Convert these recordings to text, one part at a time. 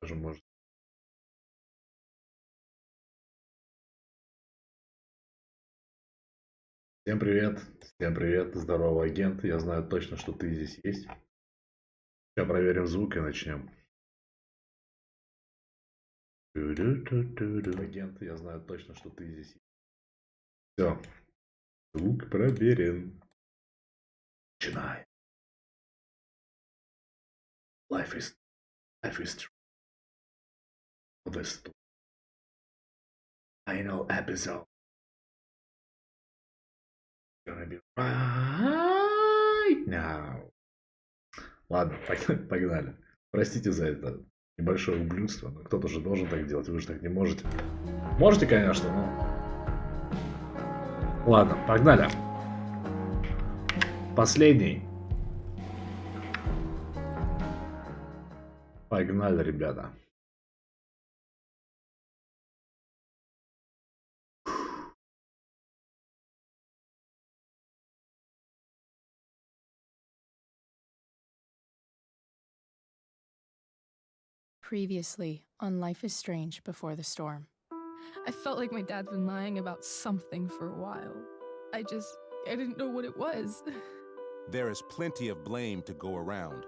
Даже может. Всем привет, здорово, агент. Я знаю точно, что ты здесь есть. Сейчас проверим звук и начнем. Агент, я знаю точно, что ты здесь есть. Все, звук проверен. Начинаем. Life is this final episode. Gonna be right now. Ладно, погнали. Простите за это небольшое ублюдство, но кто-то же должен так делать, вы же так не можете. Можете, конечно, но... Ладно, погнали. Последний. Погнали, ребята. Previously on Life is Strange Before the Storm. I felt like my dad's been lying about something for a while. I didn't know what it was. There is plenty of blame to go around.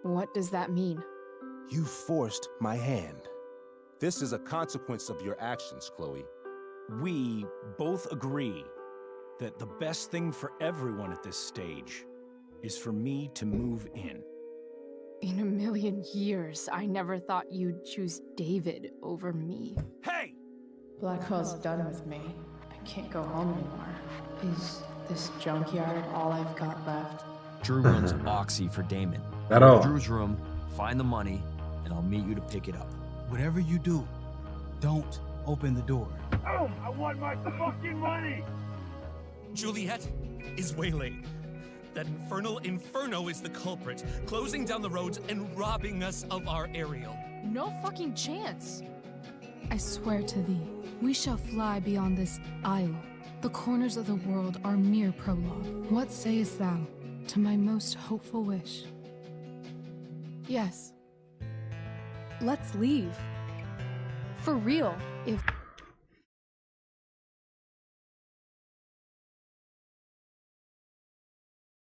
What does that mean? You forced my hand. This is a consequence of your actions, Chloe. We both agree that the best thing for everyone at this stage is for me to move in. In a million years, I never thought you'd choose David over me. Hey! Blackwell's done with me. I can't go home anymore. Is this junkyard all I've got left? Drew runs Oxy for Damon. Здорово. Go to Drew's room, find the money, and I'll meet you to pick it up. Whatever you do, don't open the door. Oh, I want my fucking money! Juliet is waylaid. That infernal Inferno is the culprit, closing down the roads and robbing us of our Ariel. No fucking chance. I swear to thee, we shall fly beyond this isle. The corners of the world are mere prologue. What sayest thou to my most hopeful wish? Yes. Let's leave. For real, if...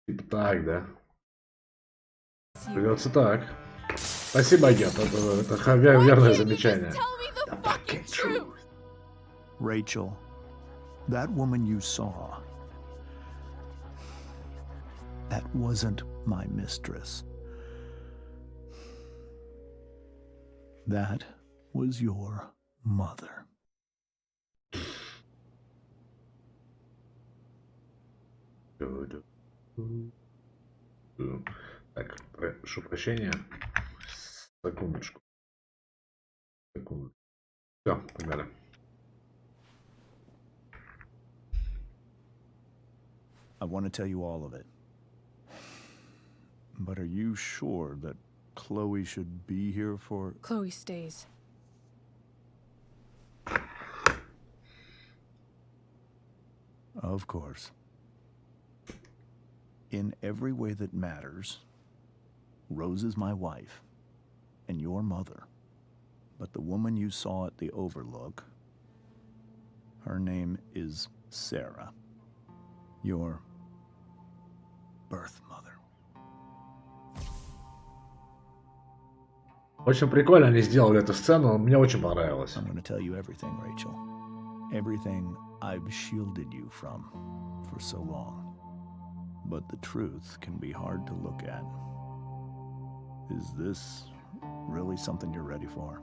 Типа так, да? Придется так. Спасибо, агент. Это верное замечание. The fucking truth. Rachel, that woman you saw, that wasn't my mistress. That was your mother. Так, прошу прощения. Секундочку. Секунду. Все, погнали. I want to tell you all of it. But are you sure that Chloe should be here for... Chloe stays. Of course. In every way that matters, Rose is my wife and your mother. But the woman you saw at the Overlook, her name is Sarah, your birth mother. Очень прикольно они сделали эту сцену, мне очень понравилось. I'm going to tell you everything, Rachel. Everything I've shielded you from for so long. But the truth can be hard to look at. Is this really something you're ready for?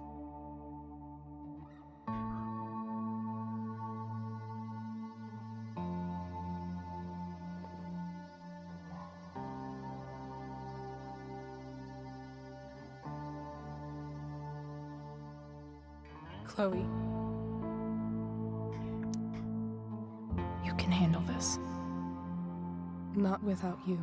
Chloe. You can handle this. Not without you.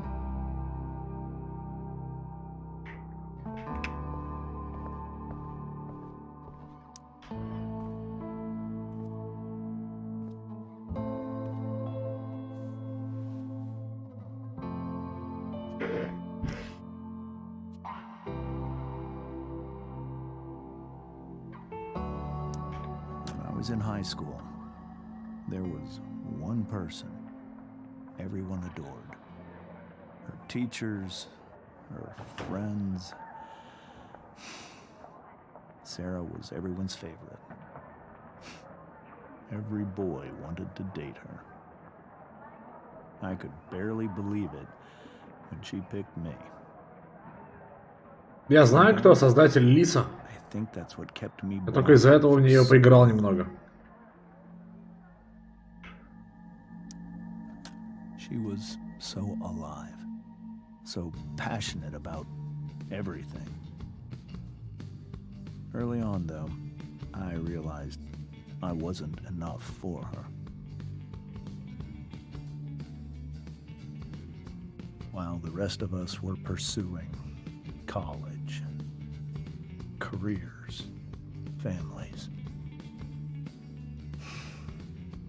was in high school, there was one person everyone adored. Her teachers, her friends. Sarah was everyone's favorite. Every boy wanted to date her. I could barely believe it when she picked me. Я знаю, кто создатель Лиса. I think that's what kept me Я только из-за этого в нее поиграл немного. She was so alive, so passionate about everything. Early on, though, I realized I wasn't enough for her. While the rest of us were pursuing college, careers, families,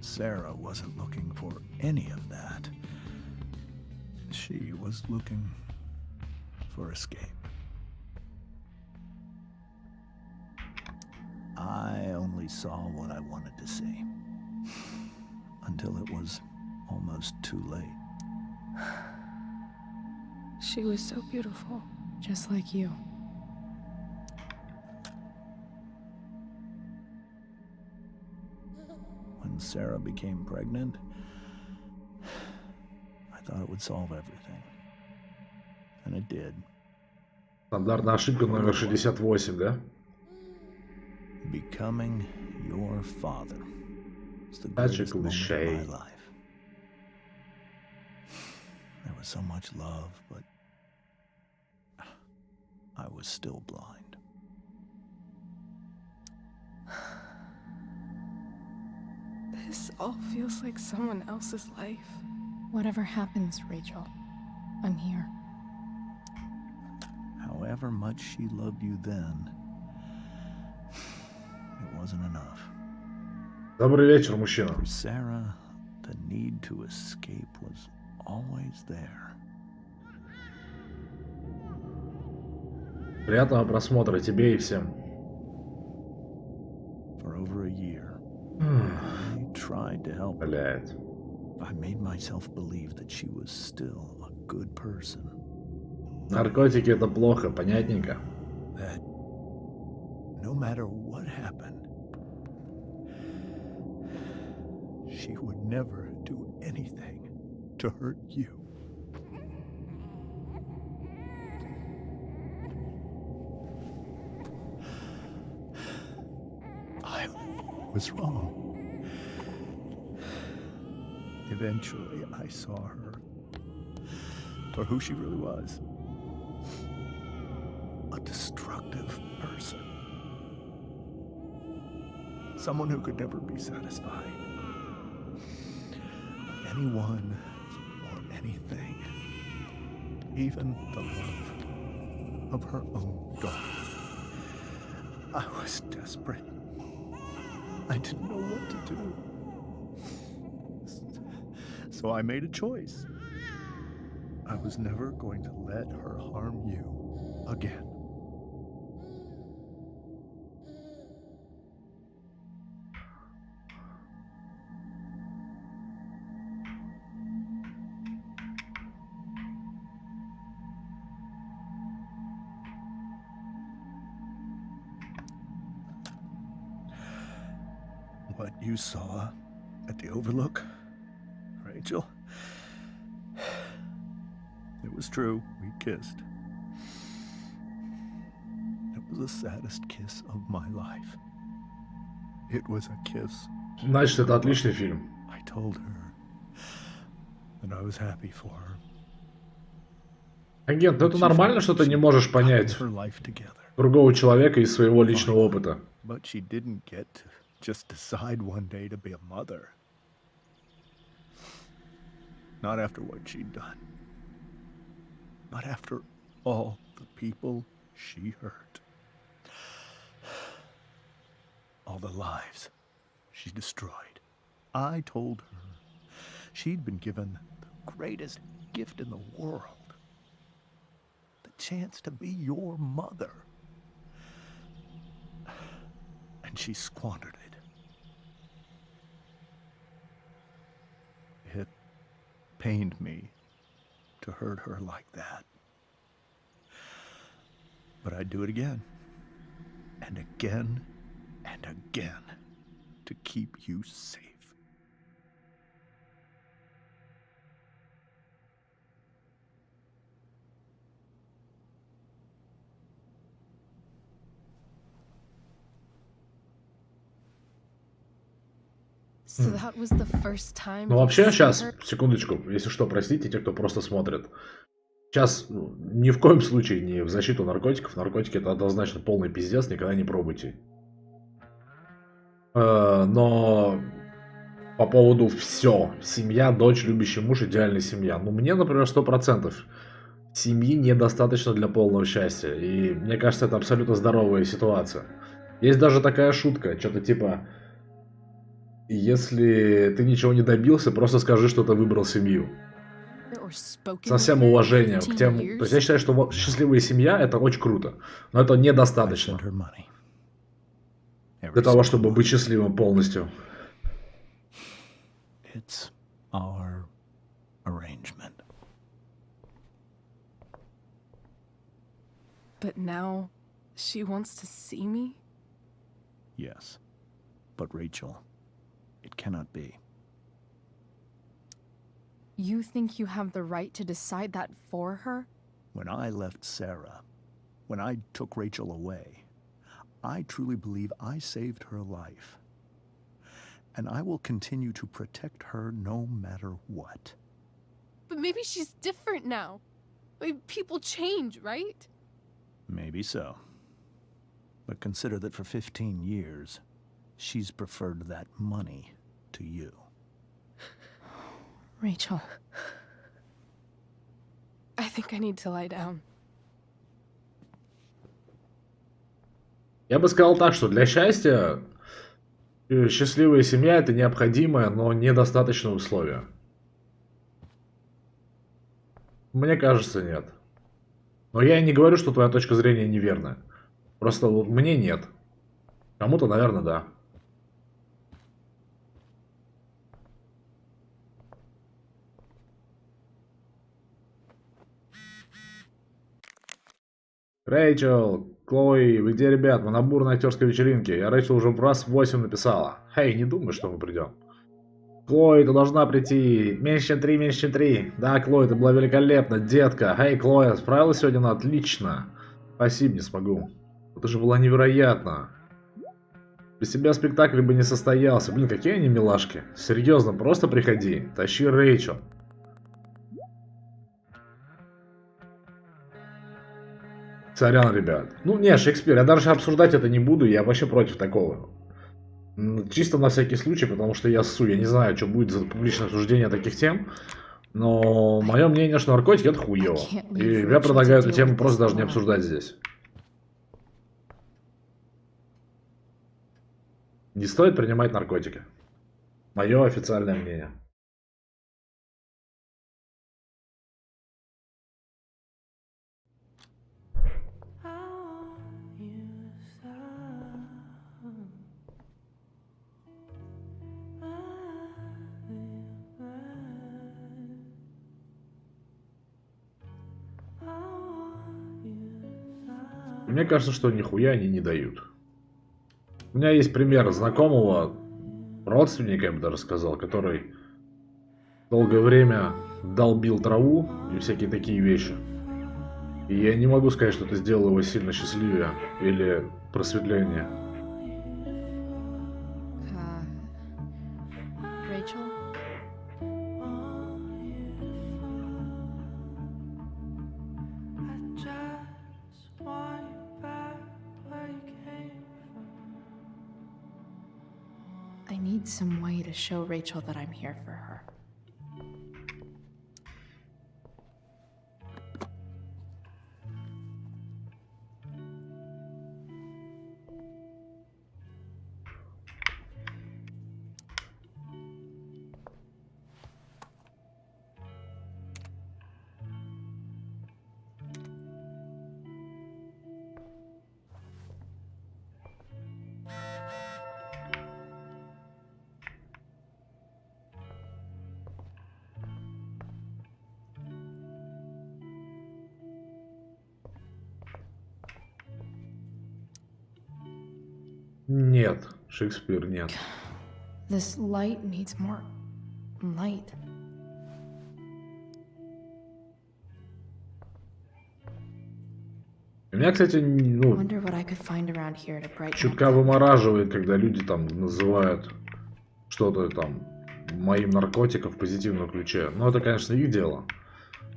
Sarah wasn't looking for any of that. She was looking for escape. I only saw what I wanted to see, until it was almost too late. She was so beautiful, just like you. When Sarah became pregnant, I thought it would solve everything. And it did. Стандартная ошибка номер 68, да? Becoming your father is the Such a greatest moment cliché. of my life. There was so much love, but I was still blind. This all feels like someone else's life. Whatever happens, Rachel, I'm here. However much she loved you then, it wasn't enough. Добрый вечер, мужчина. For Sarah, the need to escape was always there. Приятного просмотра тебе и всем. For over a year, I tried to help her. Блядь. I made myself believe that she was still a good person. Наркотики это плохо, понятненько. That no matter what happened, she would never do anything to hurt you. I was wrong. Eventually, I saw her for who she really was. A destructive person. Someone who could never be satisfied. Anyone or anything. Even the love of her own daughter. I was desperate. I didn't know what to do. So I made a choice. I was never going to let her harm you again. What you saw at the Overlook, Rachel, it was true. We kissed. It was the saddest kiss of my life. It was a kiss. Значит, это отличный фильм. I told her that I was happy for her. Агент, это нормально, что ты не можешь понять Her life together. другого человека из своего личного опыта. But she didn't get to just decide one day to be a mother. Not after what she'd done. Not after all the people she hurt. All the lives she destroyed. I told her she'd been given the greatest gift in the world. The chance to be your mother. And she squandered it. pained me to hurt her like that. But I'd do it again, and again, and again, to keep you safe. So that was the first time. Ну вообще сейчас, секундочку, если что, простите те, кто просто смотрит. Сейчас ни в коем случае не в защиту наркотиков. Наркотики это однозначно полный пиздец, никогда не пробуйте. Но по поводу все. Семья, дочь, любящий муж, идеальная семья. Ну мне, например, 100%. Семьи недостаточно для полного счастья. И мне кажется, это абсолютно здоровая ситуация. Есть даже такая шутка, что-то типа... Если ты ничего не добился, просто скажи, что ты выбрал семью. Со всем уважением к тем... То есть я считаю, что счастливая семья это очень круто. Но это недостаточно. Для того, чтобы быть счастливым полностью. It's our arrangement. But now she wants to see me? Yes. But Rachel, it cannot be. You think you have the right to decide that for her? When I left Sarah, when I took Rachel away, I truly believe I saved her life. And I will continue to protect her no matter what. But maybe she's different now. I mean, people change, right? Maybe so. But consider that for 15 years, she's preferred that money to you. Rachel, I think I need to lie down. Я бы сказал так, что для счастья счастливая семья это необходимое, но недостаточное условие. Мне кажется, нет. Но я и не говорю, что твоя точка зрения неверная. Просто вот мне нет. Кому-то, наверное, да. Рэйчел, Клои, вы где, ребят? Мы на бурной актерской вечеринке. Я Рэйчел уже раз 8 написала. Хей, не думай, что мы придем. Клои, ты должна прийти. Меньше чем 3, меньше чем 3. Да, Клои, ты была великолепна, детка. Хей, Клои, справилась сегодня на отлично. Спасибо, не смогу. Это же было невероятно. Без тебя спектакль бы не состоялся. Блин, какие они милашки. Серьезно, просто приходи. Тащи Рэйчел. Сорян, ребят. Ну, не, Шекспир, я даже обсуждать это не буду, я вообще против такого. Чисто на всякий случай, потому что я ссу, я не знаю, что будет за публичное обсуждение таких тем. Но мое мнение, что наркотики это хуево. И я предлагаю эту тему просто даже не обсуждать здесь. Не стоит принимать наркотики. Мое официальное мнение. Мне кажется, что нихуя они не дают. У меня есть пример знакомого, родственника, я бы даже сказал, который долгое время долбил траву и всякие такие вещи. И я не могу сказать, что это сделало его сильно счастливее или просветление. Rachel? I need some way to show Rachel that I'm here for her. Нет, Шекспир, нет. This light needs more light. Меня, кстати, ну, Wonder what I could find around here to brighten up чутка that вымораживает, когда люди там называют что-то там моим наркотиком в позитивном ключе. Ну, это, конечно, их дело.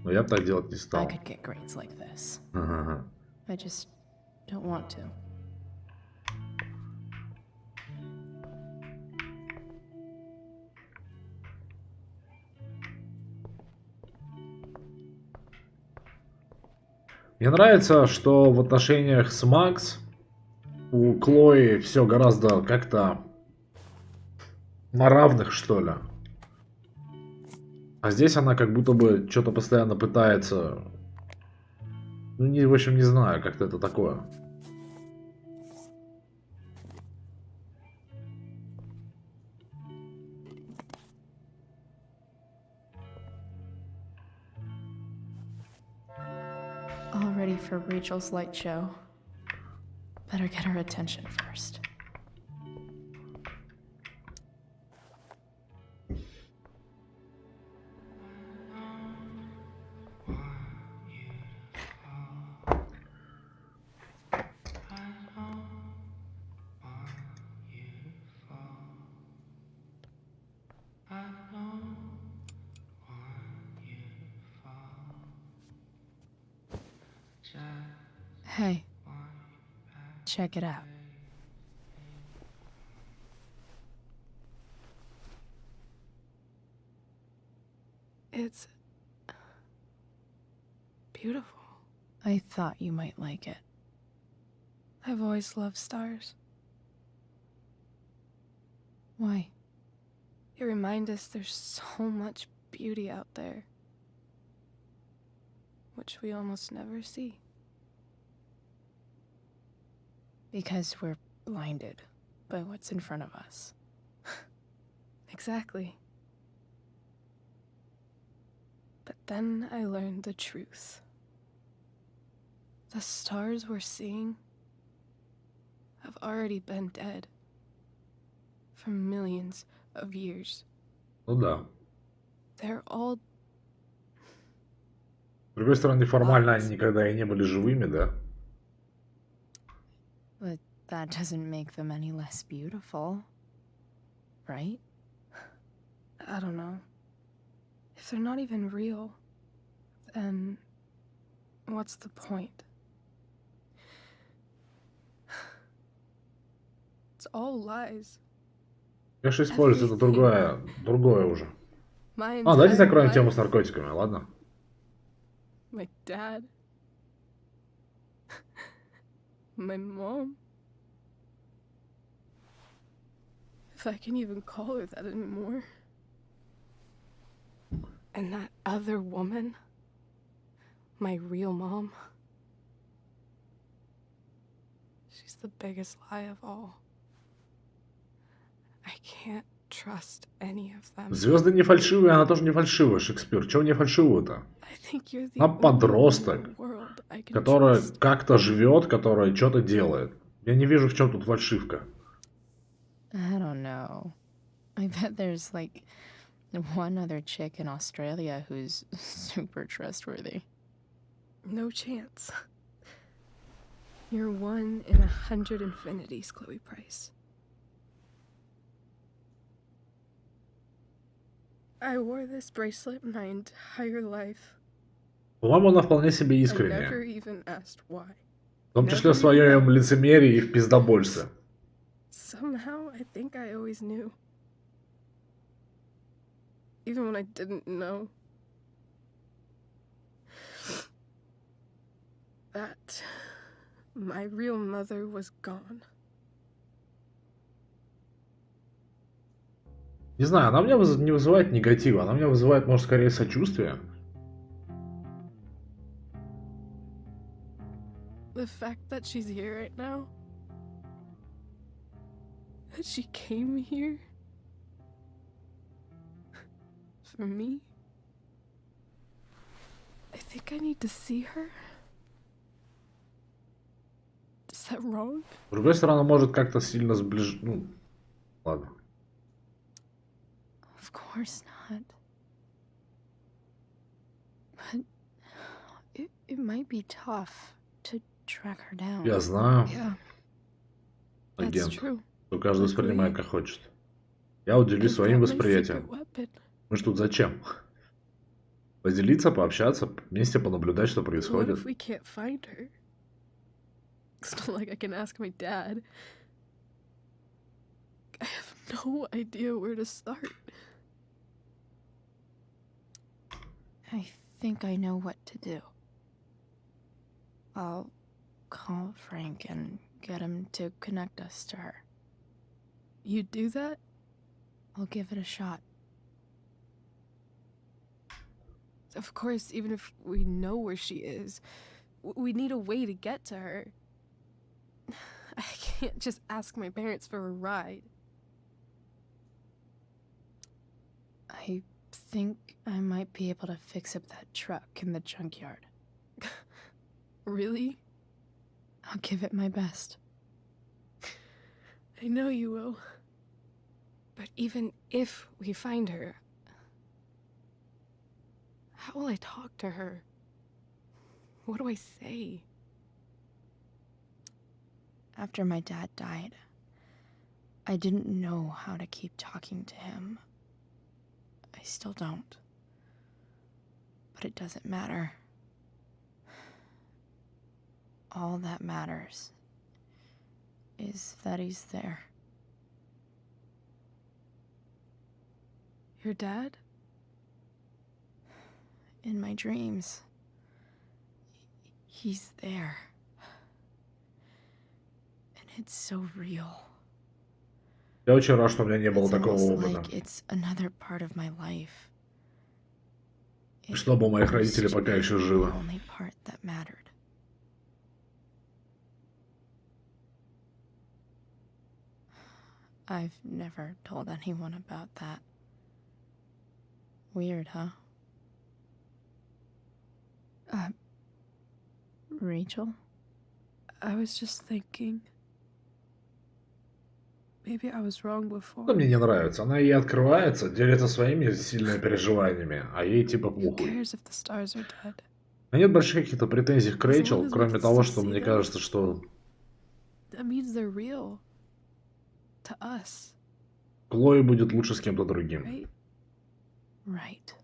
Но я бы так делать не I стал. could get grades like this. Ага. I just don't want to. Мне нравится, что в отношениях с Макс у Клои все гораздо как-то на равных, что ли. А здесь она как будто бы что-то постоянно пытается... Ну, не, в общем, не знаю, как-то это такое. All ready for Rachel's light show. Better get her attention first. Hey, check it out. It's beautiful. I thought you might like it. I've always loved stars. Why? They remind us there's so much beauty out there, which we almost never see. Because we're blinded by what's in front of us. Exactly. But then I learned the truth. The stars we're seeing have already been dead for millions of years. Ну да. They're all... С другой стороны, формально они никогда и не были живыми, да? But that doesn't make them any less beautiful, right? I don't know. If they're not even real, then what's the point? It's all lies. Конечно, используется это другое уже. My А, давайте entire закроем тему life, с наркотиками, ладно? my dad, my mom. If I can even call her that anymore. And that other woman, my real mom, she's the biggest lie of all. I can't trust any of them. Звезды не фальшивые, она тоже не фальшивая, Шекспир. Чего не фальшивого-то? I think you're the Она only подросток, one in the world I can которая trust. как-то живет, которая что-то делает. Я не вижу, в чем тут фальшивка. I don't know. I bet there's like one other chick in Australia who's super trustworthy. No chance. You're 1 in 100 infinities, Chloe Price. I wore this bracelet my entire life. По-моему, она вполне себе I never искренняя. even asked why. В том числе в своем лицемерии и в пиздобольстве. Somehow, I think I always knew. Even when I didn't know. That my real mother was gone. Не знаю, она меня не вызывает негатива, она меня вызывает, может, скорее сочувствие. The fact that she's here right now. That she came here. For me. I think I need to see her. that wrong? С другой стороны, может как-то сильно сближ... Ну, ладно. Of course not. But it might be tough to track her down. Я знаю. Yeah, that's Агент. true. Что каждый воспринимает Agree. как хочет. Я вот делюсь I've своим got my восприятием. secret weapon. Мы ж тут зачем? Поделиться, пообщаться, вместе понаблюдать, что What происходит. if we can't find her? It's not like I can ask my dad. I have no idea where to start. I think I know what to do. I'll call Frank and get him to connect us to her. You'd do that? I'll give it a shot. Of course, even if we know where she is, we need a way to get to her. I can't just ask my parents for a ride. I think I might be able to fix up that truck in the junkyard. Really? I'll give it my best. I know you will. But even if we find her, how will I talk to her? What do I say? After my dad died, I didn't know how to keep talking to him. I still don't. But it doesn't matter. All that matters is that he's there. Your dad? In my dreams. He's there. And it's so real. Я очень рад, что у меня не было It's такого almost опыта. like it's another part of my life. It Чтобы у моих родителей used to пока be еще the живы. only part that mattered. I've never told anyone about that. Weird, huh? Rachel? I was just thinking. Maybe I was wrong before. Это мне не нравится. Она ей открывается, делится своими сильными переживаниями, а ей типа Who похуй. cares if the stars are dead? У меня нет больших каких-то претензий к Рэйчел, as we кроме can того, still что see мне them. кажется, что That means they're real. To us, Клои будет лучше с кем-то другим. right? Right.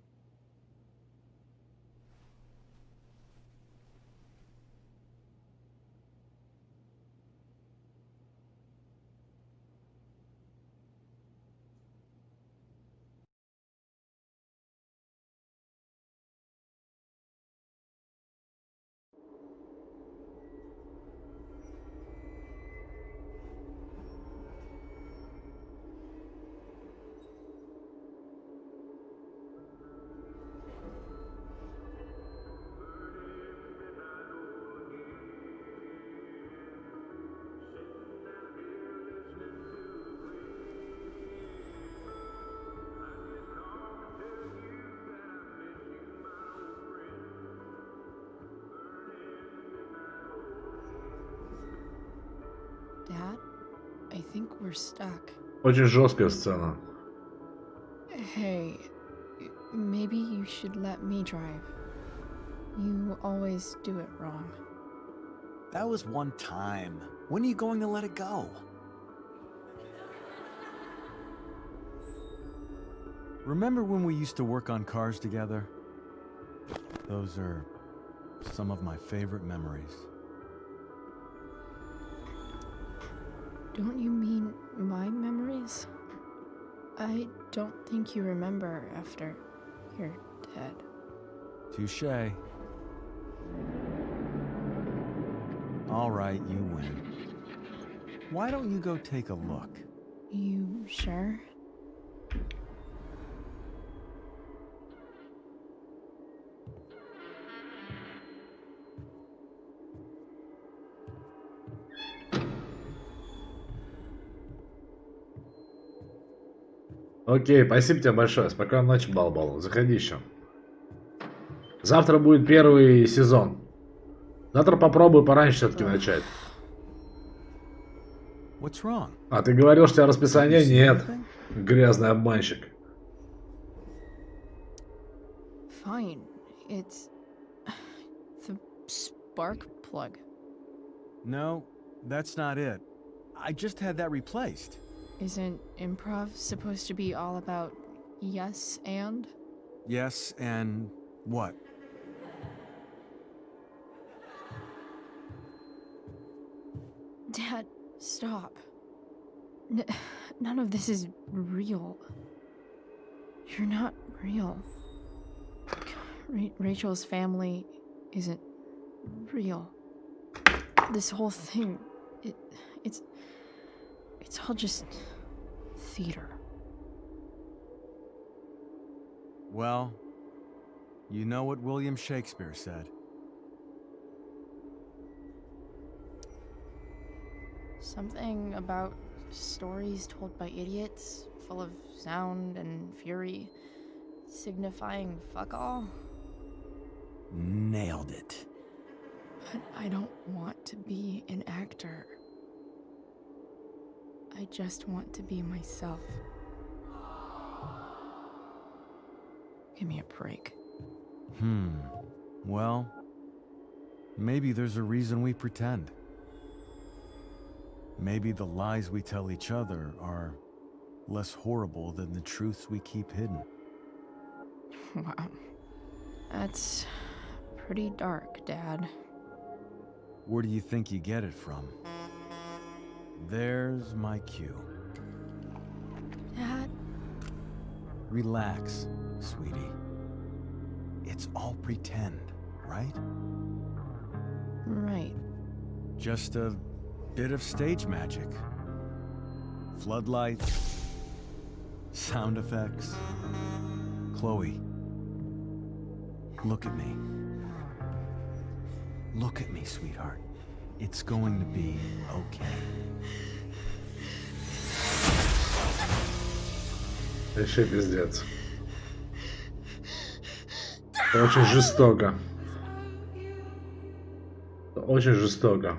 Dad, I think we're stuck. Очень жесткая сцена. Hey, maybe you should let me drive. You always do it wrong. That was one time. When are you going to let it go? Remember when we used to work on cars together? Those are some of my favorite memories. Don't you mean my memories? I don't think you remember after you're dead. Touché. All right, you win. Why don't you go take a look? You sure? Окей, спасибо тебе большое. Спокойной ночи, Балбал. Заходи еще. Завтра будет первый сезон. Завтра попробую пораньше все-таки начать. What's wrong? А ты говорил, что у тебя расписание? Did you see Нет. anything? Грязный обманщик. Fine. It's the spark plug. No, that's not it. I just had that replaced. Isn't improv supposed to be all about yes and? Yes, and what? Dad, stop. None of this is real. You're not real. Rachel's family isn't real. This whole thing, it's all just theater. Well, you know what William Shakespeare said. Something about stories told by idiots, full of sound and fury, signifying fuck all. Nailed it. But I don't want to be an actor. I just want to be myself. Give me a break. Well, maybe there's a reason we pretend. Maybe the lies we tell each other are less horrible than the truths we keep hidden. Wow. That's pretty dark, Dad. Where do you think you get it from? There's my cue. Dad? Relax, sweetie. It's all pretend, right? Right. Just a bit of stage magic. Floodlights, sound effects. Chloe, look at me. Look at me, sweetheart. It's going to be okay. Вообще пиздец. Это очень жестоко. Это очень жестоко.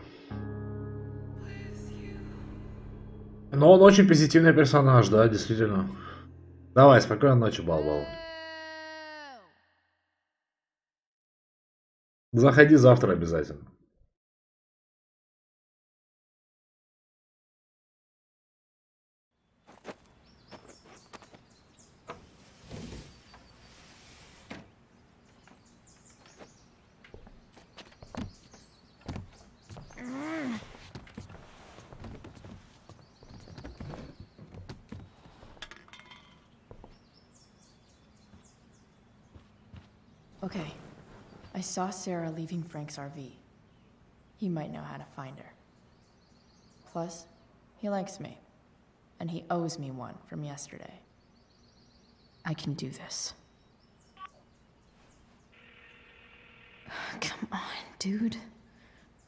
Но он очень позитивный персонаж, да, действительно. Давай, спокойной ночи, Балбал. Заходи завтра обязательно. Okay. I saw Sarah leaving Frank's RV. He might know how to find her. Plus, he likes me. And he owes me one from yesterday. I can do this. Come on, dude.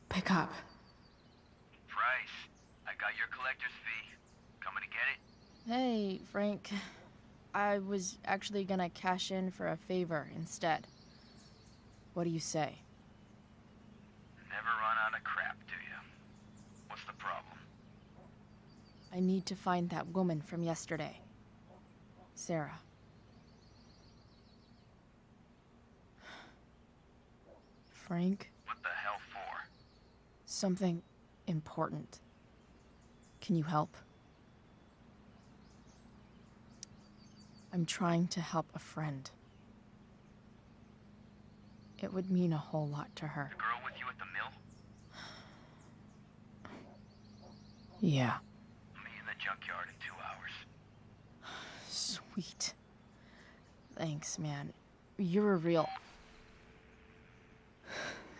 Pick up. Price, I got your collector's fee. Coming to get it? Hey, Frank. I was actually gonna cash in for a favor instead. What do you say? Never run out of crap, do you? What's the problem? I need to find that woman from yesterday. Sarah. Frank? What the hell for? Something important. Can you help? I'm trying to help a friend. It would mean a whole lot to her. The girl with you at the mill? Yeah. Meet in the junkyard in 2 hours. Sweet. Thanks, man. You're a real...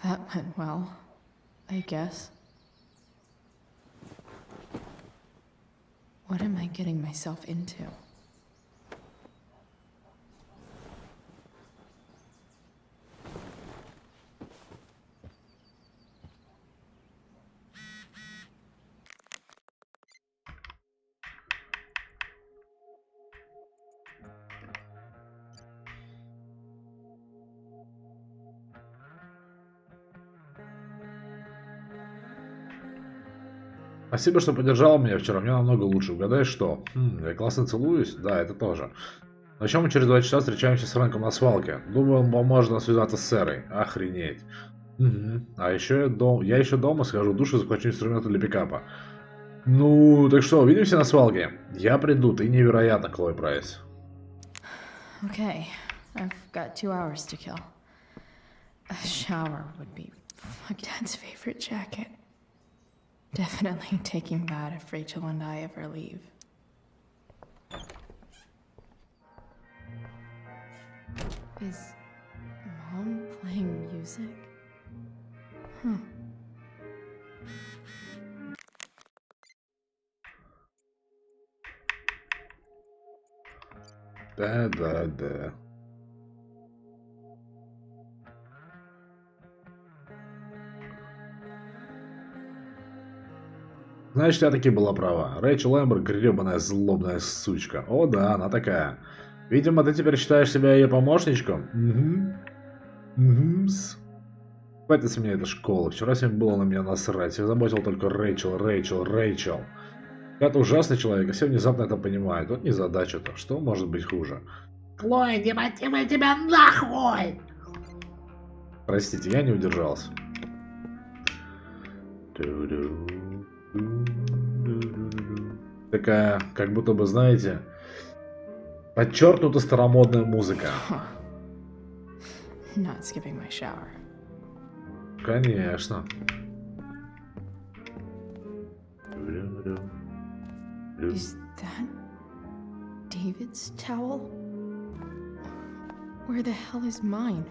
That went well, I guess. What am I getting myself into? Спасибо, что поддержал меня вчера. Мне намного лучше. Угадай, что? Я классно целуюсь? Да, это тоже. На чем мы через 2 часа встречаемся с Фрэнком на свалке? Думаю, он поможет нам связаться с Сэрой. Охренеть. Угу. А еще я еще дома схожу в душ и захвачу инструменты для пикапа. Ну, так что, увидимся на свалке? Я приду, ты невероятно, Клой Прайс. Okay, I've got 2 hours to kill. A shower would be my dad's favorite jacket. Definitely taking that if Rachel and I ever leave. Is Mom playing music? Huh. Да. Значит, я таки была права. Рэйчел Эмбер гребаная злобная сучка. О да, она такая. Видимо, ты теперь считаешь себя ее помощничком? Угу. Хватит с меня этой школы. Вчера всем было на меня насрать. Я заботил только Рэйчел. Это ужасный человек, и все внезапно это понимают. Вот незадача-то. Что может быть хуже? Клой, демонтируй тебя нахуй! Простите, я не удержался. Такая, как будто бы, знаете, подчеркнута старомодная музыка. Not skipping my shower. Конечно. Is that David's towel? Where the hell is mine?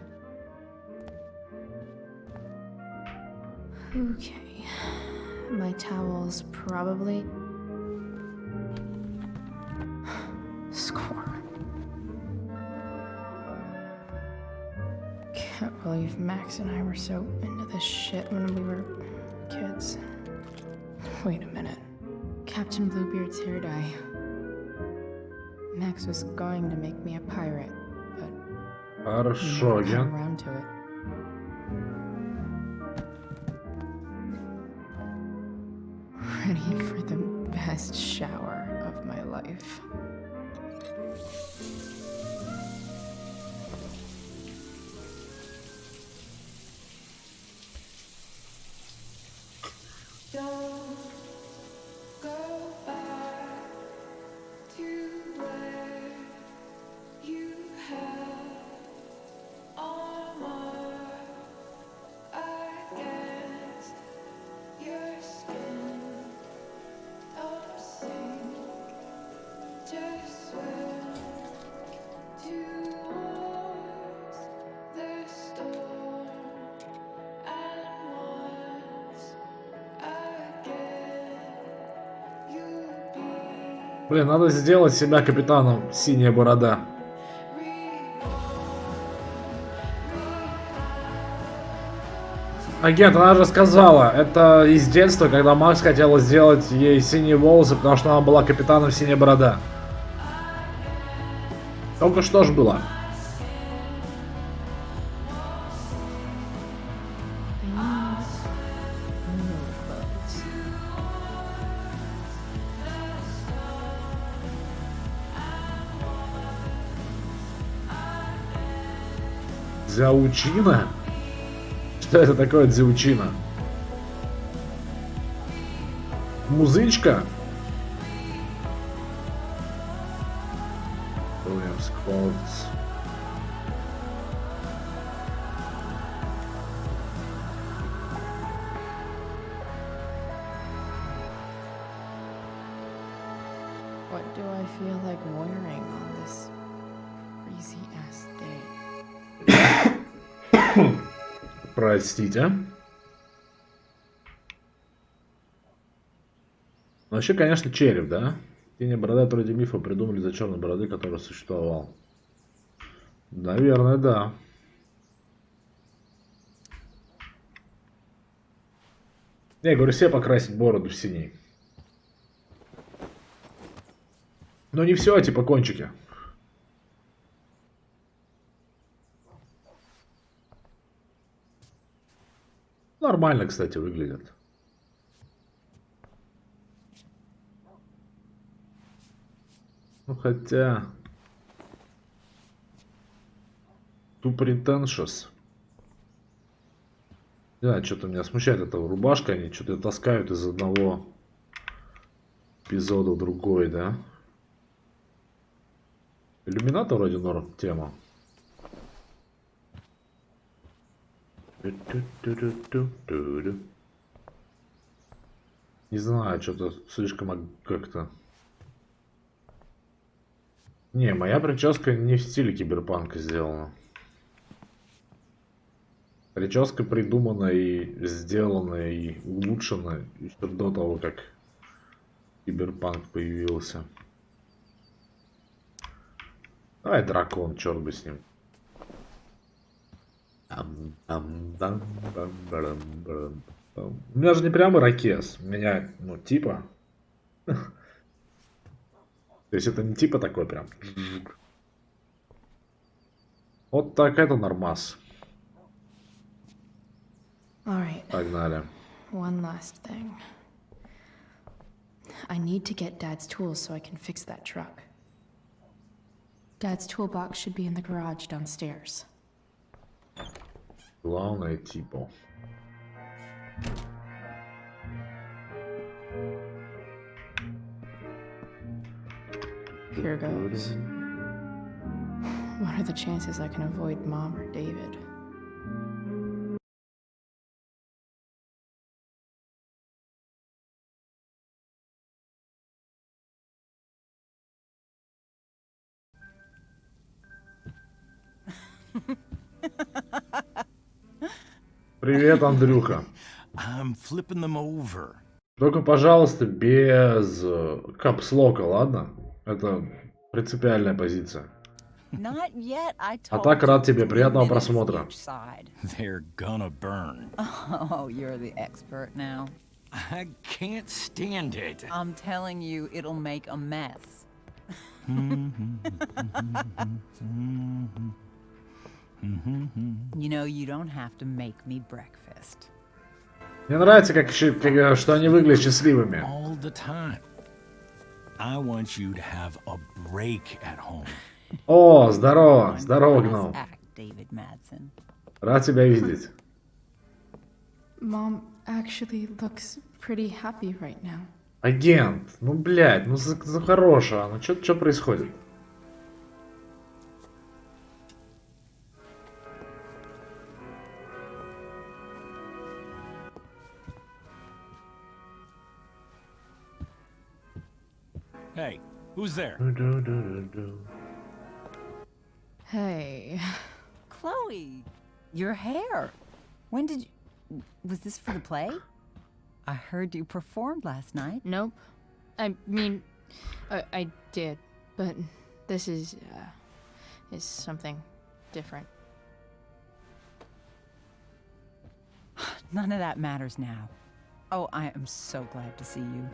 Okay. My towel's probably... Score. Can't believe Max and I were so into this shit when we were kids. Wait a minute. Captain Bluebeard's hair dye. Max was going to make me a pirate, but Хорошо, never got я. around to it. Ready for the best shower of my life. Блин, надо сделать себя капитаном Синяя Борода. Агент, она же сказала, это из детства, когда Макс хотела сделать ей синие волосы, потому что она была капитаном Синяя Борода. Только что ж было. Дзяучина? Что это такое дзяучина? Музычка? Williams Quotes. What do I feel like wearing on this crazy ass day? Простите. Ну, вообще, конечно, череп, да? Синяя борода это вроде мифа придумали за черной бороды, который существовал. Наверное, да. Не, я говорю, все покрасить бороду в синий. Но не все, а типа кончики. Нормально, кстати, выглядят. Ну хотя... Too pretentious. Да, что-то меня смущает эта рубашка. Они что-то таскают из одного эпизода в другой, да? Иллюминатор вроде норм тема. Не знаю, что-то слишком как-то... Не, моя прическа не в стиле киберпанка сделана. Прическа придумана и сделана и улучшена еще до того, как киберпанк появился. Давай дракон, черт бы с ним. У меня же не прямо ирокез. У меня, ну, типа. То есть это не типа такой прям. Вот так это нормас. Alright, Погнали. one last thing. I need to get Dad's tools so I can fix that truck. Dad's toolbox should be in the garage downstairs. Главное типа. Here goes. What are the chances I can avoid Mom or David? Привет, Андрюха. I'm flipping them over. Только, пожалуйста, без капслока, ладно? Это принципиальная позиция. Not yet. I А told так рад you тебе, 3 приятного minutes просмотра. each side. They're gonna burn. Oh, you're the expert now. I can't stand it. I'm telling you, it'll make a mess. You know, you don't have to make me breakfast. Мне нравится, что они выглядят счастливыми. All the time. I want you to have a break at home. О, здорово, здорово, Class гном. act, David Madsen. Рад тебя видеть. Mom actually looks pretty happy right now. Агент, ну блядь, ну за хорошего, ну что происходит? Hey, who's there? Hey. Chloe, your hair. When did you... Was this for the play? I heard you performed last night. Nope. I mean, I did, but this is something different. None of that matters now. Oh, I am so glad to see you.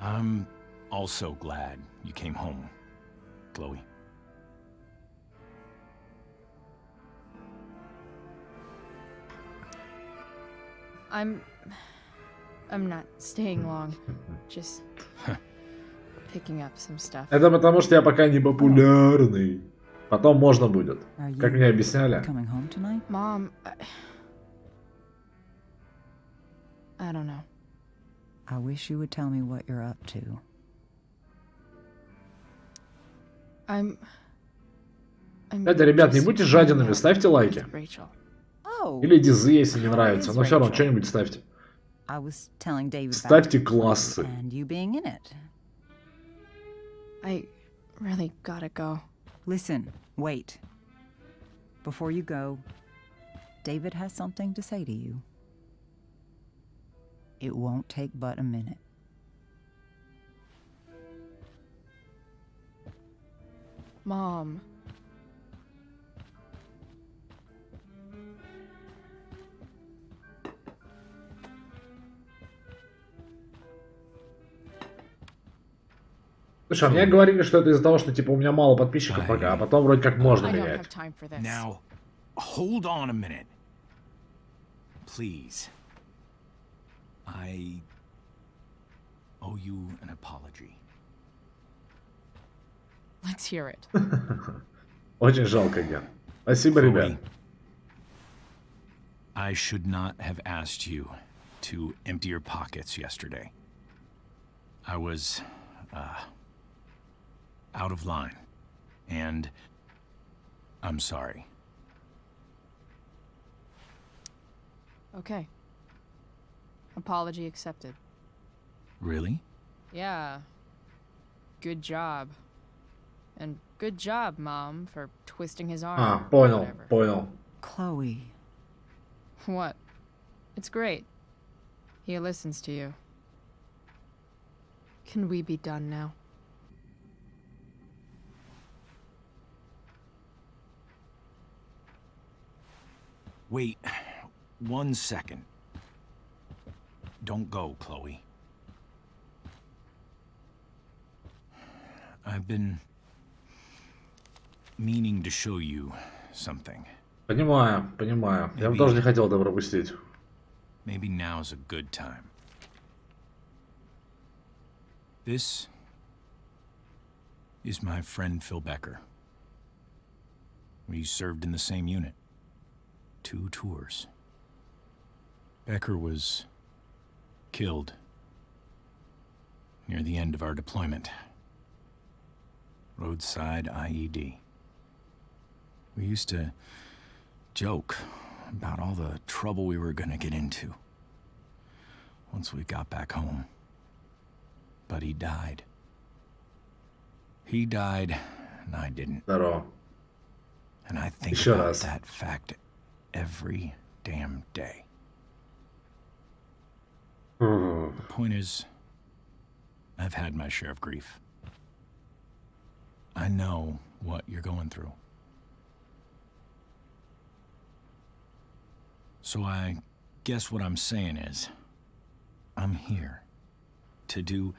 I'm also glad you came home, Chloe. I'm not staying long. Just picking up some stuff. Это потому что я пока не популярный. Потом можно будет. Как мне объясняли. Coming home tonight? Mom, I don't know. I wish you would tell me what you're up to. Это, ребят, не будьте жадинами, ставьте лайки. Oh, Или дизы, если не нравится. Но все равно что-нибудь ставьте. I was telling David Ставьте about классы. and you being in it. I really gotta go. Listen, wait. Before you go, David has something to say to you. It won't take but a minute. Mom. Слушай, а мне говорили, что это из-за того, что типа у меня мало подписчиков пока, а потом вроде как можно I don't менять. have time for this. Now, hold on a minute. Please. owe you an apology. Let's hear it. Очень жалко, Ген. Спасибо, ребят. I should not have asked you to empty your pockets yesterday. I was, out of line. And I'm sorry. Okay. Apology accepted. Really? Yeah. Good job. And good job, Mom, for twisting his arm. А, or понял, whatever. понял. Chloe. What? It's great. He listens to you. Can we be done now? Wait 1 second. Don't go, Chloe. I've been meaning to show you something. Понимаю, понимаю. Я бы тоже не хотел это пропустить. Maybe now's a good time. This is my friend Phil Becker. We served in the same unit. 2 tours. Becker was killed near the end of our deployment. Roadside IED. We used to joke about all the trouble we were gonna get into once we got back home. But he died. He died, and I didn't. Здорово. And I think Еще about раз. that fact every damn day. The point is, I've had my share of grief. I know what you're going through. So I guess what I'm saying is, I'm here to do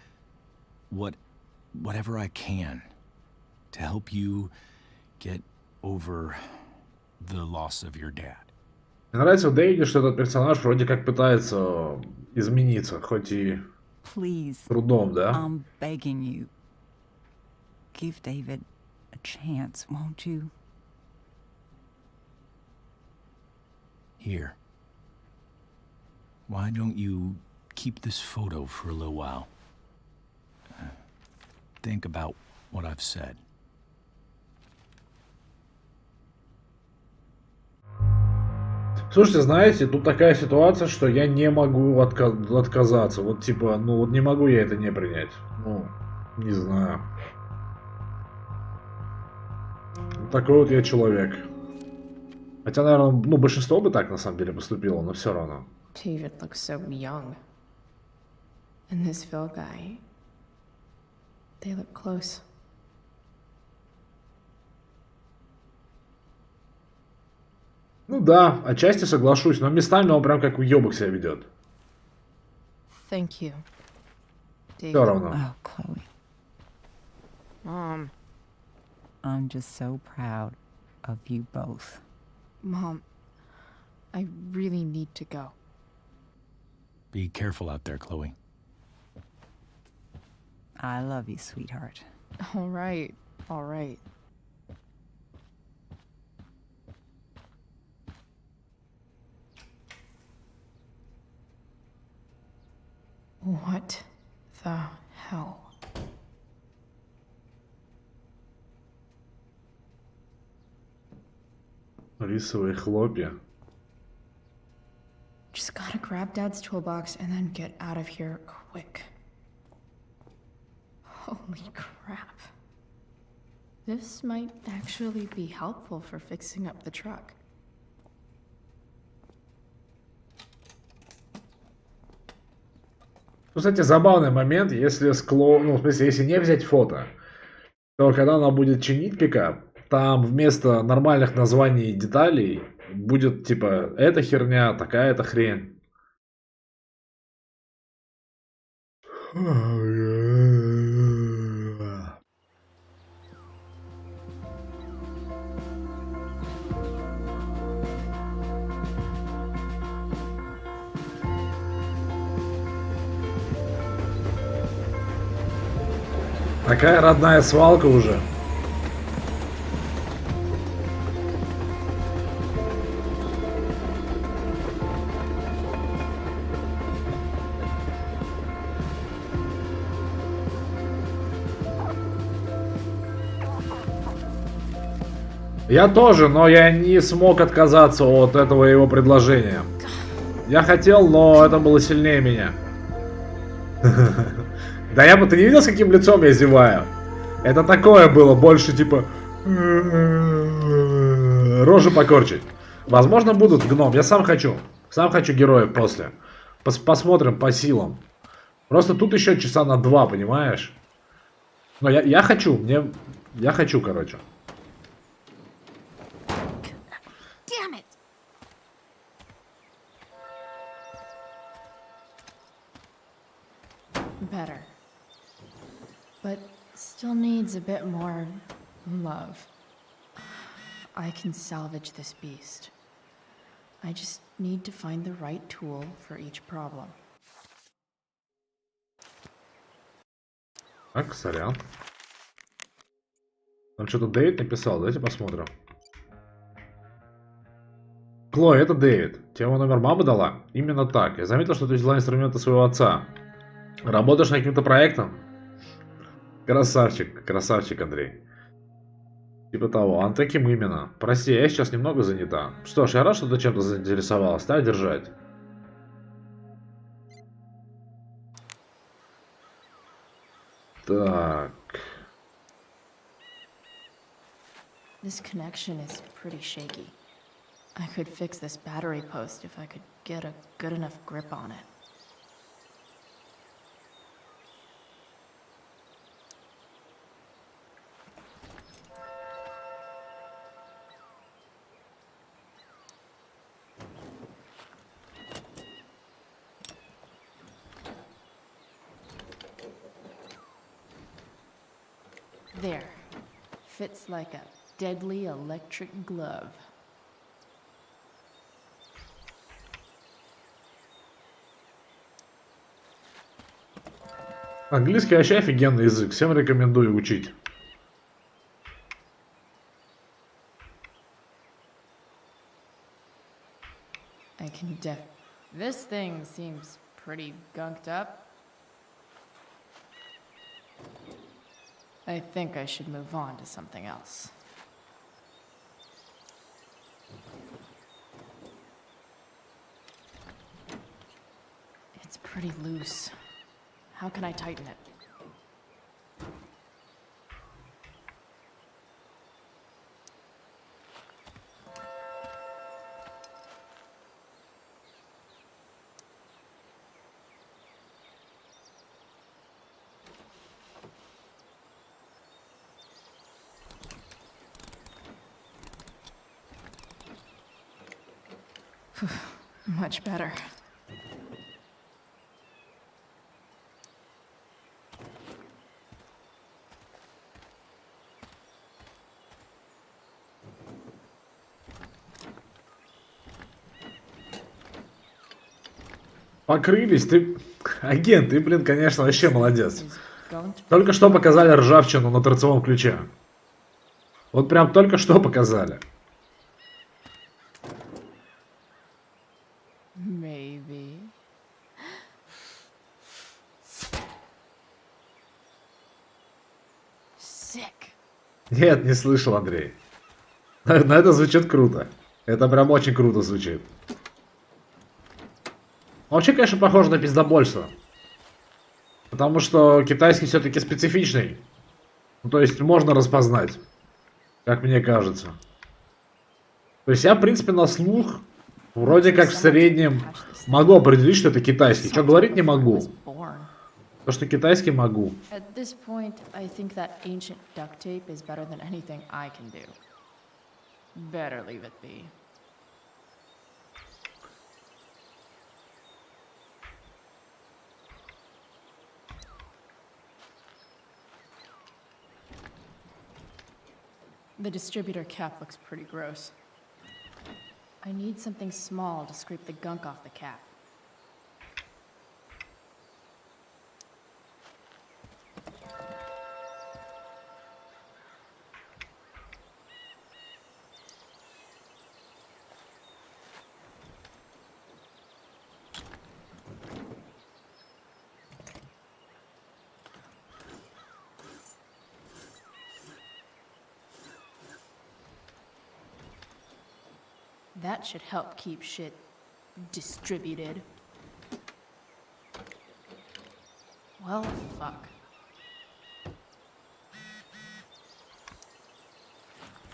whatever I can to help you get over the loss of your dad. Мне нравится в Дэвиде, что этот персонаж вроде как пытается измениться, хоть и Please, трудом, да? I'm begging you. Give David a chance, won't you? Here. Why don't you keep this photo for a little while? Think about what I've said. Слушайте, знаете, тут такая ситуация, что я не могу отказаться. Вот типа, ну вот не могу я это не принять. Ну, не знаю. Вот такой вот я человек. Хотя, наверное, ну большинство бы так на самом деле поступило, но все равно. David looks so young. And this Phil guy, they look close. Ну да, отчасти соглашусь, но местами он прям как уёбок себя ведет. Thank you, David. Все равно. Oh, Chloe. Mom. I'm just so proud of you both. Mom, I really need to go. Be careful out there, Chloe. I love you, sweetheart. All right, all right. What the hell? Рисовые хлопья. Just gotta grab Dad's toolbox and then get out of here quick. Holy crap. This might actually be helpful for fixing up the truck. Ну, кстати, забавный момент, если ну, в смысле, если не взять фото, то когда она будет чинить пикап, там вместо нормальных названий деталей будет типа эта херня, такая-то хрень. Такая родная свалка уже. Я тоже, но я не смог отказаться от этого его предложения. Я хотел, но это было сильнее меня. Да я бы, ты не видел, с каким лицом я зеваю? Это такое было, больше типа... Рожу покорчить. Возможно, будут гном. Я сам хочу. Сам хочу героев после. Посмотрим по силам. Просто тут еще часа на 2, понимаешь? Но я хочу. Я хочу, короче. Better. But still needs a bit more love. I can salvage this beast. I just need to find the right tool for each problem. Так, сорян. Там что-то Дэвид написал, давайте посмотрим. Клой, это Дэвид. Тебе его номер мамы дала? Именно так. Я заметил, что ты взяла инструменты своего отца. Работаешь над каким-то проектом? Красавчик, красавчик, Андрей. Типа того, а таким именно. Прости, я сейчас немного занята. Что ж, я рад, что ты чем-то заинтересовалась. Дай держать. Так. This connection is pretty shaky. I could fix this battery post if I could get a good enough grip on it. There. Fits like a deadly electric glove. Английский вообще офигенный язык. Всем рекомендую учить. I can This thing seems pretty gunked up. I think I should move on to something else. It's pretty loose. How can I tighten it? Much better. Покрылись, ты... Агент, ты, блин, конечно, вообще молодец. Только что показали ржавчину на торцевом ключе. Вот прям только что показали. Maybe. Sick. Нет, не слышал, Андрей. Но это звучит круто. Это прям очень круто звучит. Вообще, конечно, похоже на пиздобольство. Потому что китайский все-таки специфичный. Ну, то есть можно распознать. Как мне кажется. То есть я, в принципе, на слух вроде как в среднем могу определить, что это китайский. Что говорить не могу. То, что китайский могу. The distributor cap looks pretty gross. I need something small to scrape the gunk off the cap. that should help keep shit distributed. Well, fuck.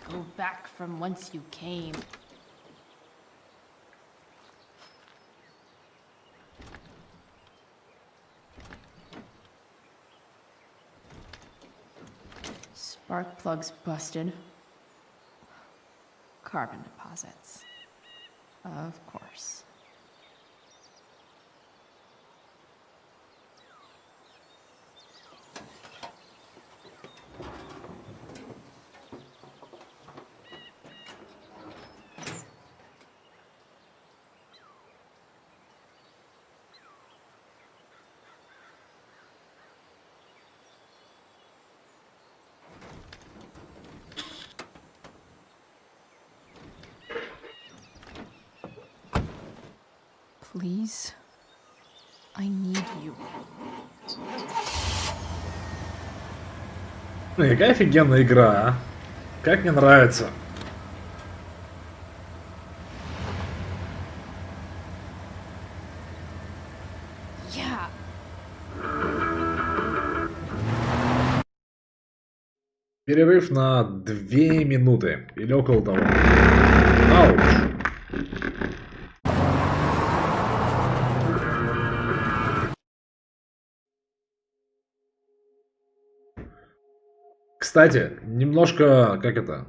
Go back from whence you came. Spark plugs busted. Carbon deposits. Of course. Please, I need you. Какая офигенная игра, а? Как мне нравится. Yeah. Перерыв на 2 минуты. Или около того. Ауч. Кстати, немножко, как это,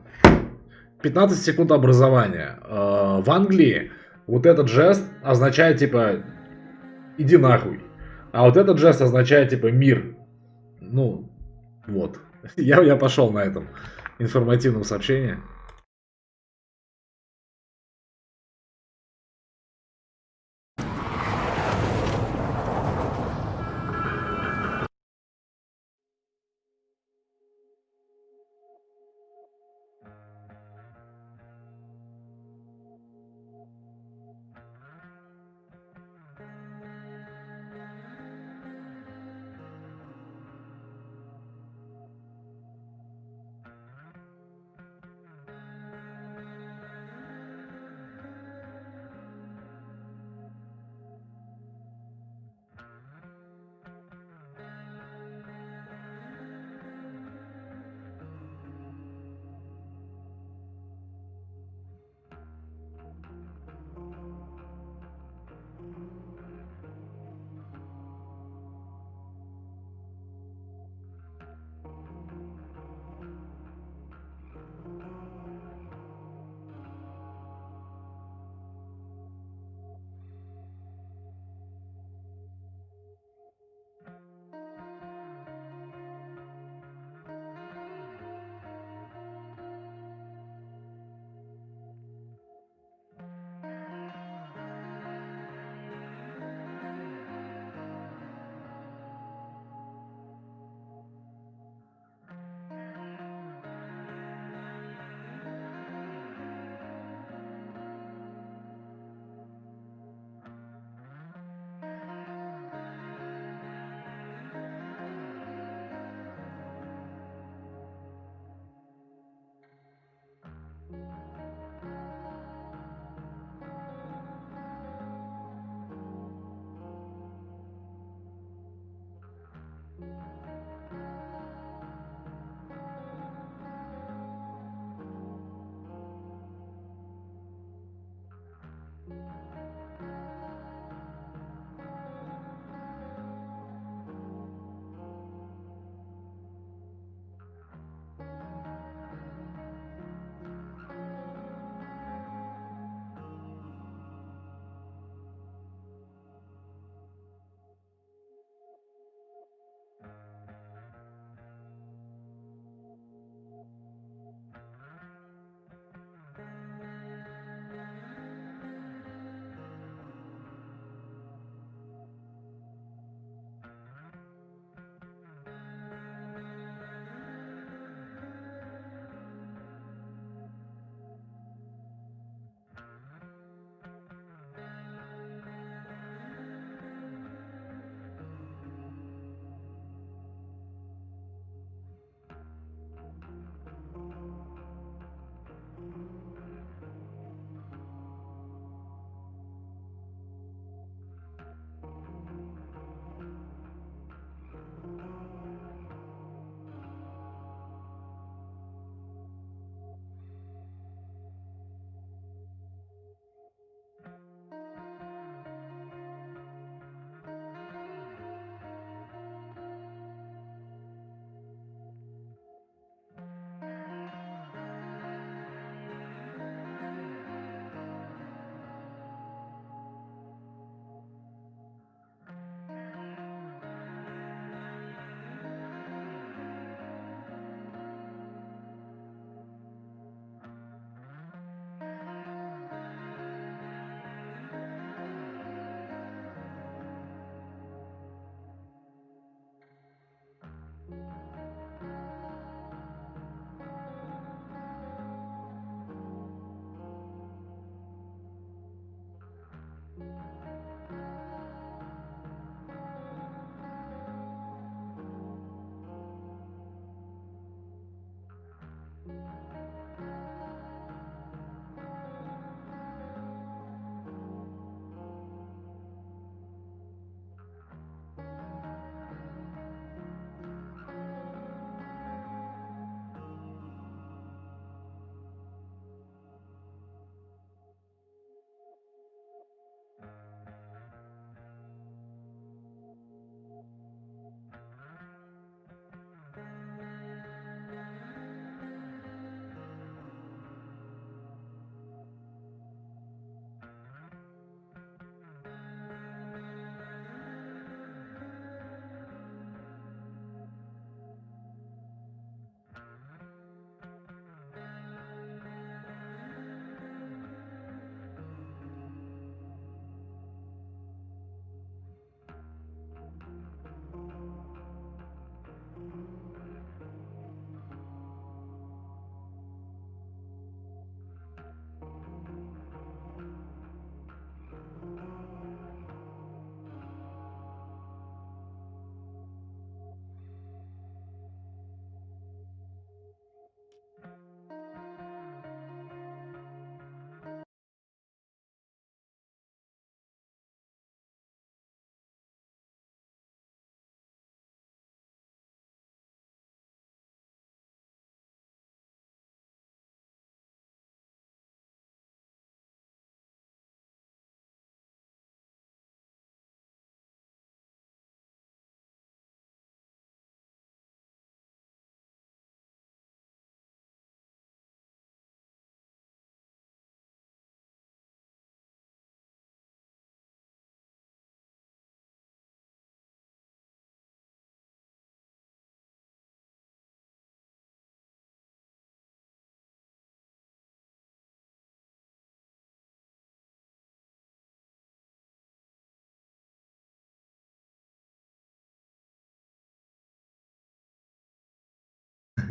15 секунд образования. В Англии вот этот жест означает, типа, иди нахуй. А вот этот жест означает, типа, мир. Ну, вот. Я пошел на этом информативном сообщении.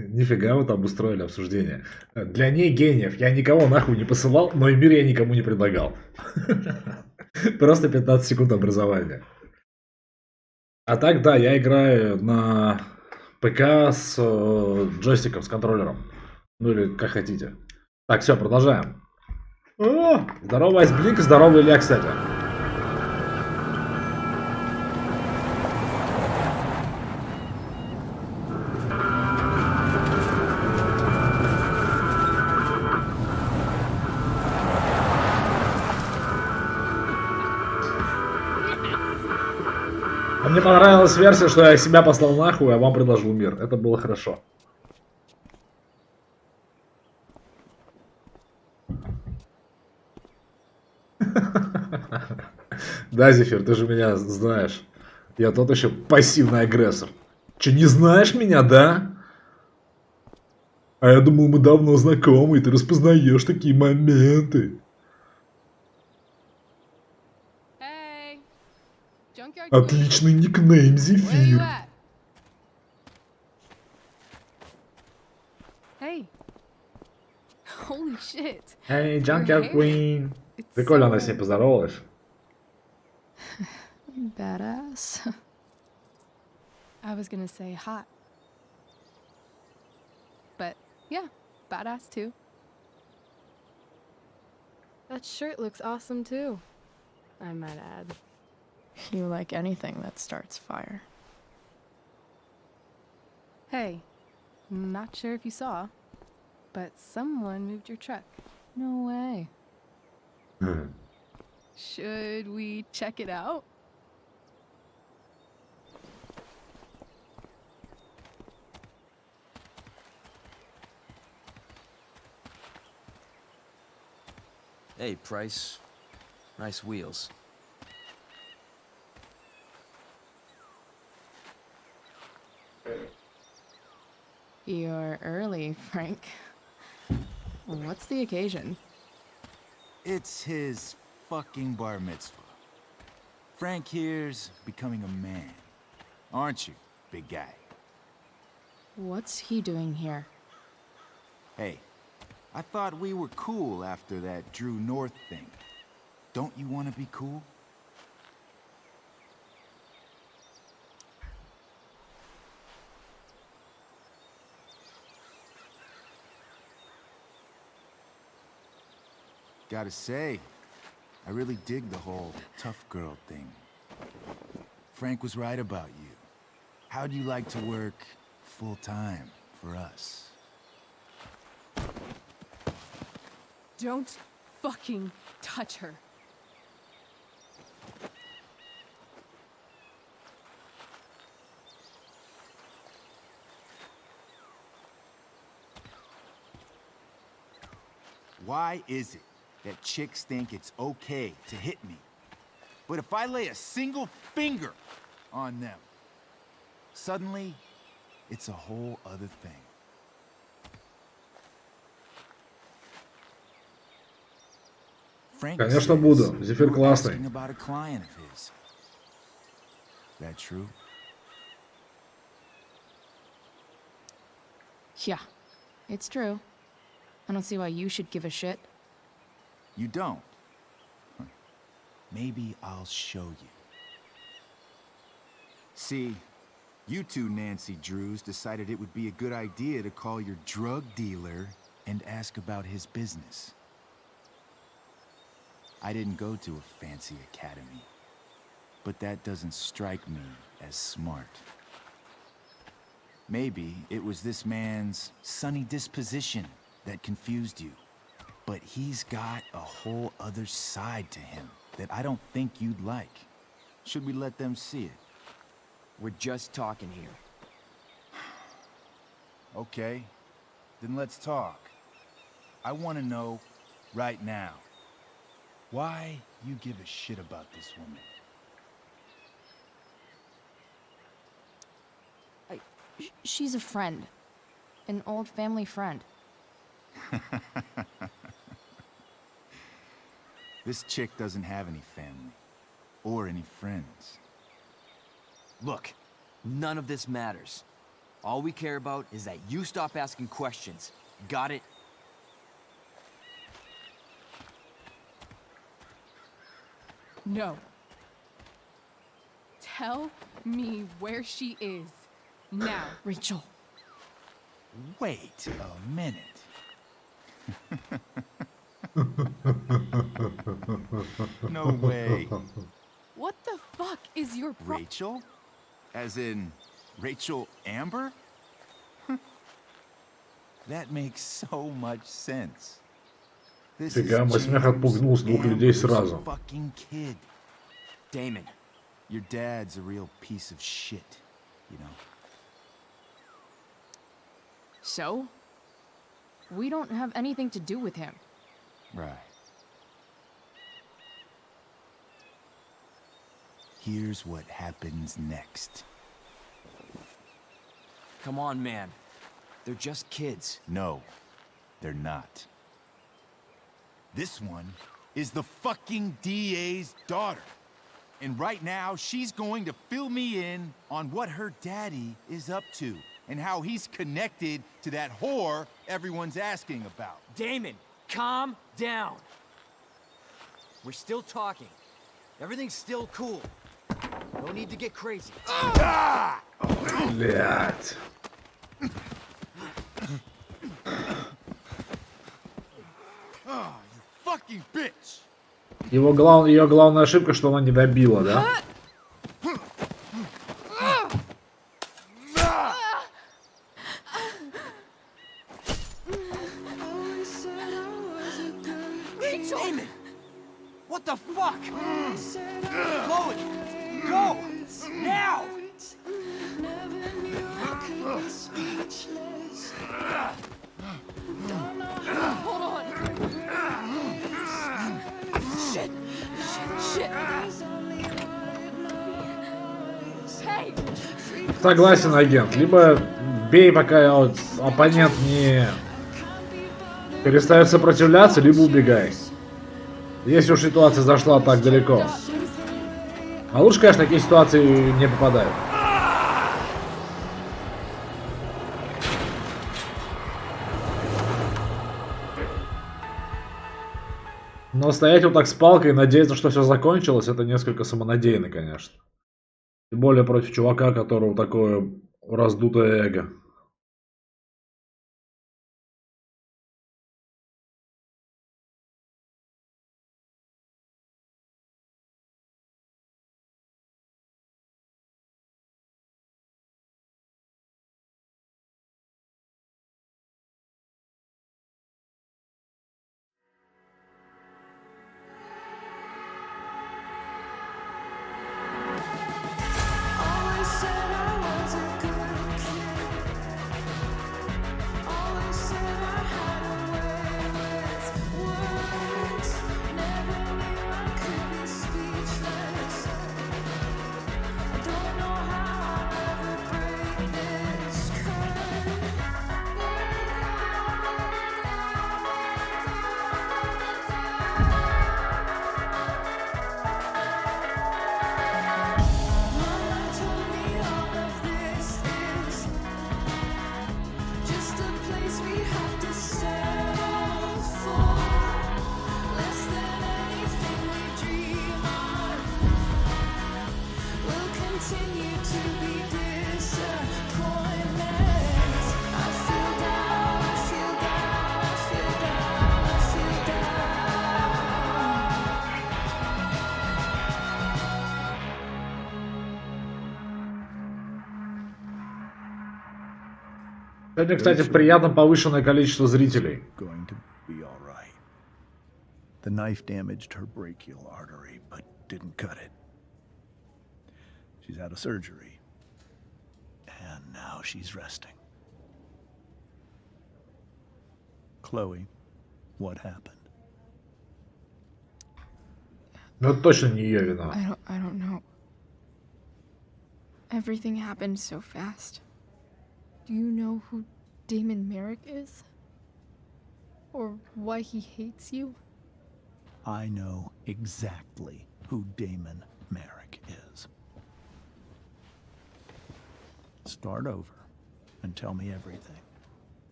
Нифига вы там устроили обсуждение. Для ней гениев я никого нахуй не посылал, но и мир я никому не предлагал. Просто 15 секунд образования. А так, да, я играю на ПК с джойстиком, с контроллером. Ну или как хотите. Так, все, продолжаем. О, здорово, Айсблик, здорово, Илья, кстати. А мне понравилась версия, что я себя послал нахуй, а вам предложил мир. Это было хорошо. Да, Зефир, ты же меня знаешь. Я тот еще пассивный агрессор. Че, не знаешь меня, да? А я думал, мы давно знакомы, и ты распознаешь такие моменты. Hey, junkyard queen. Отличный никнейм, Where you Зефир. at? Hey. Holy shit. Эй, Your Junkyard hair. Queen. It's Прикольно, она so с ней поздоровалась. badass. I was gonna say hot. But yeah, badass too. That shirt looks awesome too, I might add. You like anything that starts fire. Hey, not sure if you saw, but someone moved your truck. No way. Should we check it out? Hey, Price. Nice wheels. You're early, Frank. What's the occasion? It's his fucking bar mitzvah. Frank here's becoming a man. Aren't you, big guy? What's he doing here? Hey, I thought we were cool after that Drew North thing. Don't you want to be cool? Gotta say, I really dig the whole tough girl thing. Frank was right about you. How'd you like to work full-time for us? Don't fucking touch her. Why is it that chicks think it's okay to hit me? But if I lay a single finger on them, suddenly, it's a whole other thing. Frank Конечно, says буду. Зефир you're классный. asking about a client of his. That true? Yeah, it's true. I don't see why you should give a shit. You don't? Huh. Maybe I'll show you. See, you two Nancy Drews decided it would be a good idea to call your drug dealer and ask about his business. I didn't go to a fancy academy, but that doesn't strike me as smart. Maybe it was this man's sunny disposition that confused you. But he's got a whole other side to him that I don't think you'd like. Should we let them see it? We're just talking here. Okay, then let's talk. I want to know right now why you give a shit about this woman. She's a friend. An old family friend. This chick doesn't have any family or any friends. Look, none of this matters. All we care about is that you stop asking questions. Got it? No. Tell me where she is. Now. Rachel. Wait a minute. No way. What the fuck is your Rachel? As in Rachel Amber? That makes so much sense. This is Фига, мой смех отпугнул с двух людей сразу. Fucking kid. Damon. Your dad's a real piece of shit, you know. So? We don't have anything to do with him. Right. Here's what happens next. Come on, man. They're just kids. No, they're not. This one is the fucking DA's daughter. And right now, she's going to fill me in on what her daddy is up to and how he's connected to that whore everyone's asking about. Damon, calm down. We're still talking. Everything's still cool. No need to get crazy. Блядь. Fucking bitch! Ее главная ошибка, что она не добила, да? Damon! What the fuck? Chloe! Go! Now! Hold on. Shit. Shit. Hey. Согласен, агент. Либо бей, пока оппонент не перестает сопротивляться, либо убегай. Если уж ситуация зашла так далеко. А лучше, конечно, такие ситуации не попадают. Но стоять вот так с палкой и надеяться, что все закончилось, это несколько самонадеянно, конечно. Тем более против чувака, которого такое раздутое эго. Сегодня, кстати, приятно повышенное количество зрителей. The knife damaged her brachial artery, but didn't cut it. She's out of surgery, and now she's resting. Chloe, what happened? Ну, это точно не ее вина. I don't know. Everything happened so fast. Do you know who Damon Merrick is? Or why he hates you? I know exactly who Damon Merrick is. Start over and tell me everything.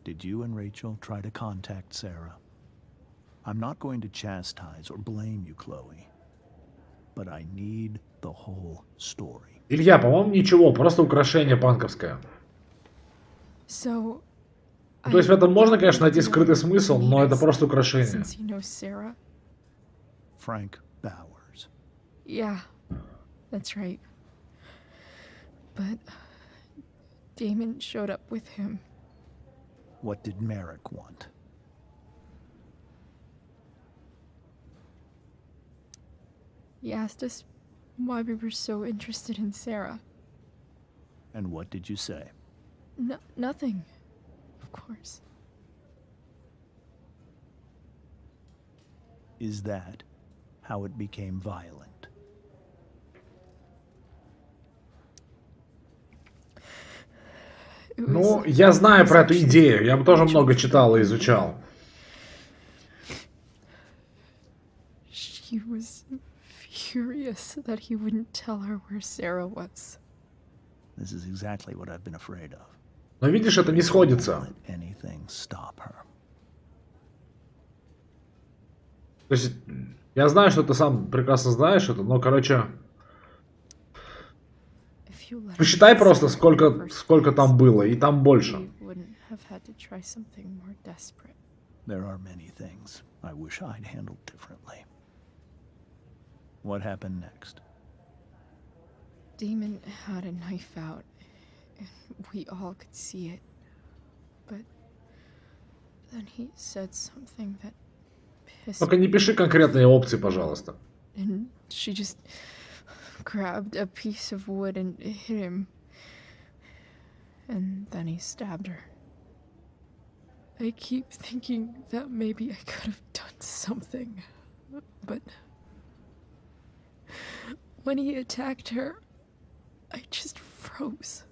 Did you and Rachel try to contact Sarah? I'm not going to chastise or blame you, Chloe, but I need the whole story. Илья, по-моему, ничего, просто украшение панковское. So, То есть в этом можно, конечно, найти скрытый смысл, но это просто украшение. since you know Sarah. Frank Bowers. Yeah, that's right. But Damon showed up with him. What did Merrick want? He asked us why we were so interested in Sarah. And what did you say? Nothing, of course. Is that how it became violent? Ну, я знаю про эту идею. Я тоже много читал и изучал. She was furious that he wouldn't tell her where Sarah was. This is exactly what I've been afraid of. Но видишь, это не сходится. Let anything stop her. То есть, я знаю, что ты сам прекрасно знаешь это, но, короче... Посчитай просто, сколько там было, и там больше. There are many things I wish I'd handled differently. What happened next? Damon had a knife out, and we all could see it. But then he said something that pissed Только не пиши конкретные опции, пожалуйста. And she just grabbed a piece of wood and hit him. And then he stabbed her. I keep thinking that maybe I could have done something, but when he attacked her, I just froze.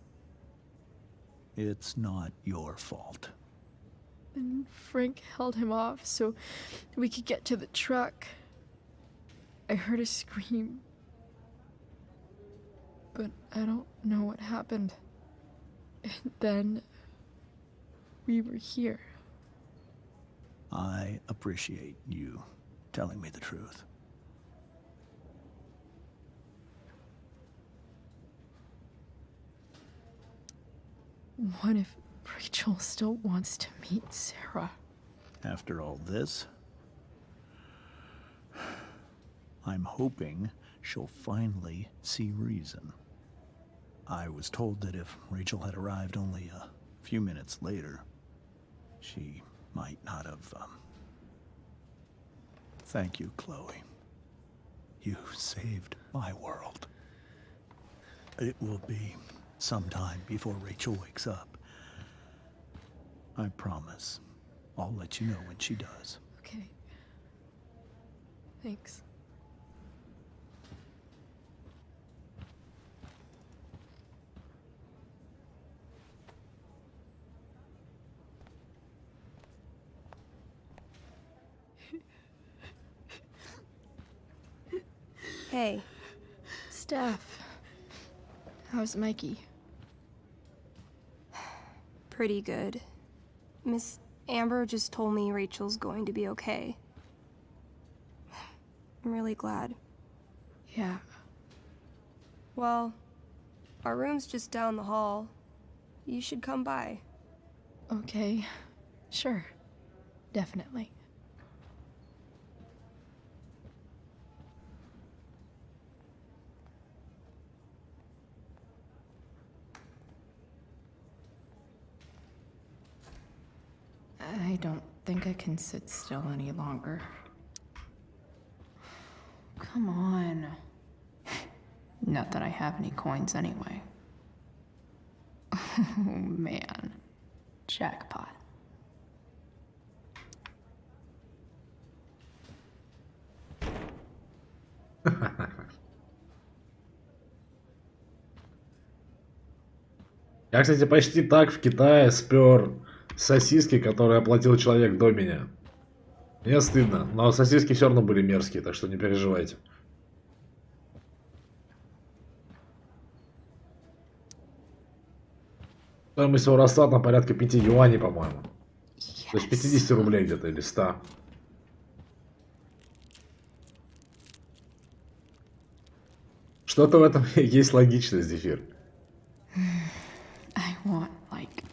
It's not your fault. And Frank held him off so we could get to the truck. I heard a scream, but I don't know what happened. And then we were here. I appreciate you telling me the truth. What if Rachel still wants to meet Sarah? After all this, I'm hoping she'll finally see reason. I was told that if Rachel had arrived only a few minutes later, she might not have, Thank you, Chloe. You saved my world. It will be some time before Rachel wakes up. I promise. I'll let you know when she does. Okay. Thanks. Hey. Steph. How's Mikey? Pretty good. Miss Amber just told me Rachel's going to be okay. I'm really glad. Yeah. Well, our room's just down the hall. You should come by. Okay. Sure. Definitely. I don't think I can sit still any longer. Come on. Not that I have any coins anyway. Oh man. Jackpot. Я, кстати, почти так в Китае спер сосиски, которые оплатил человек до меня. Мне стыдно, но сосиски все равно были мерзкие, так что не переживайте. Стоимость воровства там порядка 5 юаней, по-моему. То есть 50 рублей где-то или 100. Что-то в этом есть логичность, Зефир. I want like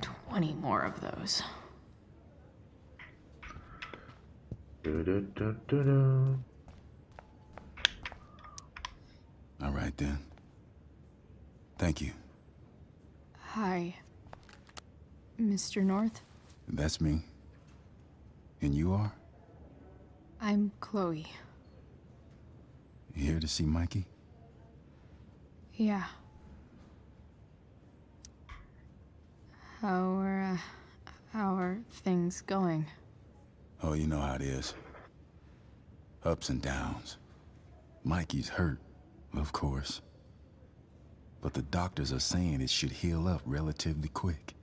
20 more of those. All right then. Thank you. Hi, Mr. North. That's me. And you are? I'm Chloe. You here to see Mikey? Yeah. How are things going? Oh, you know how it is. Ups and downs. Mikey's hurt, of course. But the doctors are saying it should heal up relatively quick.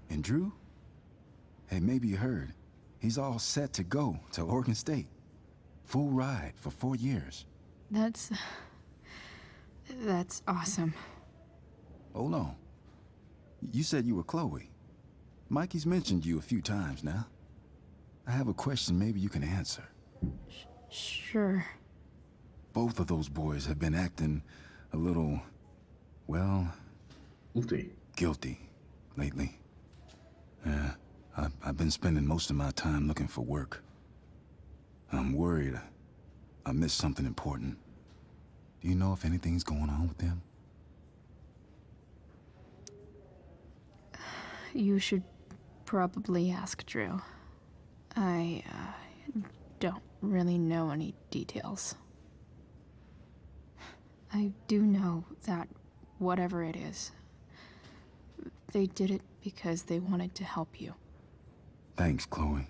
And Drew? Hey, maybe you heard. He's all set to go to Oregon State. Full ride for 4 years. That's awesome. Hold on. You said you were Chloe. Mikey's mentioned you a few times now. I have a question maybe you can answer. Sure. Both of those boys have been acting a little, well, guilty lately. Yeah, I've been spending most of my time looking for work. I'm worried I missed something important. Do you know if anything's going on with them? You should probably ask Drew. I don't really know any details. I do know that whatever it is, they did it because they wanted to help you. Thanks, Chloe.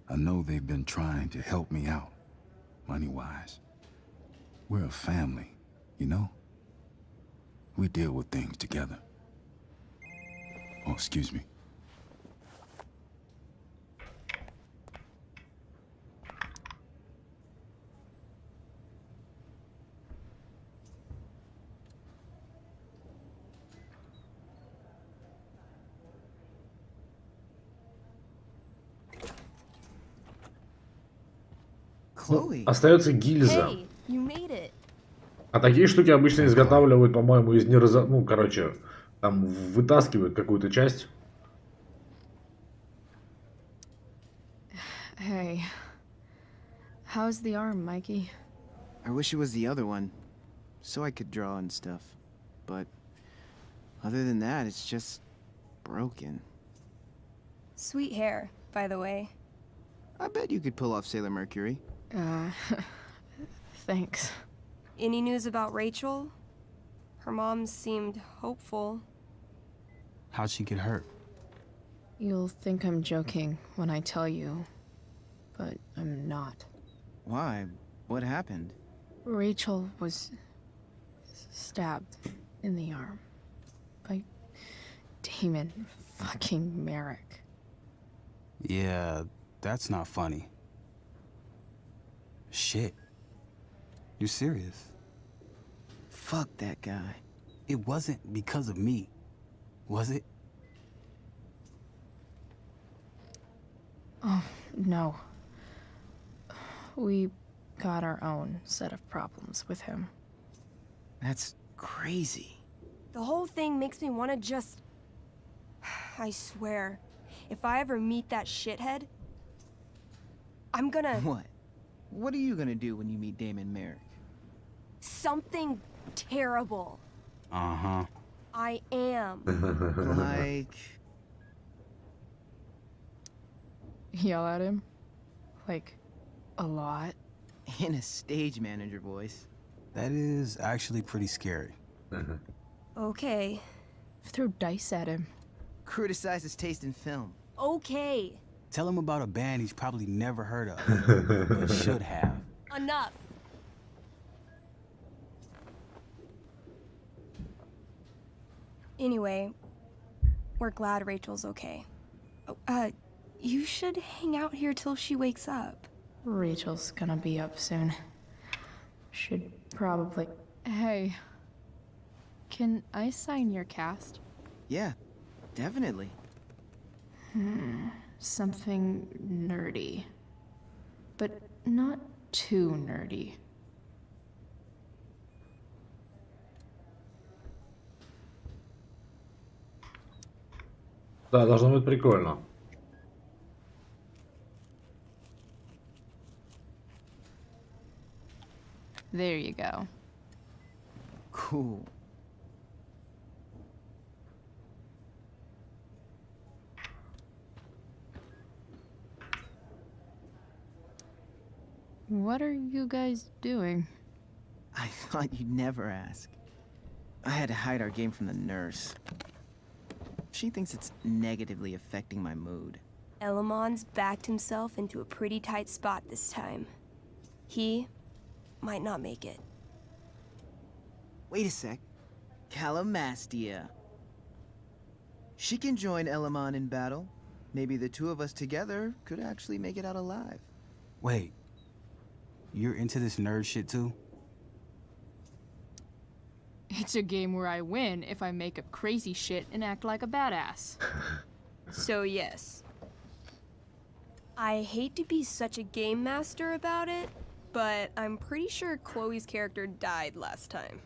I know they've been trying to help me out, money-wise. We're a family, you know? We deal with things together. Oh, excuse me. Остается гильза. Hey, you made it. А такие штуки обычно изготавливают, по-моему, из ну, короче, там вытаскивают какую-то часть. Hey, how's the arm, Mikey? I wish it was the other one, so I could draw and stuff. But other than that, it's just broken. Sweet hair, by the way. I bet you could pull off Sailor Mercury. Thanks. Any news about Rachel? Her mom seemed hopeful. How'd she get hurt? You'll think I'm joking when I tell you, but I'm not. Why? What happened? Rachel was stabbed in the arm by Damon fucking Merrick. Yeah, that's not funny. Shit. You serious? Fuck that guy. It wasn't because of me, was it? Oh, no. We got our own set of problems with him. That's crazy. The whole thing makes me want to just... I swear, if I ever meet that shithead, I'm gonna... What? What are you gonna do when you meet Damon Merrick? Something terrible. Uh-huh. I am. Like... Yell at him? Like, a lot? In a stage manager voice. That is actually pretty scary. Okay. Throw dice at him. Criticize his taste in film. Okay. Tell him about a band he's probably never heard of, but should have. Enough. Anyway, we're glad Rachel's okay. Oh, you should hang out here till she wakes up. Rachel's gonna be up soon. Should probably... Hey. Can I sign your cast? Yeah, definitely. Something nerdy. But not too nerdy. Да, должно быть прикольно. There you go. Cool. What are you guys doing? I thought you'd never ask. I had to hide our game from the nurse. She thinks it's negatively affecting my mood. Elamon's backed himself into a pretty tight spot this time. He might not make it. Wait a sec. Calamastia. She can join Elamon in battle. Maybe the two of us together could actually make it out alive. Wait. You're into this nerd shit too? It's a game where I win if I make up crazy shit and act like a badass. So yes. I hate to be such a game master about it, but I'm pretty sure Chloe's character died last time.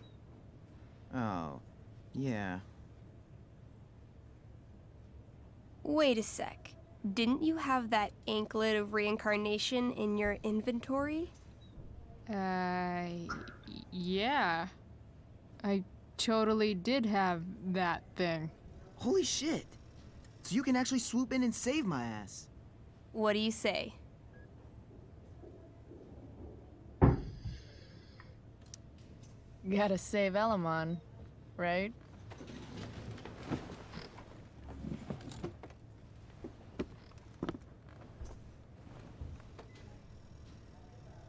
Oh, yeah. Wait a sec. Didn't you have that anklet of reincarnation in your inventory? Yeah. I totally did have that thing. Holy shit! So you can actually swoop in and save my ass. What do you say? Gotta save Elamon, right?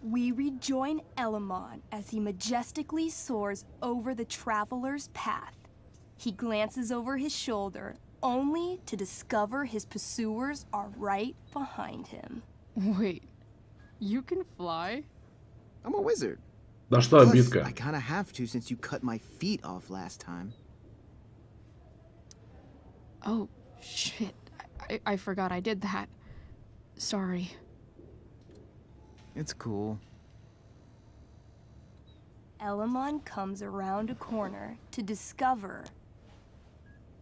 We rejoin Elamon as he majestically soars over the traveler's path. He glances over his shoulder, only to discover his pursuers are right behind him. Wait, you can fly? I'm a wizard. Да что Plus, обидка? I kinda have to since you cut my feet off last time. Oh, shit. I forgot I did that. Sorry. It's cool. Elamon comes around a corner to discover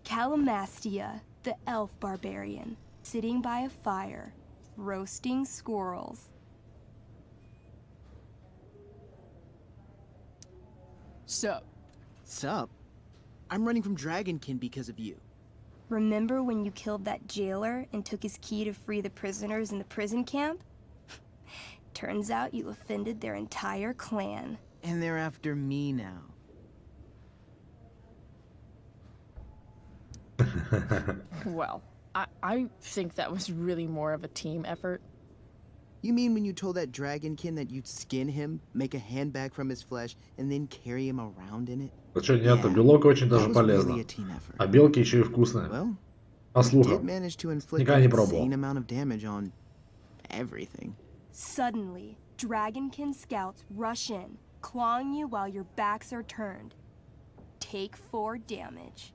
Calamastia, the elf barbarian, sitting by a fire, roasting squirrels. Sup? Sup? I'm running from Dragonkin because of you. Remember when you killed that jailer and took his key to free the prisoners in the prison camp? Turns out you offended their entire clan. And they're after me now. Well, I think that was really more of a team effort. You mean when you told that Dragonkin that you'd skin him, make a handbag from his flesh, and then carry him around in it? Да что, нет, белок очень даже полезно. Really a team effort. А белки еще и вкусные. Well, По слухам. did manage to inflict Никогда an не пробовал. insane amount of damage on everything. Suddenly, Dragonkin scouts rush in, clawing you while your backs are turned. Take 4 damage.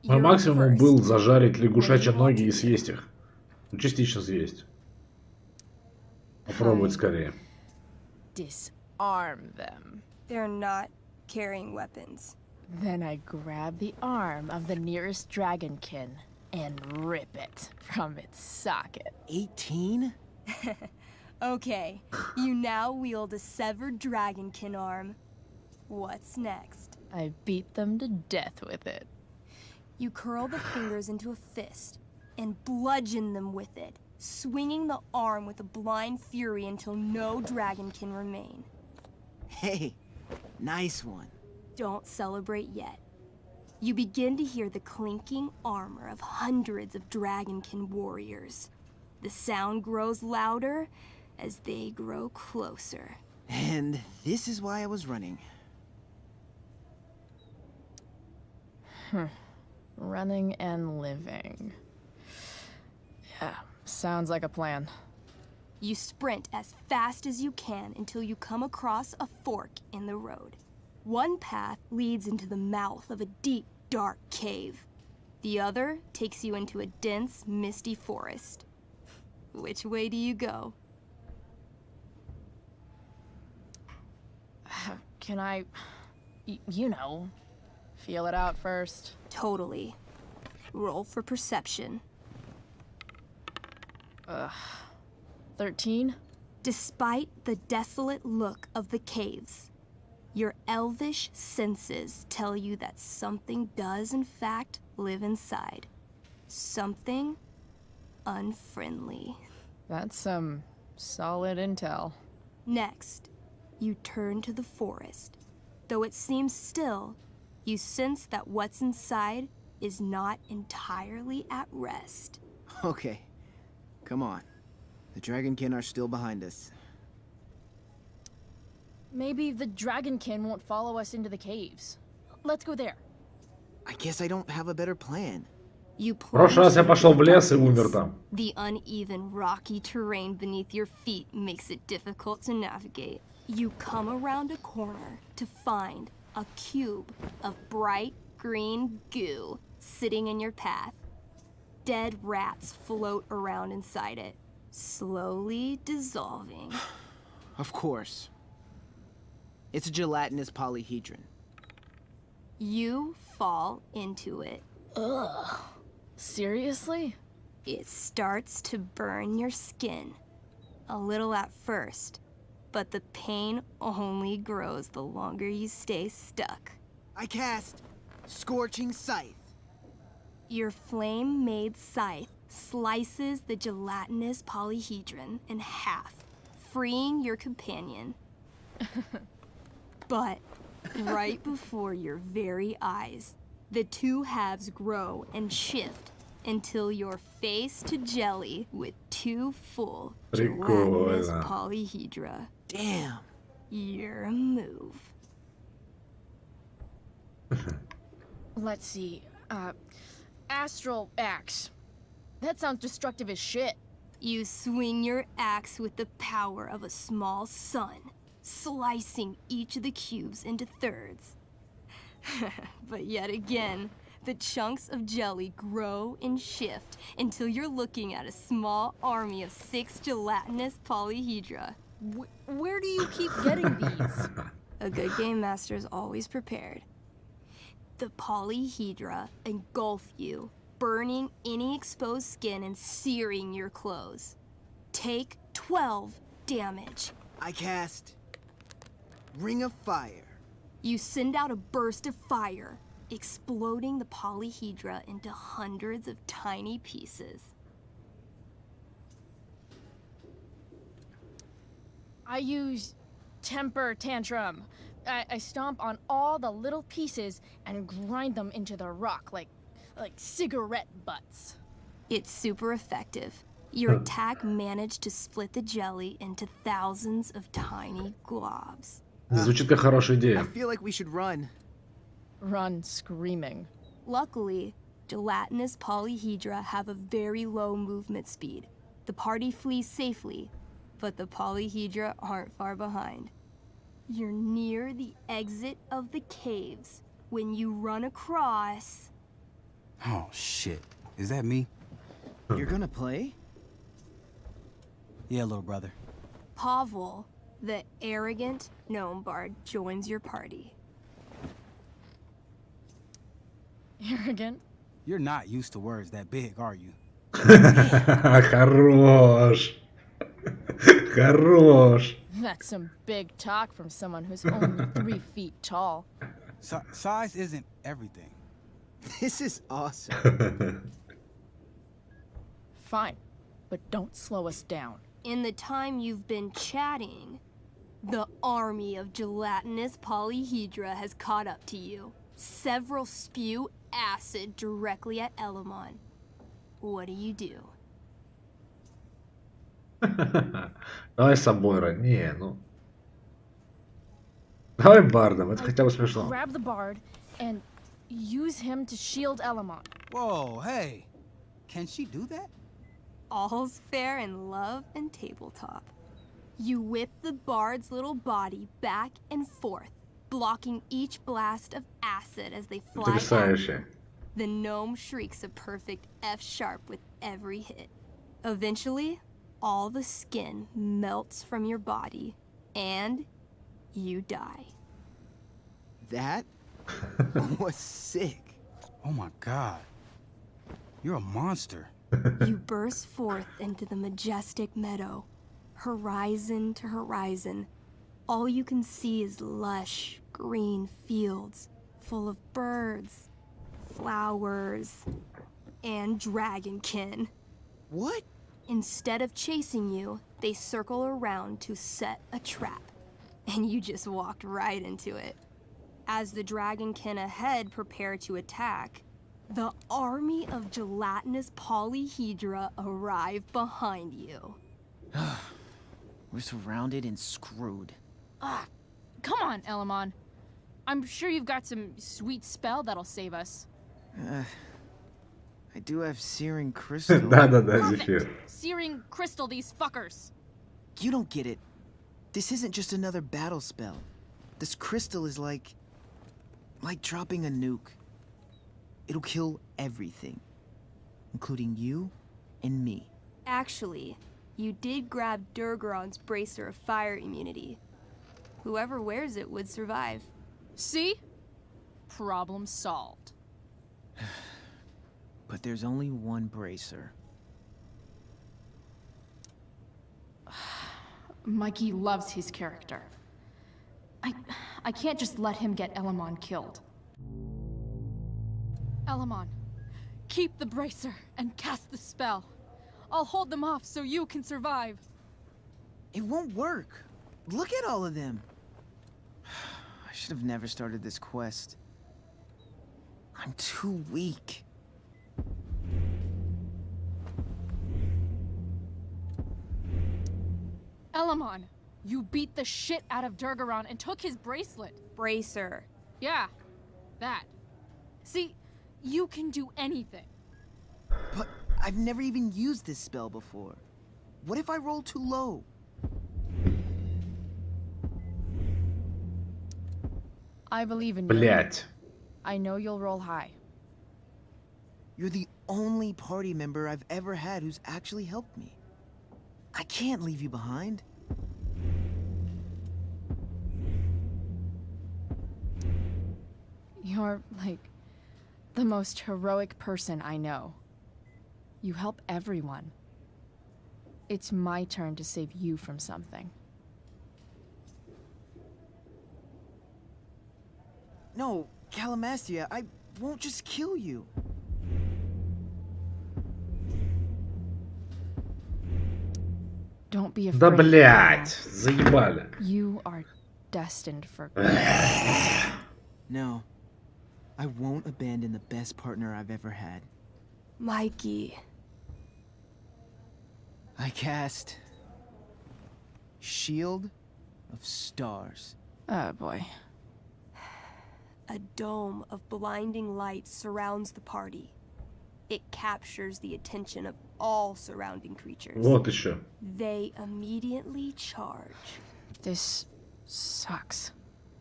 Мой You're максимум first. был зажарить лягушачьи ноги и съесть их. Ну, частично съесть. Попробовать скорее. Disarm them. They're not carrying weapons. Then I grab the arm of the nearest dragonkin and rip it from its socket. 18? Okay, you now wield a severed dragonkin arm. What's next? I beat them to death with it. You curl the fingers into a fist and bludgeon them with it, swinging the arm with a blind fury until no dragonkin remain. Hey, nice one. Don't celebrate yet. You begin to hear the clinking armor of hundreds of dragonkin warriors. The sound grows louder as they grow closer. And this is why I was running. Running and living. Yeah, sounds like a plan. You sprint as fast as you can until you come across a fork in the road. One path leads into the mouth of a deep, dark cave. The other takes you into a dense, misty forest. Which way do you go? Can I, you know, feel it out first? Totally. Roll for perception. 13? Despite the desolate look of the caves, your elvish senses tell you that something does in fact live inside. Something unfriendly. That's some solid intel. Next, you turn to the forest. Though it seems still, you sense that what's inside is not entirely at rest. Okay, come on. The Dragonkin are still behind us. Maybe the Dragonkin won't follow us into the caves. Let's go there. I guess I don't have a better plan. You В прошлый раз я пошел в лес и умер там. The uneven, rocky terrain beneath your feet makes it difficult to navigate. You come around a corner to find a cube of bright green goo sitting in your path. Dead rats float around inside it, slowly dissolving. Of course. It's a gelatinous polyhedron. You fall into it. Ugh. Seriously? It starts to burn your skin. A little at first, but the pain only grows the longer you stay stuck. I cast Scorching Scythe. Your flame-made scythe slices the gelatinous polyhedron in half, freeing your companion. But right before your very eyes, the two halves grow and shift until you're face to jelly with two full gelatinous polyhedra. Damn. Your move. Let's see. Astral axe. That sounds destructive as shit. You swing your axe with the power of a small sun, slicing each of the cubes into thirds. But yet again, the chunks of jelly grow and shift until you're looking at a small army of 6 gelatinous polyhedra. Where do you keep getting these? A good game master is always prepared. The polyhedra engulf you, burning any exposed skin and searing your clothes. Take 12 damage. I cast Ring of Fire. You send out a burst of fire, exploding the polyhedra into hundreds of tiny pieces. I use temper tantrum. I stomp on all the little pieces and grind them into the rock like cigarette butts. It's super effective. Your attack managed to split the jelly into thousands of tiny globs. Звучит как хорошая идея. I feel like we should run. Run screaming. Luckily, gelatinous polyhedra have a very low movement speed. The party flees safely, but the polyhedra aren't far behind. You're near the exit of the caves when you run across... Oh, shit. Is that me? You're gonna play? Yeah, little brother. Pavel, the arrogant gnome bard, joins your party. Arrogant? You're not used to words that big, are you? Хорош. Хорош. That's some big talk from someone who's only 3 feet tall. Size isn't everything. This is awesome. Fine, but don't slow us down. In the time you've been chatting, the army of gelatinous polyhedra has caught up to you. Several spew acid directly at Elamon. What do? Давай Собора. Не, ну... Давай Бардом, это хотя бы смешно. Grab the bard and use him to shield Elamon. Whoa, hey. Can she do that? All's fair in love and tabletop. You whip the bard's little body back and forth, blocking each blast of acid as they fly at Потрясающе. you. The gnome shrieks a perfect F-sharp with every hit. Eventually, all the skin melts from your body, and you die. That was sick. Oh my god. You're a monster. You burst forth into the majestic meadow, horizon to horizon. All you can see is lush, green fields full of birds, flowers, and dragonkin. What? Instead of chasing you, they circle around to set a trap, and you just walked right into it. As the dragonkin ahead prepare to attack, the army of gelatinous polyhedra arrive behind you. We're surrounded and screwed. Ah, come on, Elamon. I'm sure you've got some sweet spell that'll save us. I do have searing crystal. Perfect. Searing crystal these fuckers. You don't get it. This isn't just another battle spell. This crystal is like dropping a nuke. It'll kill everything, including you and me. Actually, you did grab Durgaron's bracer of fire immunity. Whoever wears it would survive. See? Problem solved. But there's only one bracer. Mikey loves his character. I can't just let him get Elamon killed. Elamon, keep the bracer and cast the spell. I'll hold them off so you can survive. It won't work. Look at all of them. I should have never started this quest. I'm too weak. Elamon, you beat the shit out of Durgaron and took his bracelet. Bracer. Yeah, that. See, you can do anything. But I've never even used this spell before. What if I roll too low? I believe in you. Блять. I know you'll roll high. You're the only party member I've ever had who's actually helped me. I can't leave you behind. You're, like, the most heroic person I know. You help everyone. It's my turn to save you from something. No, Calamastia, I won't just kill you. Don't be afraid. Да блять, заебали. You are destined for No, I won't abandon the best partner I've ever had. Mikey. I cast Shield of Stars. Oh boy. A dome of blinding light surrounds the party. It captures the attention of all surrounding creatures. Вот еще. They immediately charge. This sucks.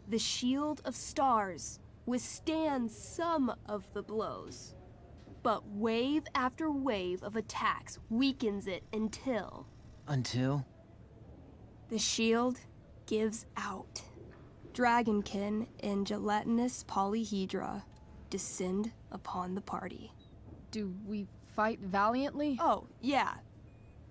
The Shield of Stars withstands some of the blows, but wave after wave of attacks weakens it until... Until? The shield gives out. Dragonkin and gelatinous polyhedra descend upon the party. Do we fight valiantly? Oh, yeah.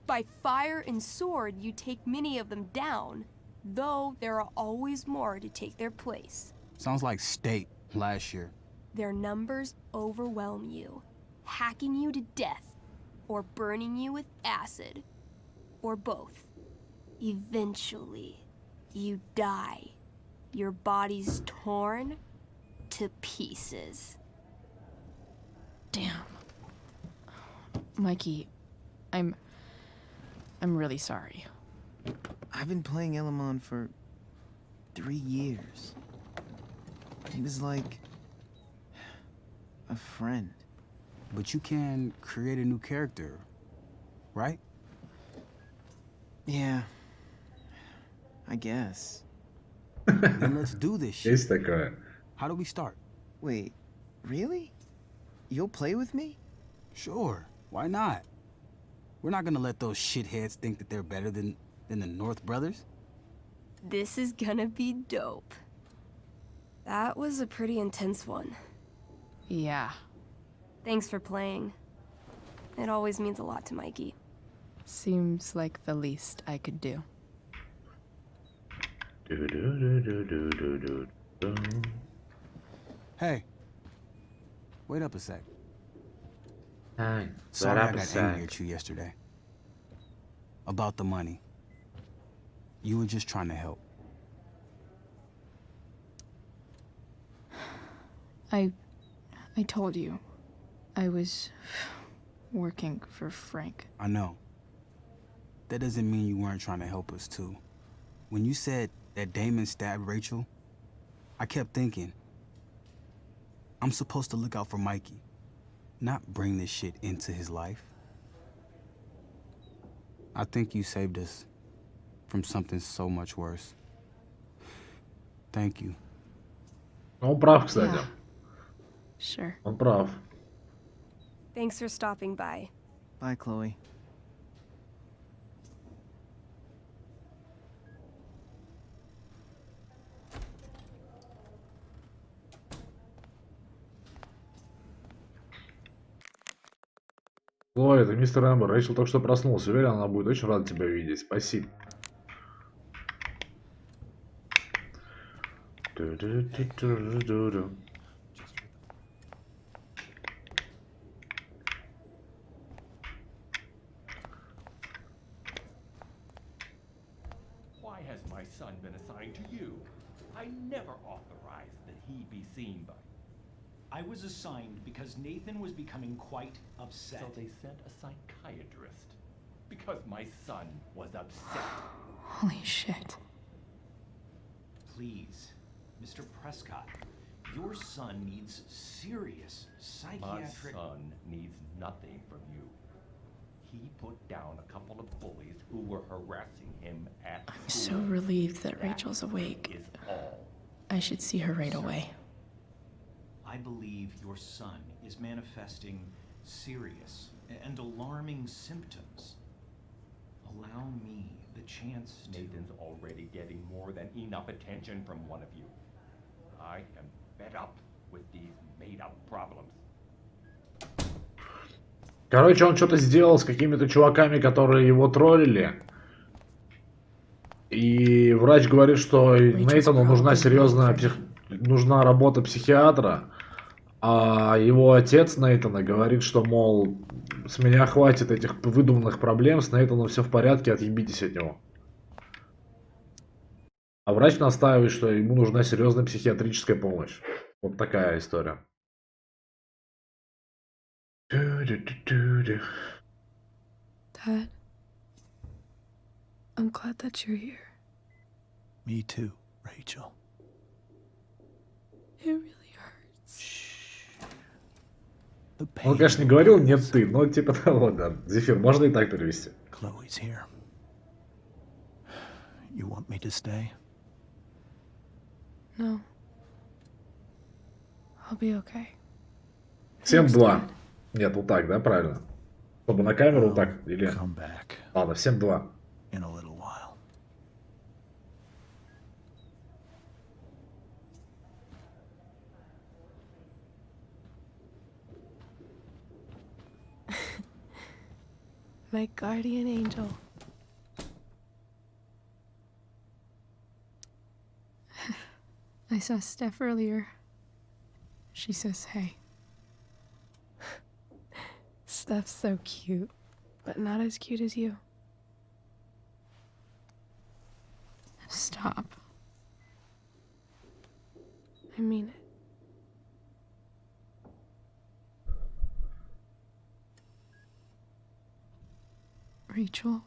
By fire and sword, you take many of them down, though there are always more to take their place. Sounds like State last year. Their numbers overwhelm you, hacking you to death, or burning you with acid, or both. Eventually, you die. Your body's torn to pieces. Damn. Mikey, I'm really sorry. I've been playing Elamon for 3 years. He was like a friend. But you can create a new character, right? Yeah, I guess. Then let's do this shit. Есть такое. How do we start? Wait, really? You'll play with me? Sure, why not? We're not gonna let those shitheads think that they're better than the North Brothers. This is gonna be dope. That was a pretty intense one. Yeah. Thanks for playing. It always means a lot to Mikey. Seems like the least I could do. Hey, wait up a sec. Hey, Sorry I got angry at you yesterday. About the money. You were just trying to help. I told you. I was working for Frank. I know. That doesn't mean you weren't trying to help us too. When you said that Damon stabbed Rachel, I kept thinking, I'm supposed to look out for Mikey, not bring this shit into his life. I think you saved us from something so much worse. Thank you. Он прав, кстати. Yeah. Sure. Он прав. Thanks for stopping by. Bye, Chloe. Ой, это мистер Эмбер. Рэйчел только что проснулась. Уверен, она будет очень рада тебя видеть. Спасибо. Why has my son been assigned to you? I never authorized that he be seen by. I was assigned because Nathan was becoming quite upset. So they sent a psychiatrist. Because my son was upset. Holy shit. Please, Mr. Prescott, your son needs serious psychiatric... My son needs nothing from you. He put down a couple of bullies who were harassing him at I'm school. so relieved that Rachel's awake. Is all. I should see her right away. I believe your son is manifesting serious and alarming symptoms. Allow me the chance to... Nathan's already getting more than enough attention from one of you. I am fed up with these made-up problems. Короче, он что-то сделал с какими-то чуваками, которые его троллили. И врач говорит, что Нейтану нужна серьезная нужна работа психиатра. А его отец Нейтана говорит, что, мол, с меня хватит этих выдуманных проблем, с Нейтаном все в порядке, отъебитесь от него. А врач настаивает, что ему нужна серьезная психиатрическая помощь. Вот такая история. Dad, I'm glad that you're here. Me too, Rachel. It really hurts. Он, конечно, не говорил «нет, ты», но типа того, да. Зефир, можно и так перевести. Chloe's here. You want me to stay? No. I'll be okay. Всем два. Нет, вот так, да, правильно? Чтобы на камеру вот так, или... Ладно, всем два. In a little while. My guardian angel. I saw Steph earlier. She says hey. Steph's so cute, but not as cute as you. Stop. I mean it. Rachel,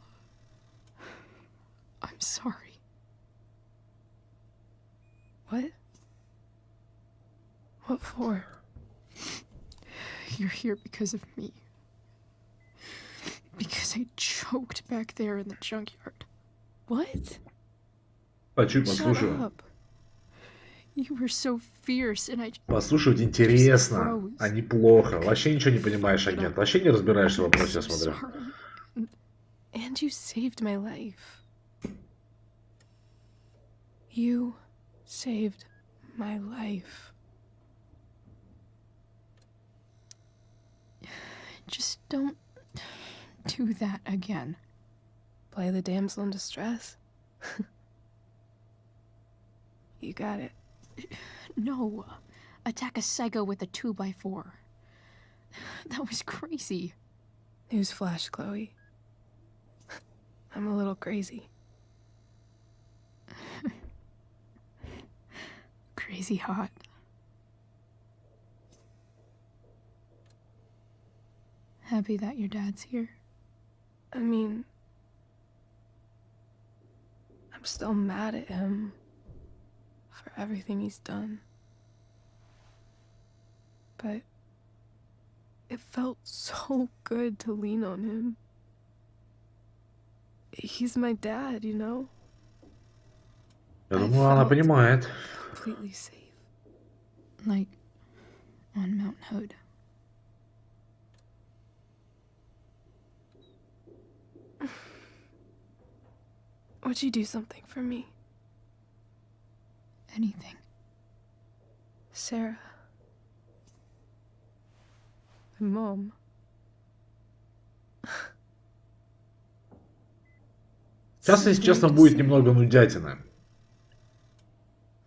I'm sorry. What? What for? You're here because of me. Because I choked back there in the junkyard. What? Почему, Shut слушаю. up. You were so fierce, and I Послушать интересно, а не плохо. Вообще ничего не понимаешь, агент. Вообще не разбираешься в вопросе, я смотрю. sorry. And you saved my life. You saved my life. Just don't do that again. Play the damsel in distress? You got it. No. Attack a psycho with a 2x4. That was crazy. Newsflash, Chloe. I'm a little crazy. Crazy hot. Happy that your dad's here? I mean, I'm still mad at him for everything he's done. But it felt so good to lean on him. He's my dad, you know? Я думаю, она понимает. Completely safe. Like on Mount Hood. Would you do something for me? Anything. Sarah. My mom. Сейчас, если честно, будет немного нудятины.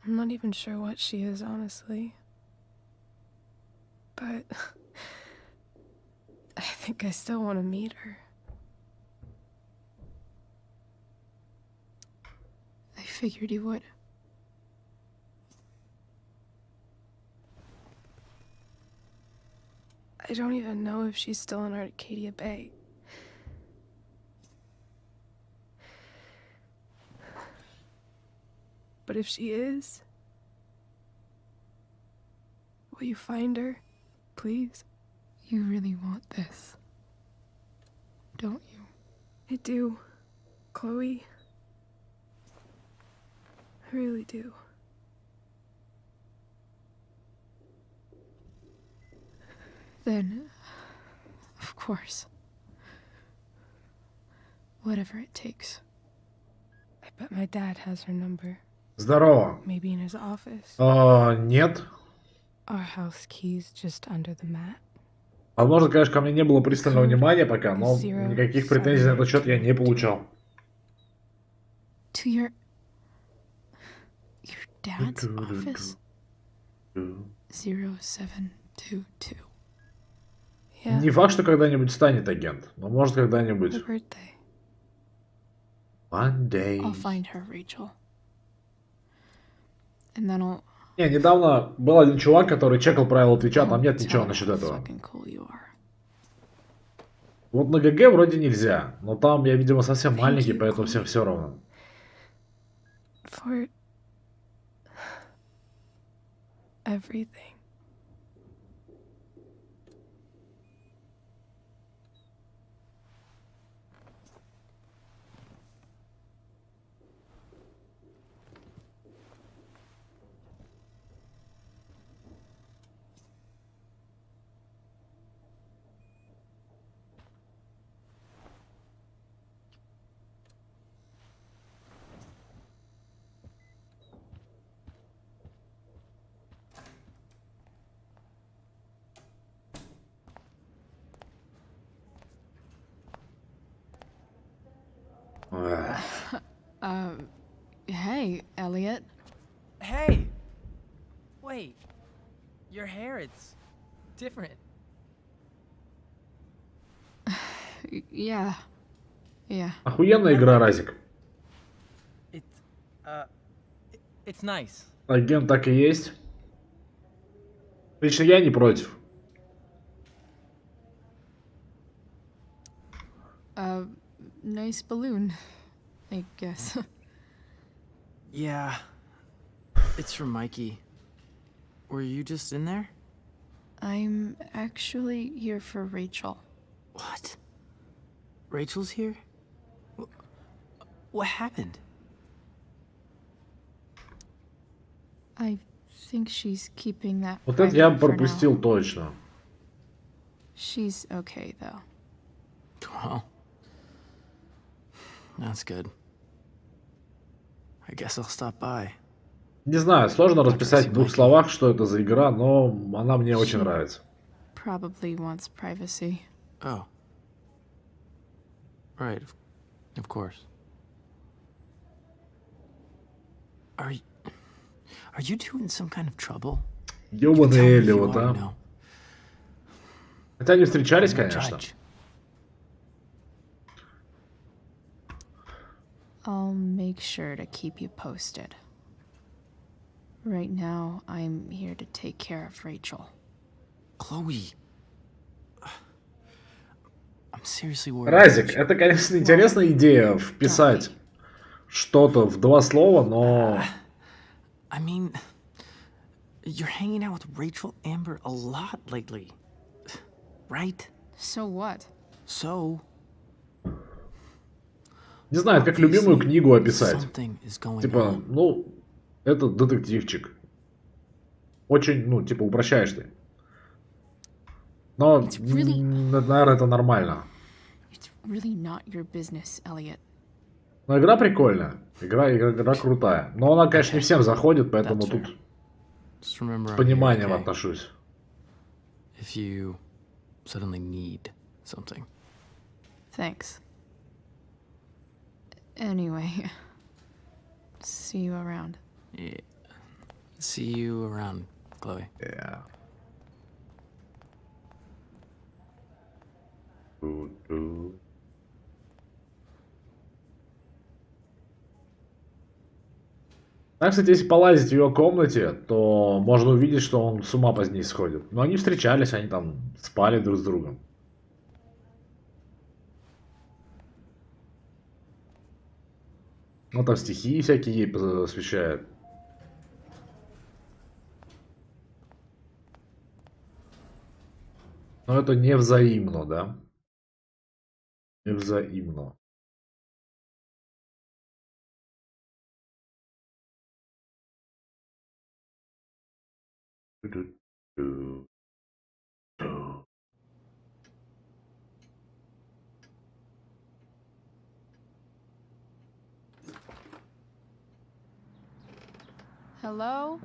I'm not even sure what she is, honestly. But I think I still want to meet her. I figured you would. I don't even know if she's still in Arcadia Bay. But if she is, will you find her, please? You really want this, don't you? I do, Chloe. I really do. Then, of course, whatever it takes. I bet my dad has her number. Здорово. Maybe in his office. Нет. Our house keys just under the mat. Возможно, конечно, ко мне не было пристального внимания пока, но никаких претензий на этот счет я не получал. To your dad's office? 0722. Yeah. Не факт, что когда-нибудь станет агент, но может когда-нибудь. Her birthday. One day. I'll find her, Rachel. And then I'll... Не, недавно был один чувак, который чекал правила Твича, там нет ничего насчет этого. Вот на ГГ вроде нельзя, но там я, видимо, совсем маленький, поэтому всем все равно. For everything. Hey, Elliot. Hey! Wait. Your hair, it's different. Yeah. Yeah. Охуенная игра, Разик. It's nice. Агент так и есть. Лично я не против. Nice balloon, I guess. Yeah. It's from Mikey. Were you just in there? I'm actually here for Rachel. What? Rachel's here? What happened? I think she's keeping that Вот это я private for now. пропустил точно. She's okay, though. Well, that's good. I guess I'll stop by. Не знаю, сложно расписать в 2 словах, что это за игра, но она мне очень нравится. Probably wants privacy. Oh. Right, of course. Are you two in some kind of trouble? Ёбаный Эллиот, а. Хотя они встречались, конечно. I'll make sure to keep you posted. Right now, I'm here to take care of Rachel. Chloe. I'm seriously worried. Разик, это, конечно, интересная идея вписать что-то в 2 слова, но... I mean, you're hanging out with Rachel Amber a lot lately, right? So what? So... Не знаю, как любимую книгу описать. Типа, ну, это детективчик. Очень, ну, типа, упрощаешь ты. Но, наверное, это нормально. It's really not your business, Elliot. Но игра прикольная. Игра крутая. Но она, конечно, не всем заходит, поэтому тут с пониманием отношусь. If you suddenly need something. Thanks. Anyway, see you around. Yeah. See you around, Chloe. Yeah. А, кстати, если полазить в ее комнате, то можно увидеть, что он с ума позднее сходит. Но они встречались, они там спали друг с другом. Ну, там стихи всякие ей посвящает. Но это не взаимно, да? Не взаимно. Hello?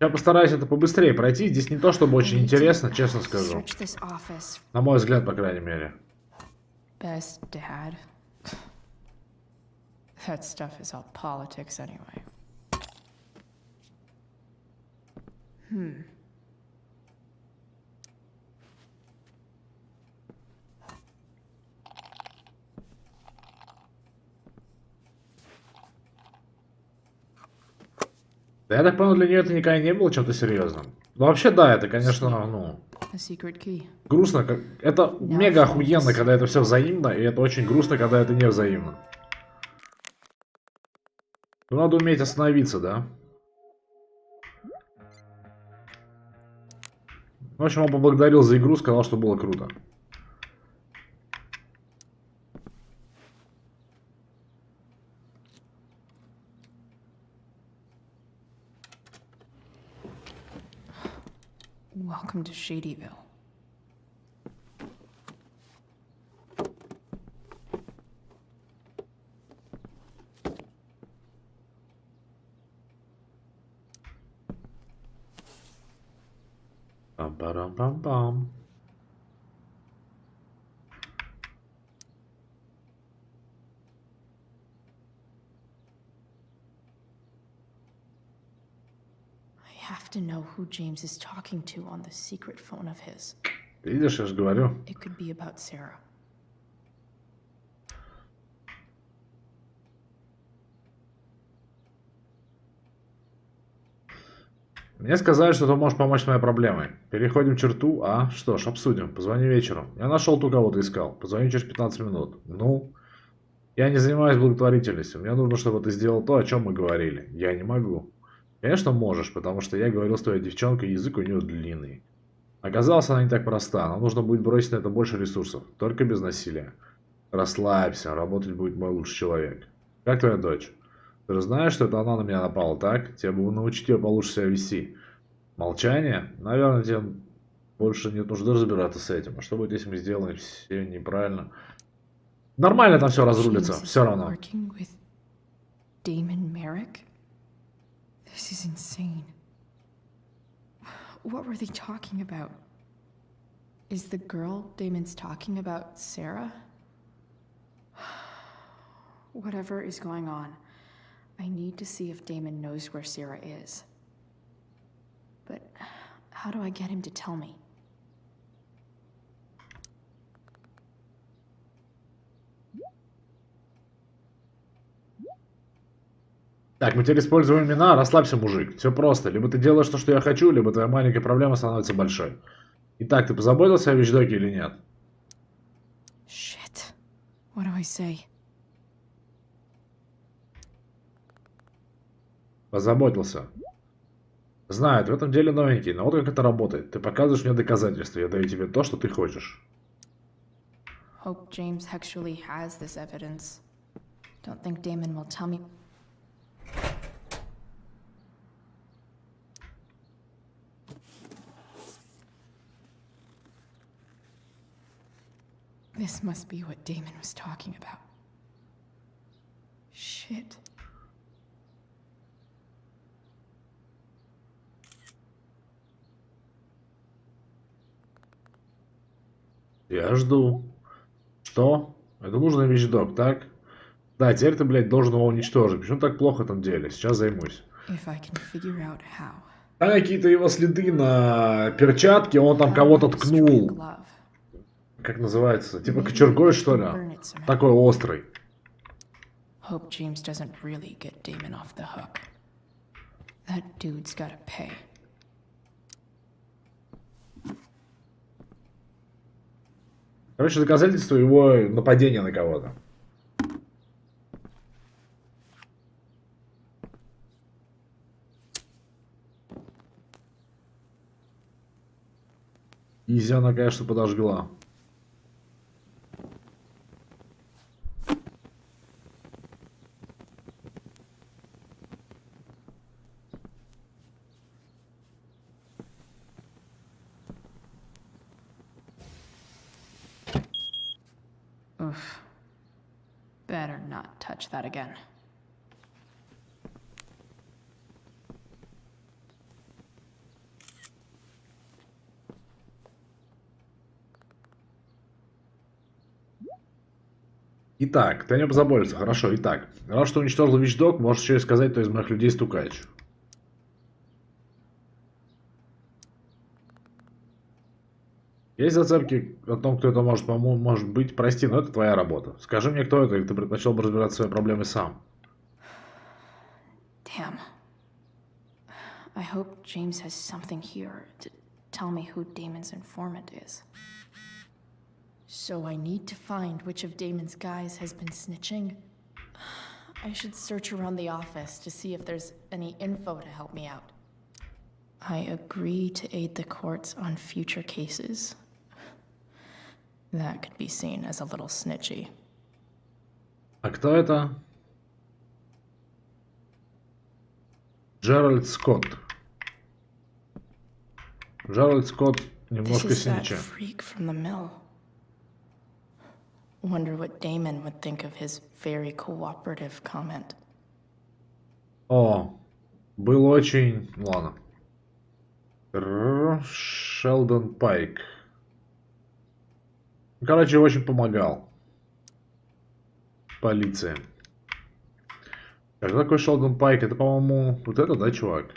Я постараюсь это побыстрее пройти. Здесь не то, чтобы очень интересно, честно скажу. На мой взгляд, по крайней мере. Best dad. That stuff is all politics anyway. Да, я так понял, для нее это никогда не было чем-то серьезным. Ну, вообще, да, это, конечно, ну... Грустно. Это мега охуенно, когда это все взаимно, и это очень грустно, когда это не взаимно. Ну, надо уметь остановиться, да? В общем, он поблагодарил за игру, сказал, что было круто. Welcome to Shadyville. Пам-парам-пам-пам. I have to know who James is talking to on the secret phone of his. Видишь, я же говорю. It could be about Sarah. Мне сказали, что ты можешь помочь с моей проблемой. Переходим черту, а? Что ж, обсудим. Позвони вечером. Я нашел ту, кого ты искал. Позвони через 15 минут. Ну? Я не занимаюсь благотворительностью. Мне нужно, чтобы ты сделал то, о чем мы говорили. Я не могу. Конечно, можешь, потому что я говорил с твоей девчонкой, язык у нее длинный. Оказалось, она не так проста. Нам нужно будет бросить на это больше ресурсов. Только без насилия. Расслабься, работать будет мой лучший человек. Как твоя дочь? Ты же знаешь, что это она на меня напала, так? Тебе бы научить ее получше себя вести. Молчание? Наверное, тебе больше нет нужды разбираться с этим. А что будет, если мы сделаем все неправильно? Нормально там все разрулится, все равно. Damon Merrick? This is insane. What were they talking about? Is the girl Damon's talking about Sarah? Whatever is going on, I need to see if Damon knows where Sarah is. But how do I get him to tell me? Так, мы теперь используем имена. Расслабься, мужик. Все просто. Либо ты делаешь то, что я хочу, либо твоя маленькая проблема становится большой. Итак, ты позаботился о вещдоке или нет? Shit. What do I say? Позаботился. Знаю, ты в этом деле новенький, но вот как это работает. Ты показываешь мне доказательства, я даю тебе то, что ты хочешь. Hope James actually has this evidence. Don't think Damon will tell me. This must be what Damon was talking about. Shit. Я жду. Что? Это нужный вещдок, так? Да, теперь ты, блядь, должен его уничтожить. Почему так плохо в этом деле? Сейчас займусь. Там какие-то его следы на перчатке, он там кого-то ткнул. Как называется? Типа кочергой, что ли? Такой острый. Hope James doesn't really get Damon off the hook. That dude's gotta pay. Короче, доказательство его нападения на кого-то. Изи она, конечно, подожгла. Oof. Better not touch that again. Итак, ты не позаботился. Хорошо, итак. Раз что уничтожил вещдок, можешь еще и сказать, кто из моих людей стукач. Есть зацепки о том, кто это может быть? Прости, но это твоя работа. Скажи мне, кто это, или ты предпочел бы разбираться в своей проблеме сам? Damn. I hope James has something here to tell me who Damon's informant is. So I need to find which of Damon's guys has been snitching. I should search around the office to see if there's any info to help me out. I agree to aid the courts on future cases. That could be seen as a little snitchy. А кто это? Джеральд Скотт. Джеральд Скотт немножко синича. Wonder what Damon would think of his very cooperative comment. О, был очень... Ладно. Шелдон Пайк. Короче, очень помогал. Полиция. Кто такой Шелдон Пайк? Это, по-моему, вот это, да, чувак?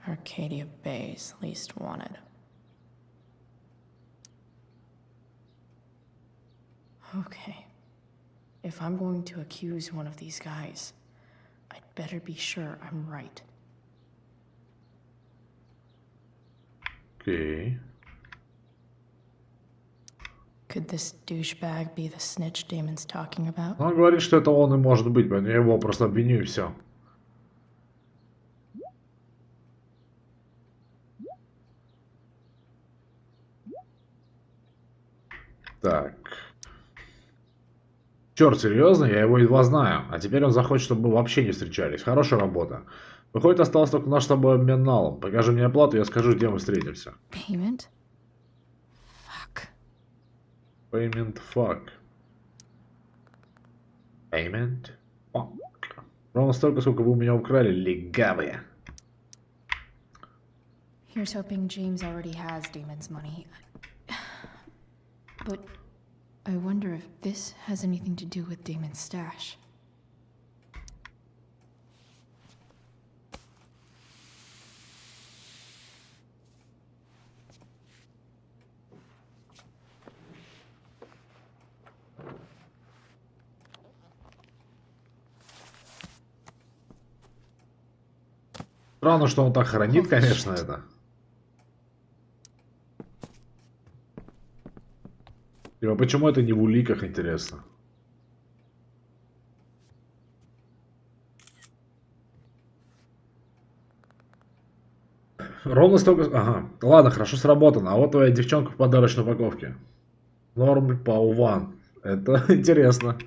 Arcadia Bay's least wanted. Okay. If I'm going to accuse one of these guys, I'd better be sure I'm right. Окей. Could this douchebag be the snitch Damon's talking about? Он говорит, что это он и может быть, поэтому я его просто обвиню и все. Так. Черт, серьезно? Я его едва знаю. А теперь он захочет, чтобы мы вообще не встречались. Хорошая работа. Выходит, осталось только наш с тобой обмен налом. Покажи мне оплату, я скажу, где мы встретимся. Payment? Payment fuck. Payment fuck. Ровно столько, сколько вы у меня украли, легавые. Here's hoping James already has Damon's money. But I wonder if this has anything to do with Damon's stash. Странно, что он так хранит, конечно, это. Типа, почему это не в уликах, интересно? Ровно столько... Ага. Ладно, хорошо сработано. А вот твоя девчонка в подарочной упаковке. Норм Пауван. Это интересно.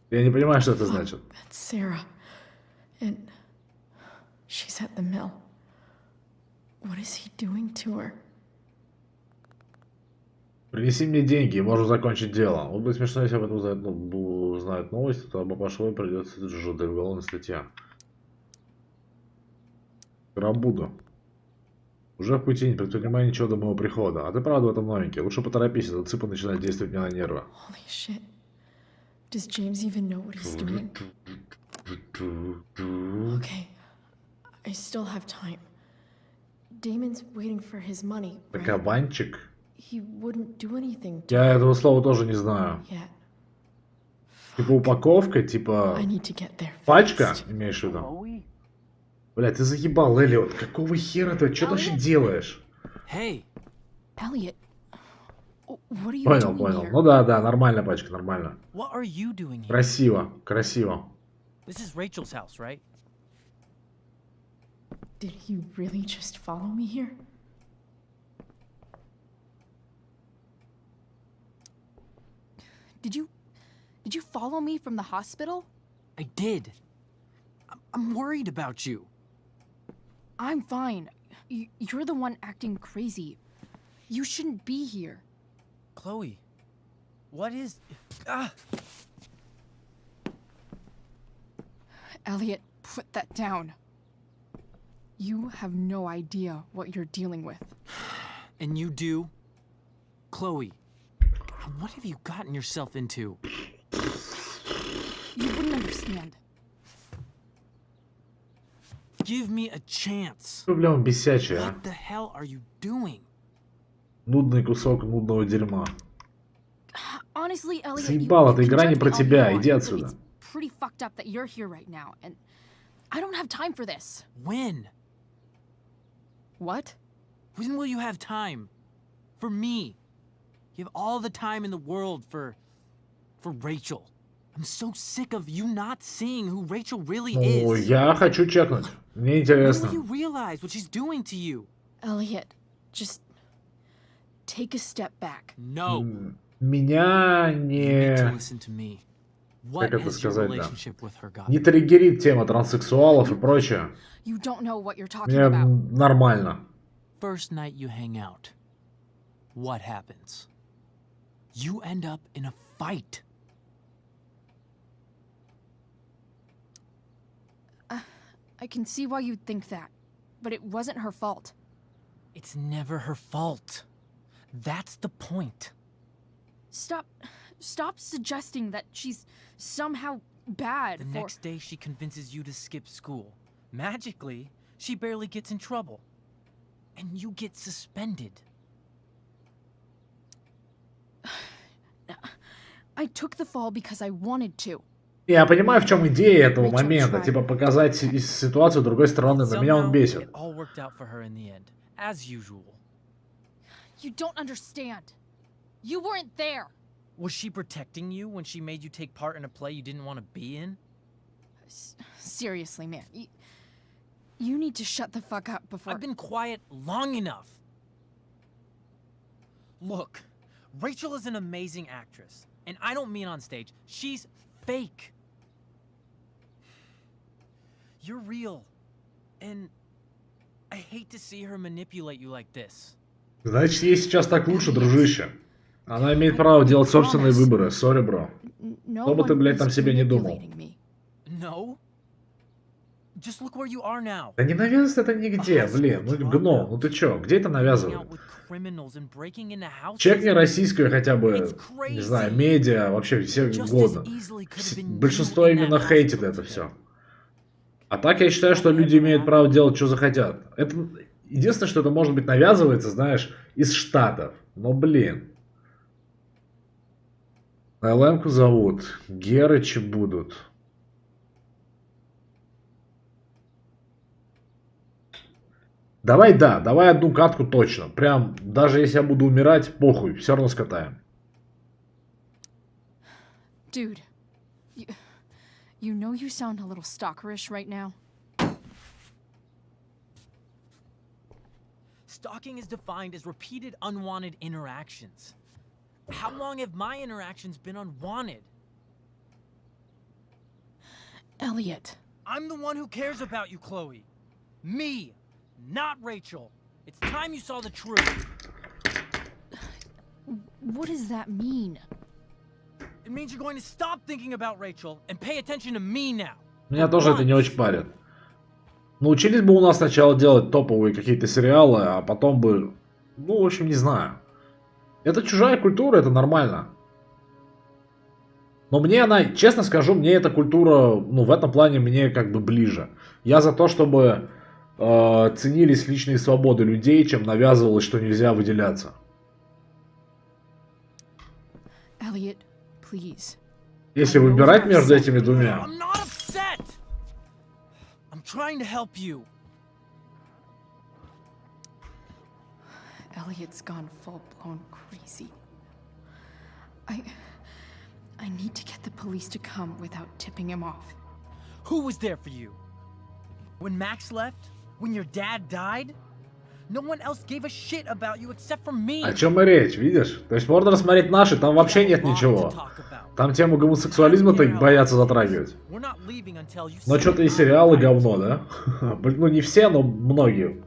Я не понимаю, что это значит. Sarah. And she's at the mill. What is he doing to her? Принеси мне деньги, и можем закончить дело. Вот будет смешно, если об этом узнают новости, то пошло и придется жутая уголовная статья. Рабуду. Уже в пути, не предпринимай ничего до моего прихода. А ты правда в этом новенький. Лучше поторопись, этот цыпа начинает действовать мне на нервы. Holy shit. Does James even know what he's doing? Okay. I still have time. Damon's waiting for his money, right? Кабанчик? He wouldn't do anything to Я этого слова тоже не знаю. yet. Типа упаковка, типа... I need to get there Пачка, fast. имеешь в виду? Бля, ты заебал, Эллиот. Какого хера ты? Что ты вообще делаешь? Hey. Elliot, what are you Понял, doing понял. here? Ну да, да, нормальная пачка, нормально. What are you doing here? Красиво, красиво. This is Rachel's house, right? Did he really just follow me here? Did you follow me from the hospital? I did. I'm worried about you. I'm fine. You're the one acting crazy. You shouldn't be here. Chloe, what is... Ah! Elliot, put that down. You have no idea what you're dealing with. And you do? Chloe, what have you gotten yourself into? You wouldn't understand. Give me a chance. Проблема бесячая, а. What the hell are you doing? Нудный кусок нудного дерьма. Honestly, Elliot, Заебала, эта you can игра не judge про me all тебя, you иди want, but отсюда. It's pretty fucked up that you're here right now, and I don't have time for this. When? What? When will you have time? For me. You have all the time in the world for Rachel. I'm so sick of you not seeing who Rachel really Ну, is. я хочу чекнуть. Мне интересно. When will you realize what she's doing to you? Elliot, just take a step back. No. Меня You need to не... listen to me. Как What это has your сказать, да? relationship with her got? Не триггерит тема транссексуалов и прочее. You don't know what you're talking Мне about. нормально. First night you hang out. What happens? You end up in a fight. I can see why you'd think that, but it wasn't her fault. It's never her fault. That's the point. Stop suggesting that she's somehow bad The for... next day she convinces you to skip school. Magically, she barely gets in trouble. And you get suspended. I took the fall because I wanted to. Я понимаю, в чем идея этого Rachel момента. tried. Типа показать ситуацию с другой стороны. Но меня он Somehow, бесит. it all worked out for her in the end, as usual. You don't understand. You weren't there. Was she protecting you when she made you take part in a play you didn't want to be in? Seriously, man. You need to shut the fuck up before. I've been quiet long enough. Look, Rachel is an amazing actress. And I don't mean on stage. She's fake. You're real. And I hate to see her manipulate you like this. Значит, ей сейчас так лучше, дружище. Она имеет право делать собственные выборы. Сори, бро. Что бы ты, блядь, там себе не думал. No? Just look where you are now. Да не навязывается это нигде, блин. Ну, гном, ну ты чё? Где это навязывают? Чекни российскую хотя бы, не знаю, медиа, вообще все угодно. Большинство именно хейтит это все. А так я считаю, что люди имеют право делать, что захотят. Это единственное, что это может быть навязывается, знаешь, из Штатов. Но, блин. ЛМ-ку зовут. Герычи будут. Давай, да, давай одну катку точно. Прям, даже если я буду умирать, похуй, все равно скатаем. Dude, you know you sound a little stalkerish right now. Stalking is defined as repeated unwanted interactions. How long have my interactions been unwanted? Elliot. I'm the one who cares about you, Chloe. Me, not Rachel. It's time you saw the truth. What does that mean? It means you're going to stop thinking about Rachel and pay attention to me now. Меня тоже это не очень парит. Научились бы у нас сначала делать топовые какие-то сериалы, а потом бы... Ну, в общем, не знаю. Это чужая культура, это нормально. Но мне она, честно скажу, мне эта культура, ну, в этом плане мне как бы ближе. Я за то, чтобы ценились личные свободы людей, чем навязывалось, что нельзя выделяться. Elliot, please. Если выбирать между этими двумя... I'm trying to help you. Elliot's gone full-blown crazy. I need to get the police to come without tipping him off. Who was there for you? When Max left? When your dad died? No one else gave a shit about you except for me. О чем и речь, видишь? То есть можно рассмотреть наши, там вообще нет ничего. Там тему гомосексуализма-то боятся затрагивать. Но что-то и сериалы говно, да? Ну не все, но многие.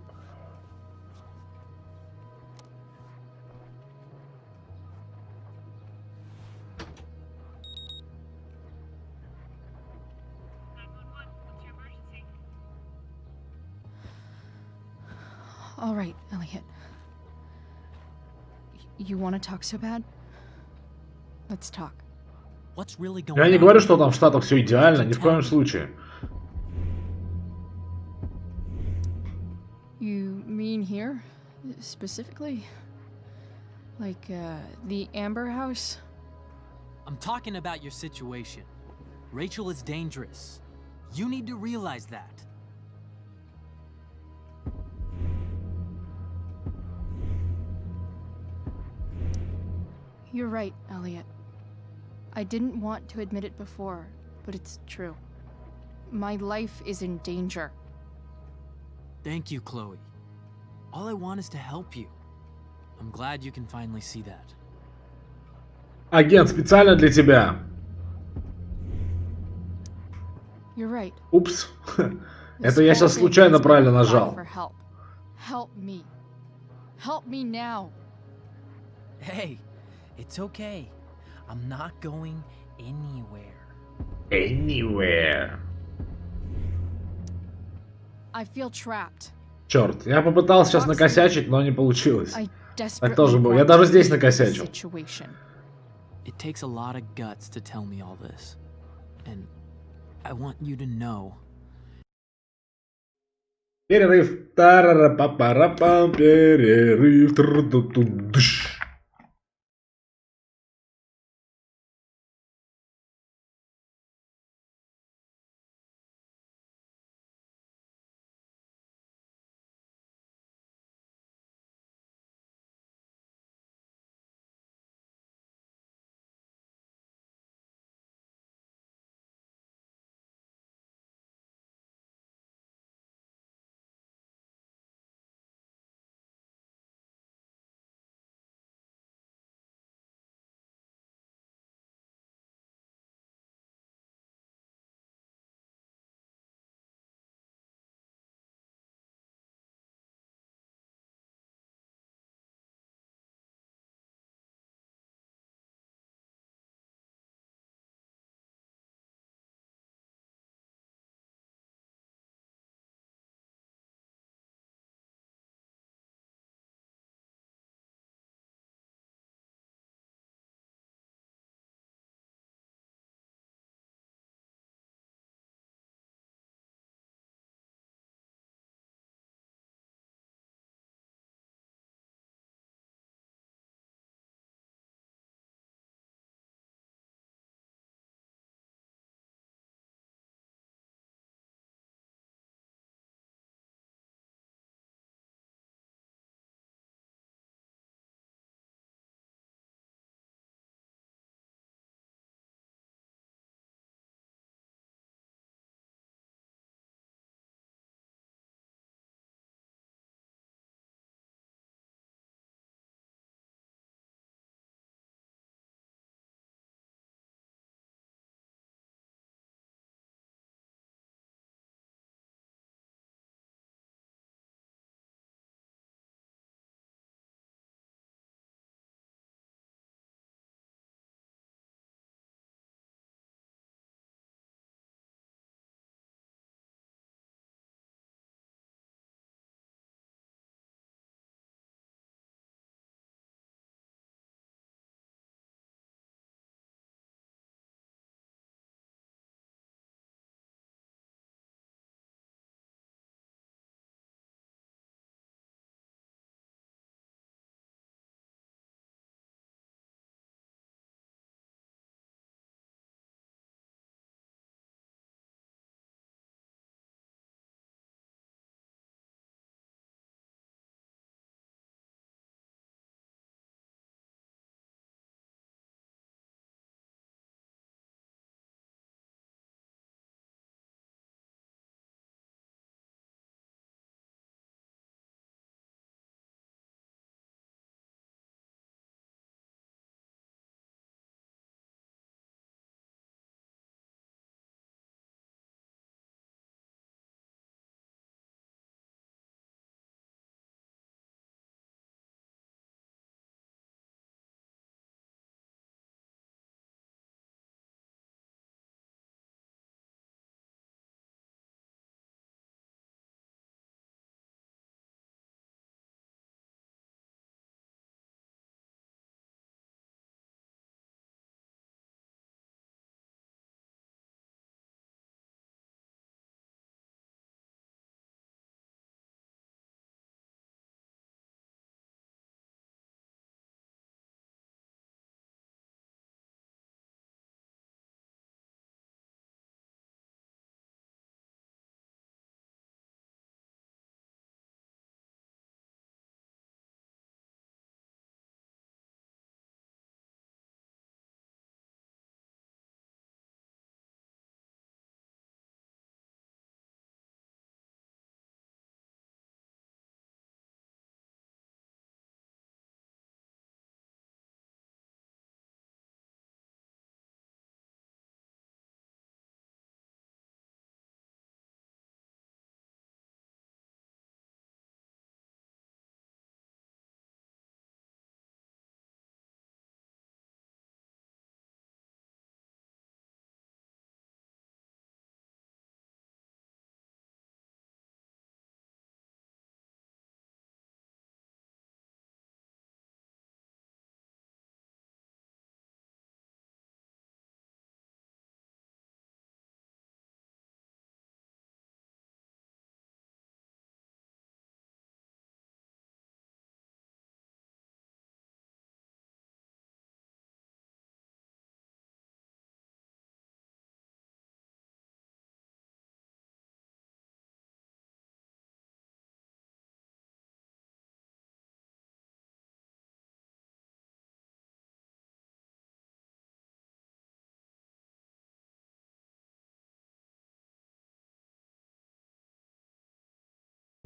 All right, Elliot. You want to talk so bad? Let's talk. What's really going Я не говорю, что там в Штатах все идеально, ни в коем случае. You mean here, specifically? Like, the Amber House? I'm talking about your situation. Rachel is dangerous. You need to realize that. You're right, Elliot. I didn't want to admit it before, but it's true. My life is in danger. Thank you, Chloe. All I want is to help you. I'm glad you can finally see that. Агент, специально для тебя. You're right. Упс. Это я сейчас случайно правильно нажал. Help me. Help me now. Hey, it's okay. I'm not going anywhere. Anywhere. I feel trapped. Черт, я попытался сейчас накосячить, но не получилось. Так тоже было. Я даже здесь накосячил. It takes a lot of guts to tell me all this. And I want you to know. Перерыв. Тарара-па-пара-пам. Перерыв.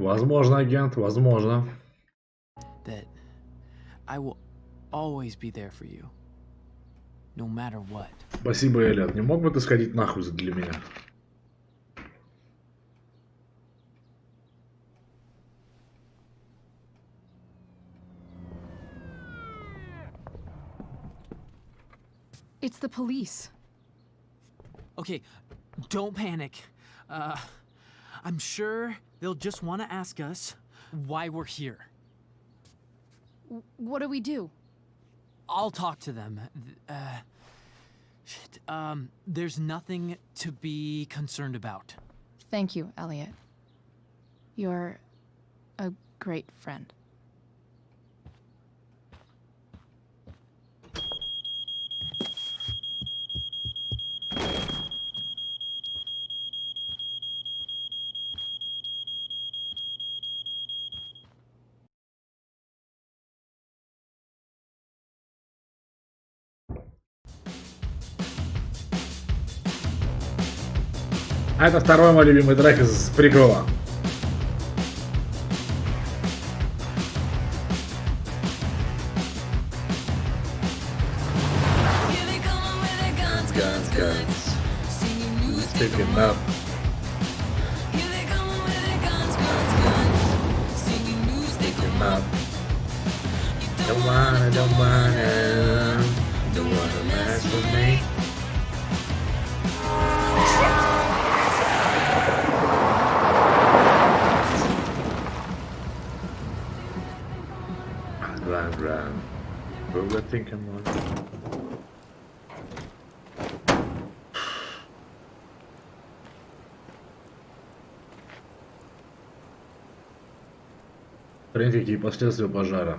Возможно, агент, возможно. That I will always be there for you, no matter what. Спасибо, Эллиот. Не мог бы ты сходить нахуй для меня? It's the police. Okay, don't panic. I'm sure they'll just want to ask us why we're here. What do we do? I'll talk to them. Shit. There's nothing to be concerned about. Thank you, Elliot. You're a great friend. А это второй мой любимый трек из приквела. Picking up. Picking up. Don't wanna mess with me. Run. Overthinking one. Смотрите, какие последствия пожара.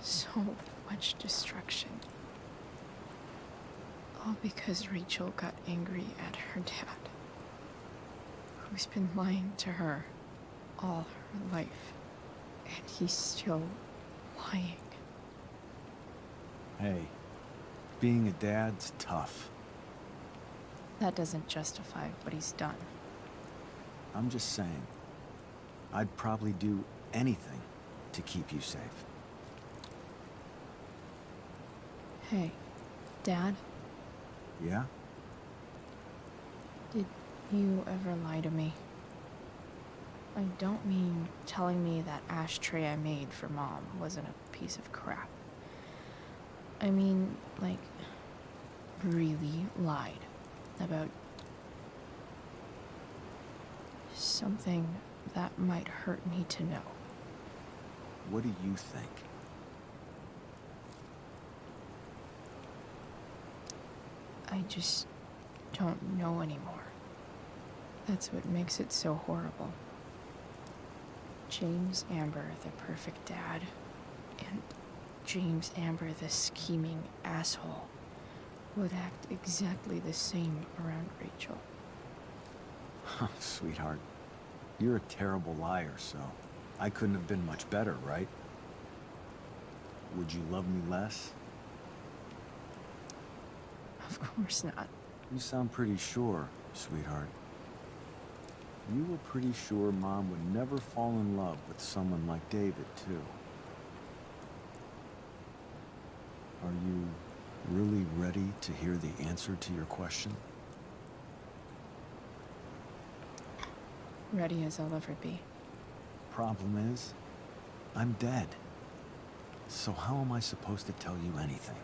So much destruction. All because Rachel got angry at her dad, who's been lying to her all her life, and he's still lying. Hey, being a dad's tough. That doesn't justify what he's done. I'm just saying, I'd probably do anything to keep you safe. Hey, Dad, Yeah? did you ever lie to me? I don't mean telling me that ashtray I made for Mom wasn't a piece of crap. I mean, like, really lied about something that might hurt me to know. What do you think? I just don't know anymore. That's what makes it so horrible. James Amber, the perfect dad, and James Amber, the scheming asshole, would act exactly the same around Rachel. Sweetheart, you're a terrible liar, so I couldn't have been much better, right? Would you love me less? Of course not. You sound pretty sure, sweetheart. You were pretty sure Mom would never fall in love with someone like David, too. Are you really ready to hear the answer to your question? Ready as I'll ever be. Problem is, I'm dead. So how am I supposed to tell you anything?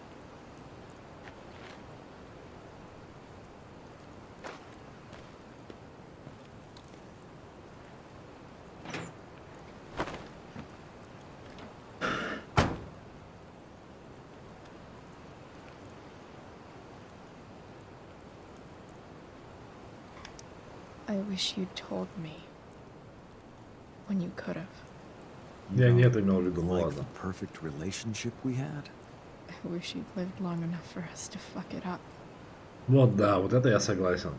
I wish you'd told me when you could have. Я не это имел в виду, ну Like ладно. the perfect relationship we had? I wish you'd lived long enough for us to fuck it up. Вот да, вот это я согласен.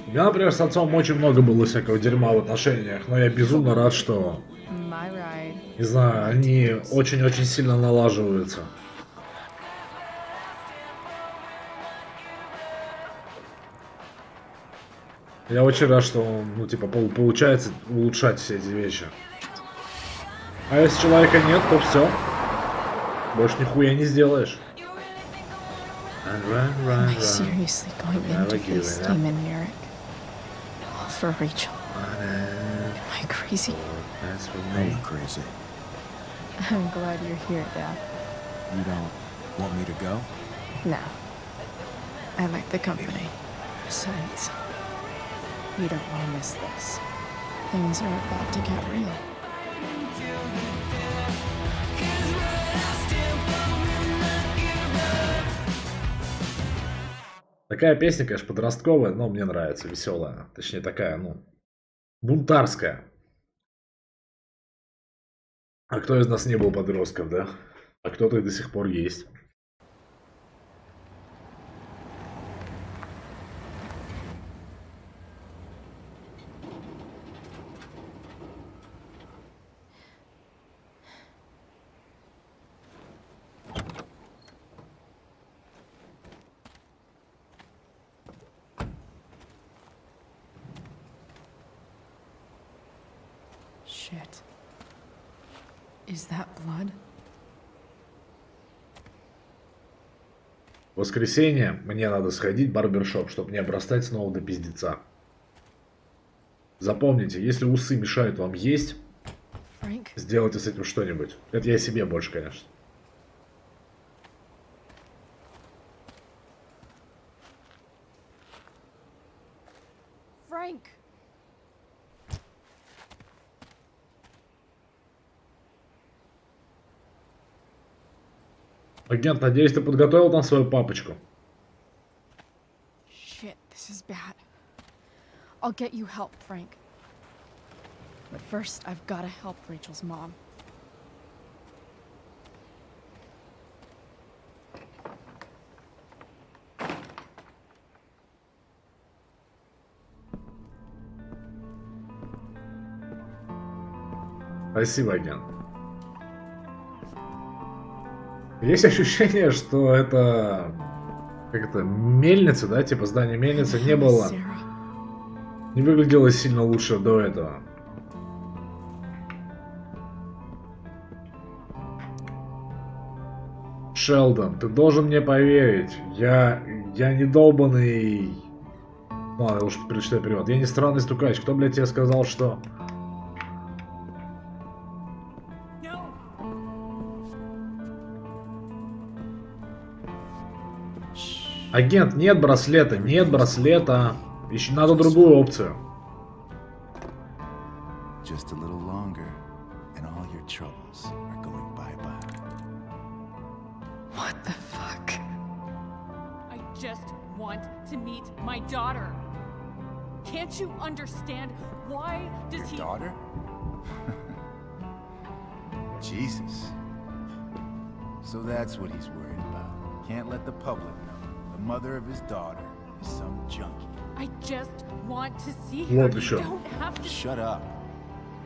У меня, например, с отцом очень много было всякого дерьма в отношениях, но я безумно рад, что, My ride. не знаю, они очень-очень сильно налаживаются. Я очень рад, что ну, типа, получается улучшать все эти вещи. А если человека нет, то все. Больше нихуя не сделаешь. Am I seriously going in to face Demon Merrick? All for Rachel. Am I crazy? I'm crazy. I'm glad you're here, Dad. You don't want me to go? No. I like the company. Besides, you don't want to miss this. Things are about to get real. Такая песня, конечно, подростковая, но мне нравится, веселая. Точнее, такая, ну, бунтарская. А кто из нас не был подростков, да? А кто-то и до сих пор есть. Shit. Is that blood? В воскресенье мне надо сходить в барбершоп, чтобы не обрастать снова до пиздеца. Запомните, если усы мешают вам есть, Frank? сделайте с этим что-нибудь. Это я себе больше, конечно. Frank! Агент, надеюсь, ты подготовил там свою папочку? Shit, this is bad. I'll get you help, Frank. But first, I've got to help Rachel's mom. Спасибо, агент. Есть ощущение, что это... Как это? Мельница, да? Типа здание мельницы не было... Не выглядело сильно лучше до этого. Шелдон, ты должен мне поверить. Я не долбанный... Ладно, лучше перечитай перевод. Я не странный стукач. Кто, блядь, тебе сказал, что... Агент, нет браслета, нет браслета. Еще надо другую опцию. Just a little longer, and all your troubles are going bye-bye. What the fuck? I just want to meet my daughter. Can't you understand? Why does Your daughter? Jesus. So that's what he's worried about. Can't let the public know. The mother of his daughter is some junkie. I just want to see her. Вот You еще. don't have to. Shut up.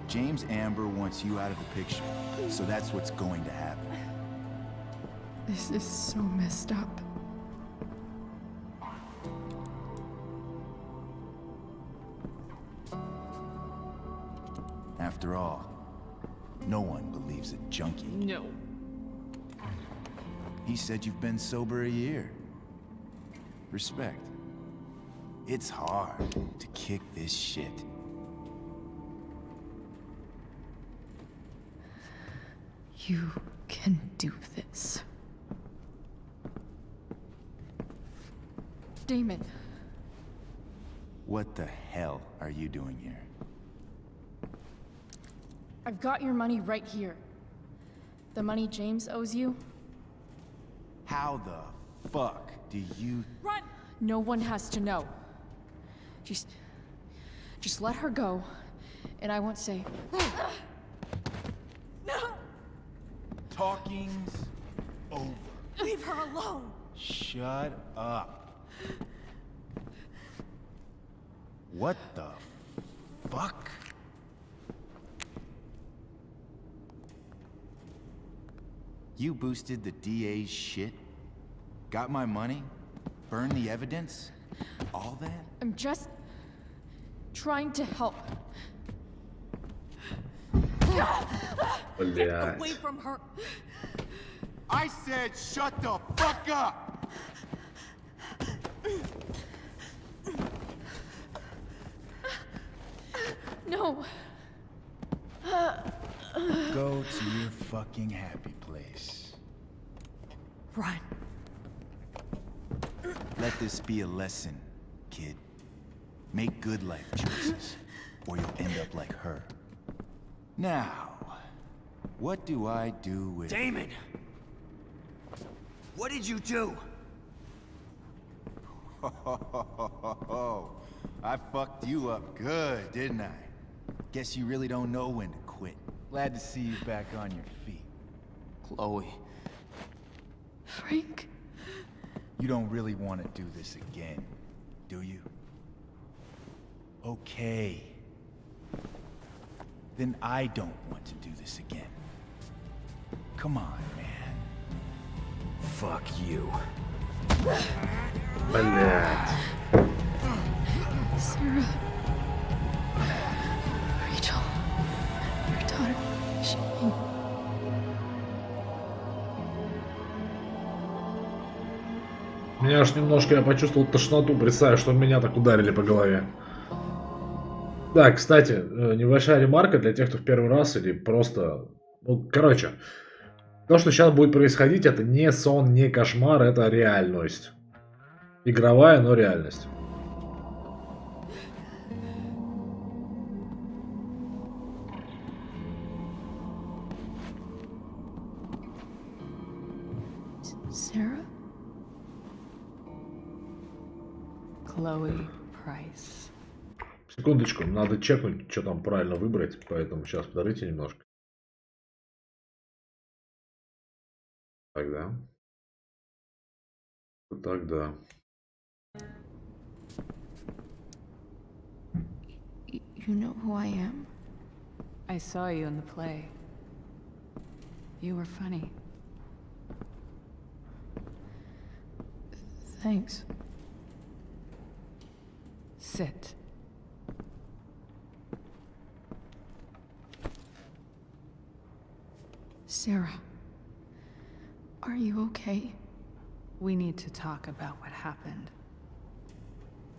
James Amber wants you out of the picture, so that's what's going to happen. This is so messed up. After all, no one believes a junkie. No. He said you've been sober a year. Respect. It's hard to kick this shit. You can do this. Damon. What the hell are you doing here? I've got your money right here. The money James owes you. How the fuck do you... Run! No one has to know. Just let her go, and I won't say. No! Talking's over. Leave her alone! Shut up. What the fuck? You boosted the DA's shit? Got my money? Burned the evidence? All that? I'm just trying to help. Get away from her. I said shut the fuck up! No. Go to your fucking happy place. Run. Let this be a lesson, kid. Make good life choices, or you'll end up like her. Now, what do I do with... Damon! What did you do? I fucked you up good, didn't I? Guess you really don't know when to quit. Glad to see you back on your feet. Chloe. Frank. You don't really want to do this again, do you? Okay. Then I don't want to do this again. Come on, man. Fuck you. Блять. Sarah. Rachel. Your daughter. She... Меня аж немножко, я почувствовал тошноту, представь, что меня так ударили по голове. Да, кстати, небольшая ремарка для тех, кто в первый раз или просто... Ну, короче, то, что сейчас будет происходить, это не сон, не кошмар, это реальность. Игровая, но реальность. Sarah? Chloe Price. Секундочку, надо чекнуть, что там правильно выбрать, поэтому сейчас подождите немножко. Тогда. Тогда. You know who I am? I saw you in the play. You were funny. Thanks. Sit. Sarah. Are you okay? We need to talk about what happened.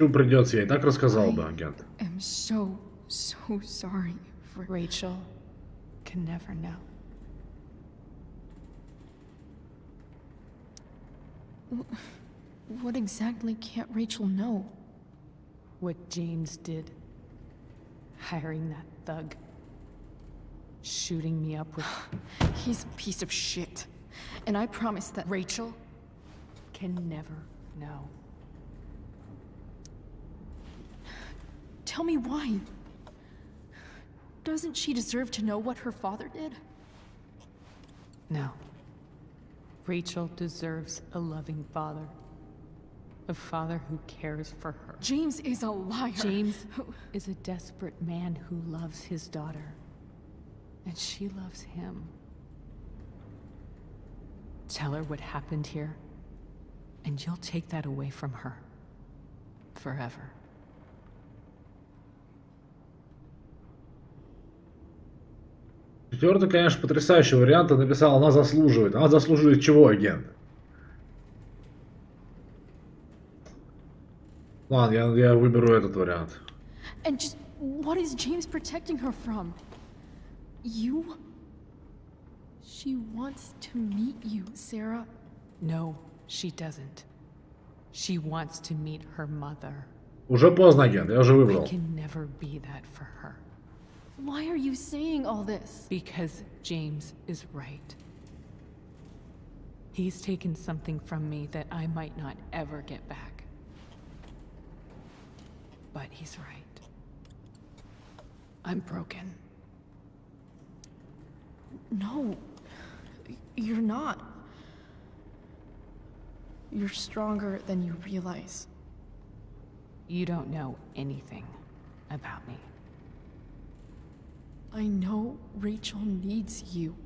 Ну, придется, я и так рассказал бы, агент. I'm so sorry for... Rachel can never know. What exactly can't Rachel know? What James did. Hiring that thug. Shooting me up with... He's a piece of shit. And I promise that... Rachel can never know. Tell me why. Doesn't she deserve to know what her father did? No. Rachel deserves a loving father. A father who cares for her. James is a liar. James is a desperate man who loves his daughter. And she loves him. Tell her what happened here, and you'll take that away from her. Forever. Четвертый, конечно, потрясающий вариант. Ты написал, она заслуживает. Она заслуживает чего, агент? Ладно, я выберу этот вариант. And just what is James protecting her from? You? She wants to meet you, Sarah. No, she doesn't. She wants to meet her mother. Уже поздно, агент, я уже выбрал. I can never be that for her. Why are you saying all this? Because James is right. He's taken something from me that I might not ever get back. But he's right. I'm broken. No, you're not. You're stronger than you realize. You don't know anything about me. I know Rachel needs you.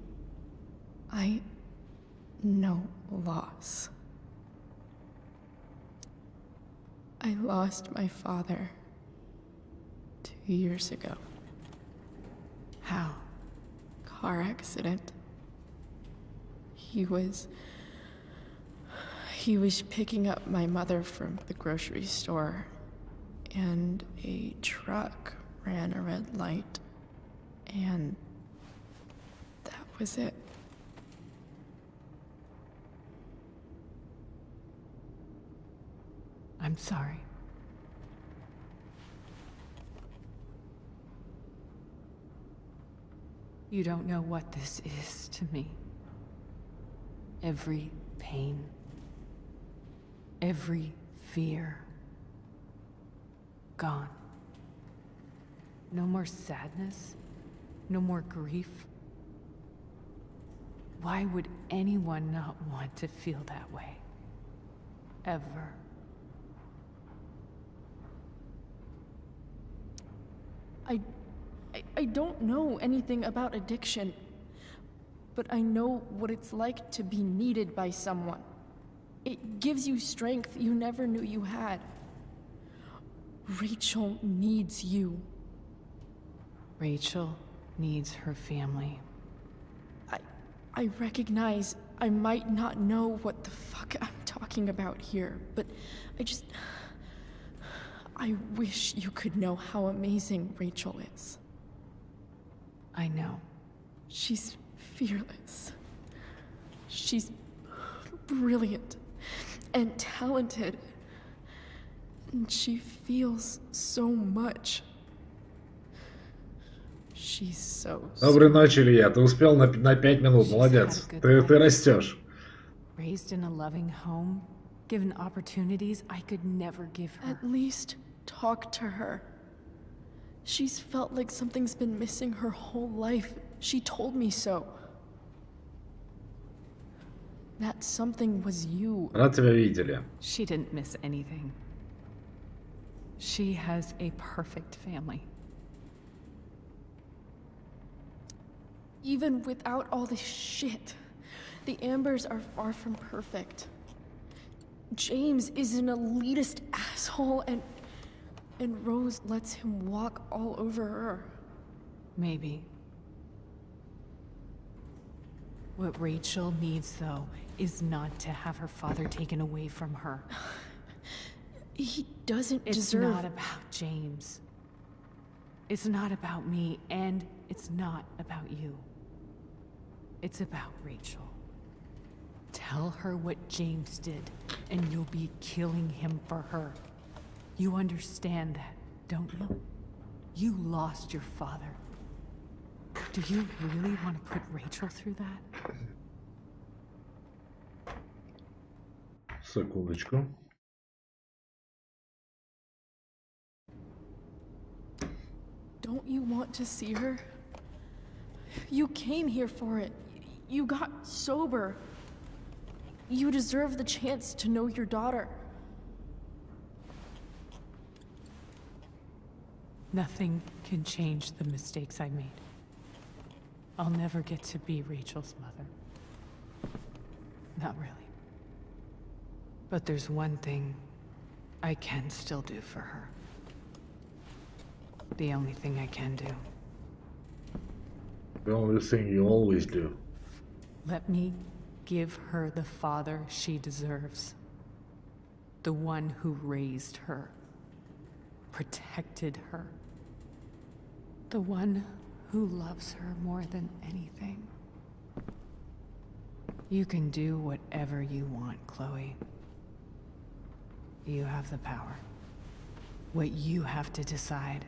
I know loss. I lost my father years ago. How? Car accident. He was picking up my mother from the grocery store, and a truck ran a red light, and that was it. I'm sorry. You don't know what this is to me. Every pain, every fear, gone. No more sadness, no more grief. Why would anyone not want to feel that way? Ever. I don't know anything about addiction, but I know what it's like to be needed by someone. It gives you strength you never knew you had. Rachel needs you. Rachel needs her family. I recognize I might not know what the fuck I'm talking about here, but I wish you could know how amazing Rachel is. I know. She's fearless. She's brilliant and talented. And she feels so much. She's so Доброй ночи, Илья. Ты успел на 5 минут. Молодец. Ты растешь. Raised in a loving home, given opportunities I could never give her. At least talk to her. She's felt like something's been missing her whole life. She told me so. That something was you. Рад тебя видели. She didn't miss anything. She has a perfect family. Even without all this shit, the Ambers are far from perfect. James is an elitist asshole, and Rose lets him walk all over her. Maybe. What Rachel needs, though, is not to have her father taken away from her. He doesn't deserve... It's not about James. It's not about me, and it's not about you. It's about Rachel. Tell her what James did, and you'll be killing him for her. You understand that, don't you? You lost your father. Do you really want to put Rachel through that? Секундочку. Don't you want to see her? You came here for it. You got sober. You deserve the chance to know your daughter. Nothing can change the mistakes I made. I'll never get to be Rachel's mother. Not really. But there's one thing I can still do for her. The only thing I can do. The only thing you always do. Let me give her the father she deserves. The one who raised her, protected her. The one who loves her more than anything. You can do whatever you want, Chloe. You have the power. What you have to decide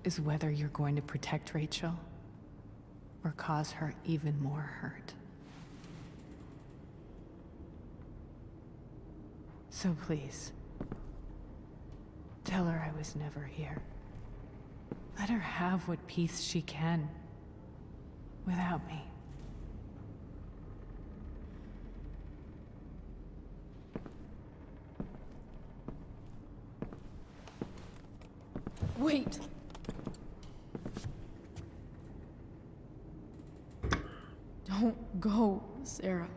is whether you're going to protect Rachel or cause her even more hurt. So please, tell her I was never here. Let her have what peace she can without me. Wait. Don't go, Sarah.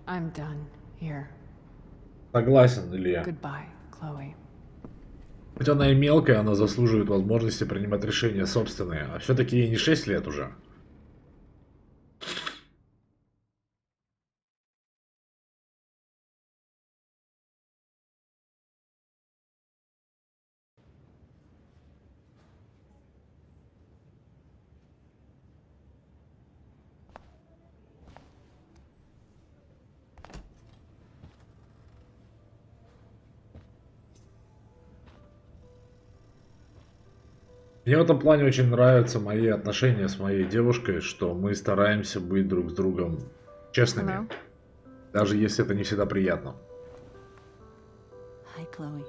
I'm done here. Согласен, Илья. Goodbye, Chloe. Хоть она и мелкая, она заслуживает возможности принимать решения собственные. А все-таки ей не 6 лет уже. Мне в этом плане очень нравятся мои отношения с моей девушкой, что мы стараемся быть друг с другом честными, Hello? даже если это не всегда приятно. Hi, Chloe.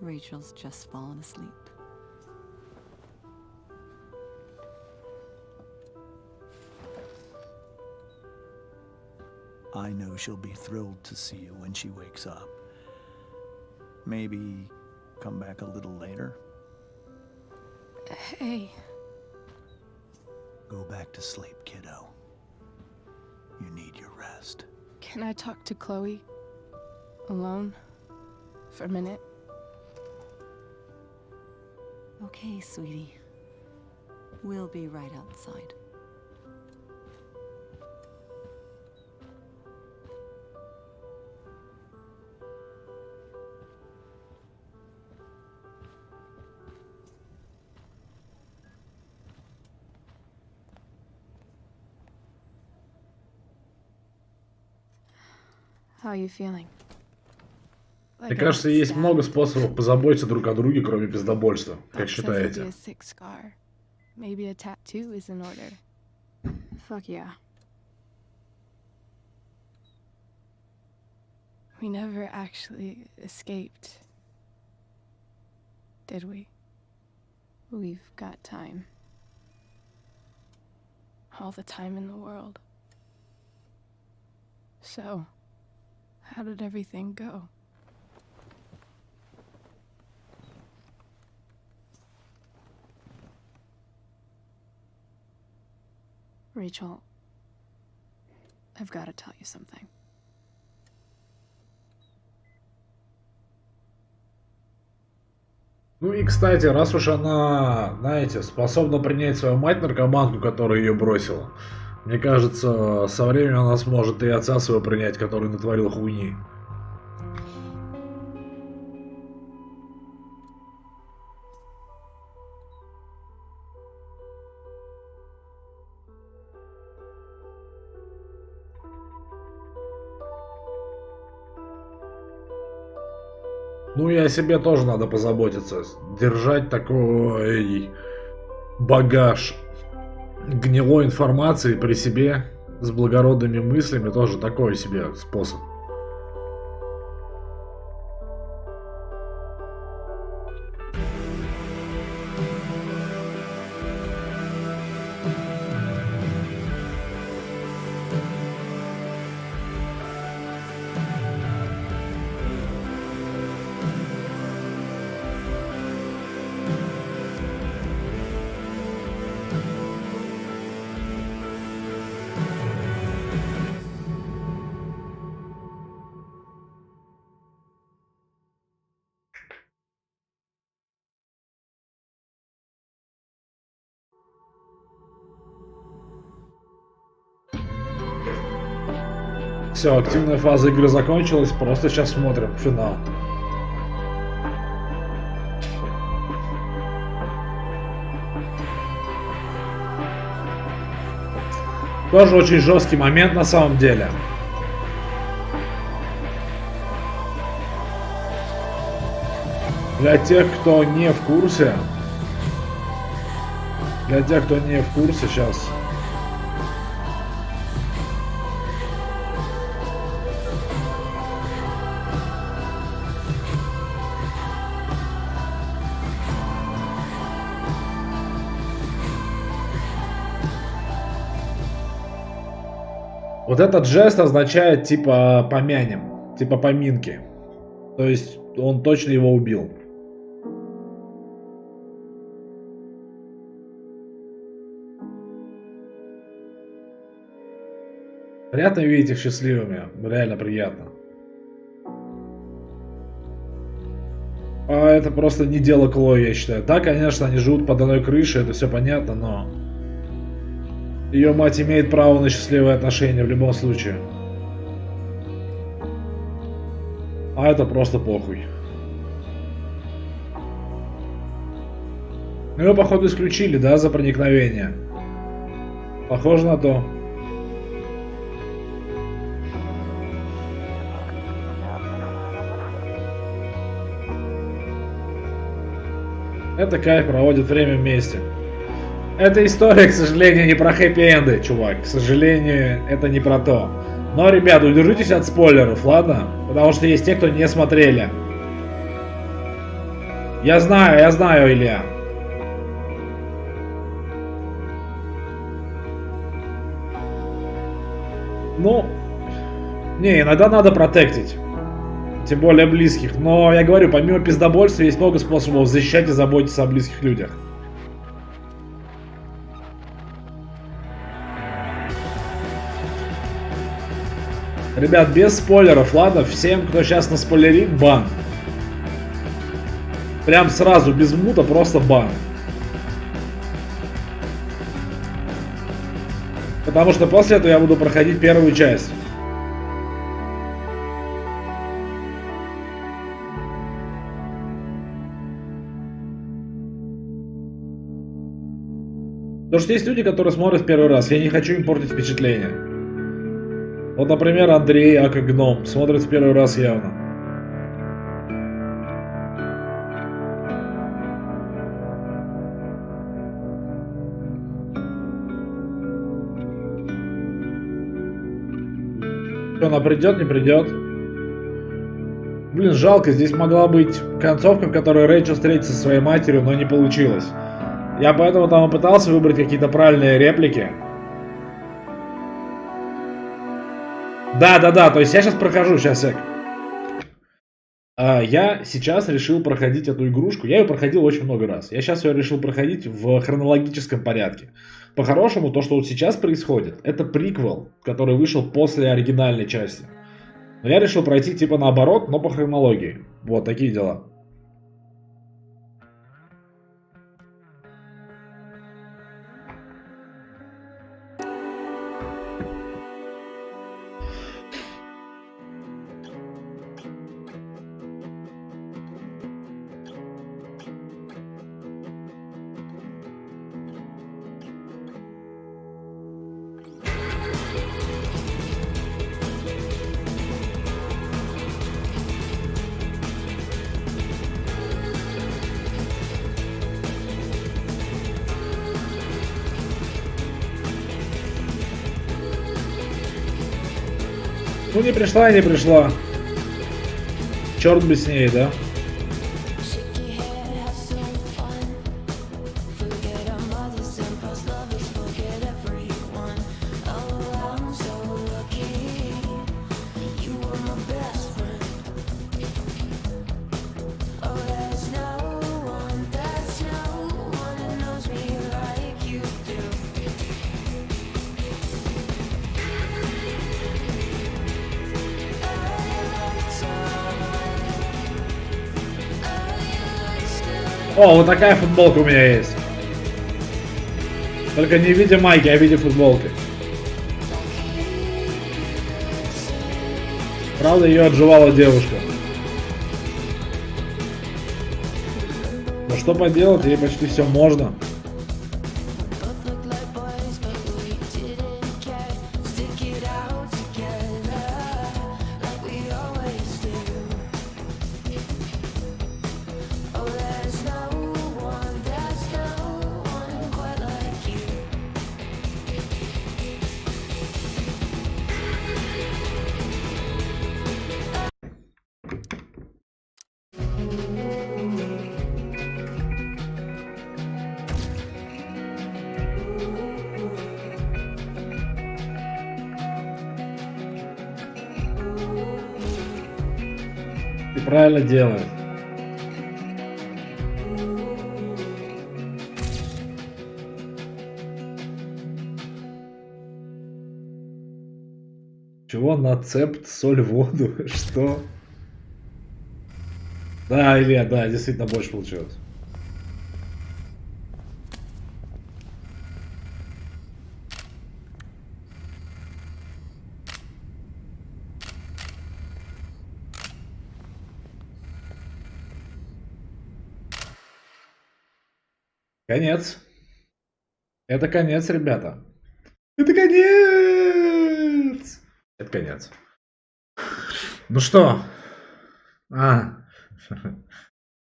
Rachel's just fallen asleep. I know she'll be thrilled to see you when she wakes up. Maybe come back a little later? Hey. Go back to sleep, kiddo. You need your rest. Can I talk to Chloe? Alone? For a minute? Okay, sweetie. We'll be right outside. How are you feeling? Мне кажется, есть много способов позаботиться друг о друге, кроме пиздобольства. Как считаете? A sick scar. Maybe a tattoo is in order. Fuck yeah. We never actually escaped, did we? We've got time. All the time in the world. So, how did everything go? Rachel, I've got to tell you something. Ну и, кстати, раз уж она, знаете, способна принять свою мать-наркоманку, которая ее бросила, мне кажется, со временем она сможет и отца своего принять, который натворил хуйни. Ну и о себе тоже надо позаботиться. Держать такой багаж гнилой информации при себе с благородными мыслями тоже такой себе способ. Все, активная фаза игры закончилась, просто сейчас смотрим финал. Тоже очень жесткий момент на самом деле. Для тех, кто не в курсе, сейчас. Вот этот жест означает типа помянем, типа поминки. То есть он точно его убил. Приятно видеть их счастливыми, реально приятно. А это просто не дело Клои, я считаю. Да, конечно, они живут под одной крышей, это все понятно, но... Ее мать имеет право на счастливые отношения в любом случае. А это просто похуй. Ну, его, походу, исключили, да, за проникновение? Похоже на то. Это кайф, проводит время вместе. Эта история, к сожалению, не про хэппи-энды, чувак. К сожалению, это не про то. Но, ребята, удержитесь от спойлеров, ладно? Потому что есть те, кто не смотрели. Я знаю, Илья. Ну, не, иногда надо протектить. Тем более близких. Но, я говорю, помимо пиздобольства, есть много способов защищать и заботиться о близких людях. Ребят, без спойлеров, ладно? Всем, кто сейчас наспойлерит, бан. Прям сразу, без мута, просто бан. Потому что после этого я буду проходить первую часть. Потому что есть люди, которые смотрят в первый раз. Я не хочу им портить впечатление. Вот, например, Андрей, ака Гном, смотрит в первый раз явно. Что, она придет, не придет? Блин, жалко, здесь могла быть концовка, в которой Рэйчел встретится со своей матерью, но не получилось. Я поэтому там и пытался выбрать какие-то правильные реплики. Да, то есть я сейчас прохожу, сейчас сек. Я сейчас решил проходить эту игрушку. Я ее проходил очень много раз. Я сейчас ее решил проходить в хронологическом порядке. По-хорошему, то, что вот сейчас происходит, это приквел, который вышел после оригинальной части. Но я решил пройти типа наоборот, но по хронологии. Вот такие дела. Ну не пришла и не пришла. Черт бы с ней, да? О, вот такая футболка у меня есть. Только не в виде майки, а в виде футболки. Правда, ее отживала девушка. Но что поделать, ей почти все можно. И правильно делает. Чего? Нацепт соль в воду? Что? Да, Илья, да, действительно больше получилось. Конец. Это конец, ребята. Это конец. Это конец. Ну что?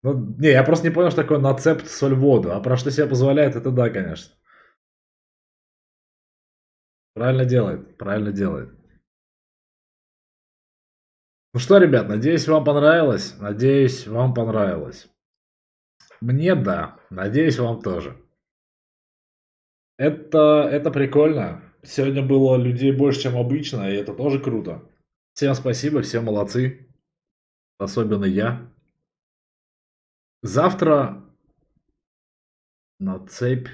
Ну, не, я просто не понял, что такое нацепт соль в воду. А про что себе позволяет, это да, конечно. Правильно делает, правильно делает. Ну что, ребят, надеюсь, вам понравилось. Надеюсь, вам понравилось. Мне да. Надеюсь, вам тоже. Это прикольно. Сегодня было людей больше, чем обычно, и это тоже круто. Всем спасибо, все молодцы. Особенно я. Завтра на цепь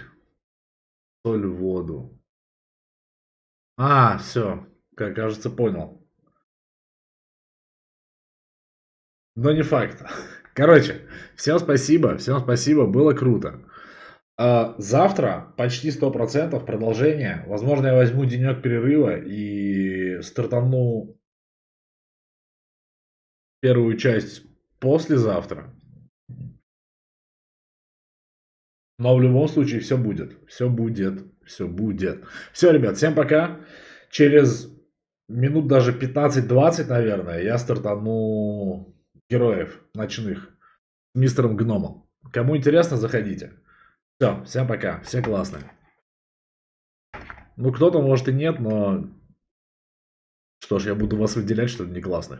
соль в воду. А, все, как кажется, понял. Но не факт. Короче, всем спасибо, было круто. Завтра почти 100% продолжение. Возможно, я возьму денек перерыва и стартану первую часть послезавтра. Но в любом случае все будет. Все будет. Все будет. Все, ребят, всем пока. Через минут даже 15-20, наверное, я стартану героев ночных с мистером Гномом. Кому интересно, заходите. Все, всем пока. Все классные. Ну, кто-то, может, и нет, но... Что ж, я буду вас выделять, что ли, не классных.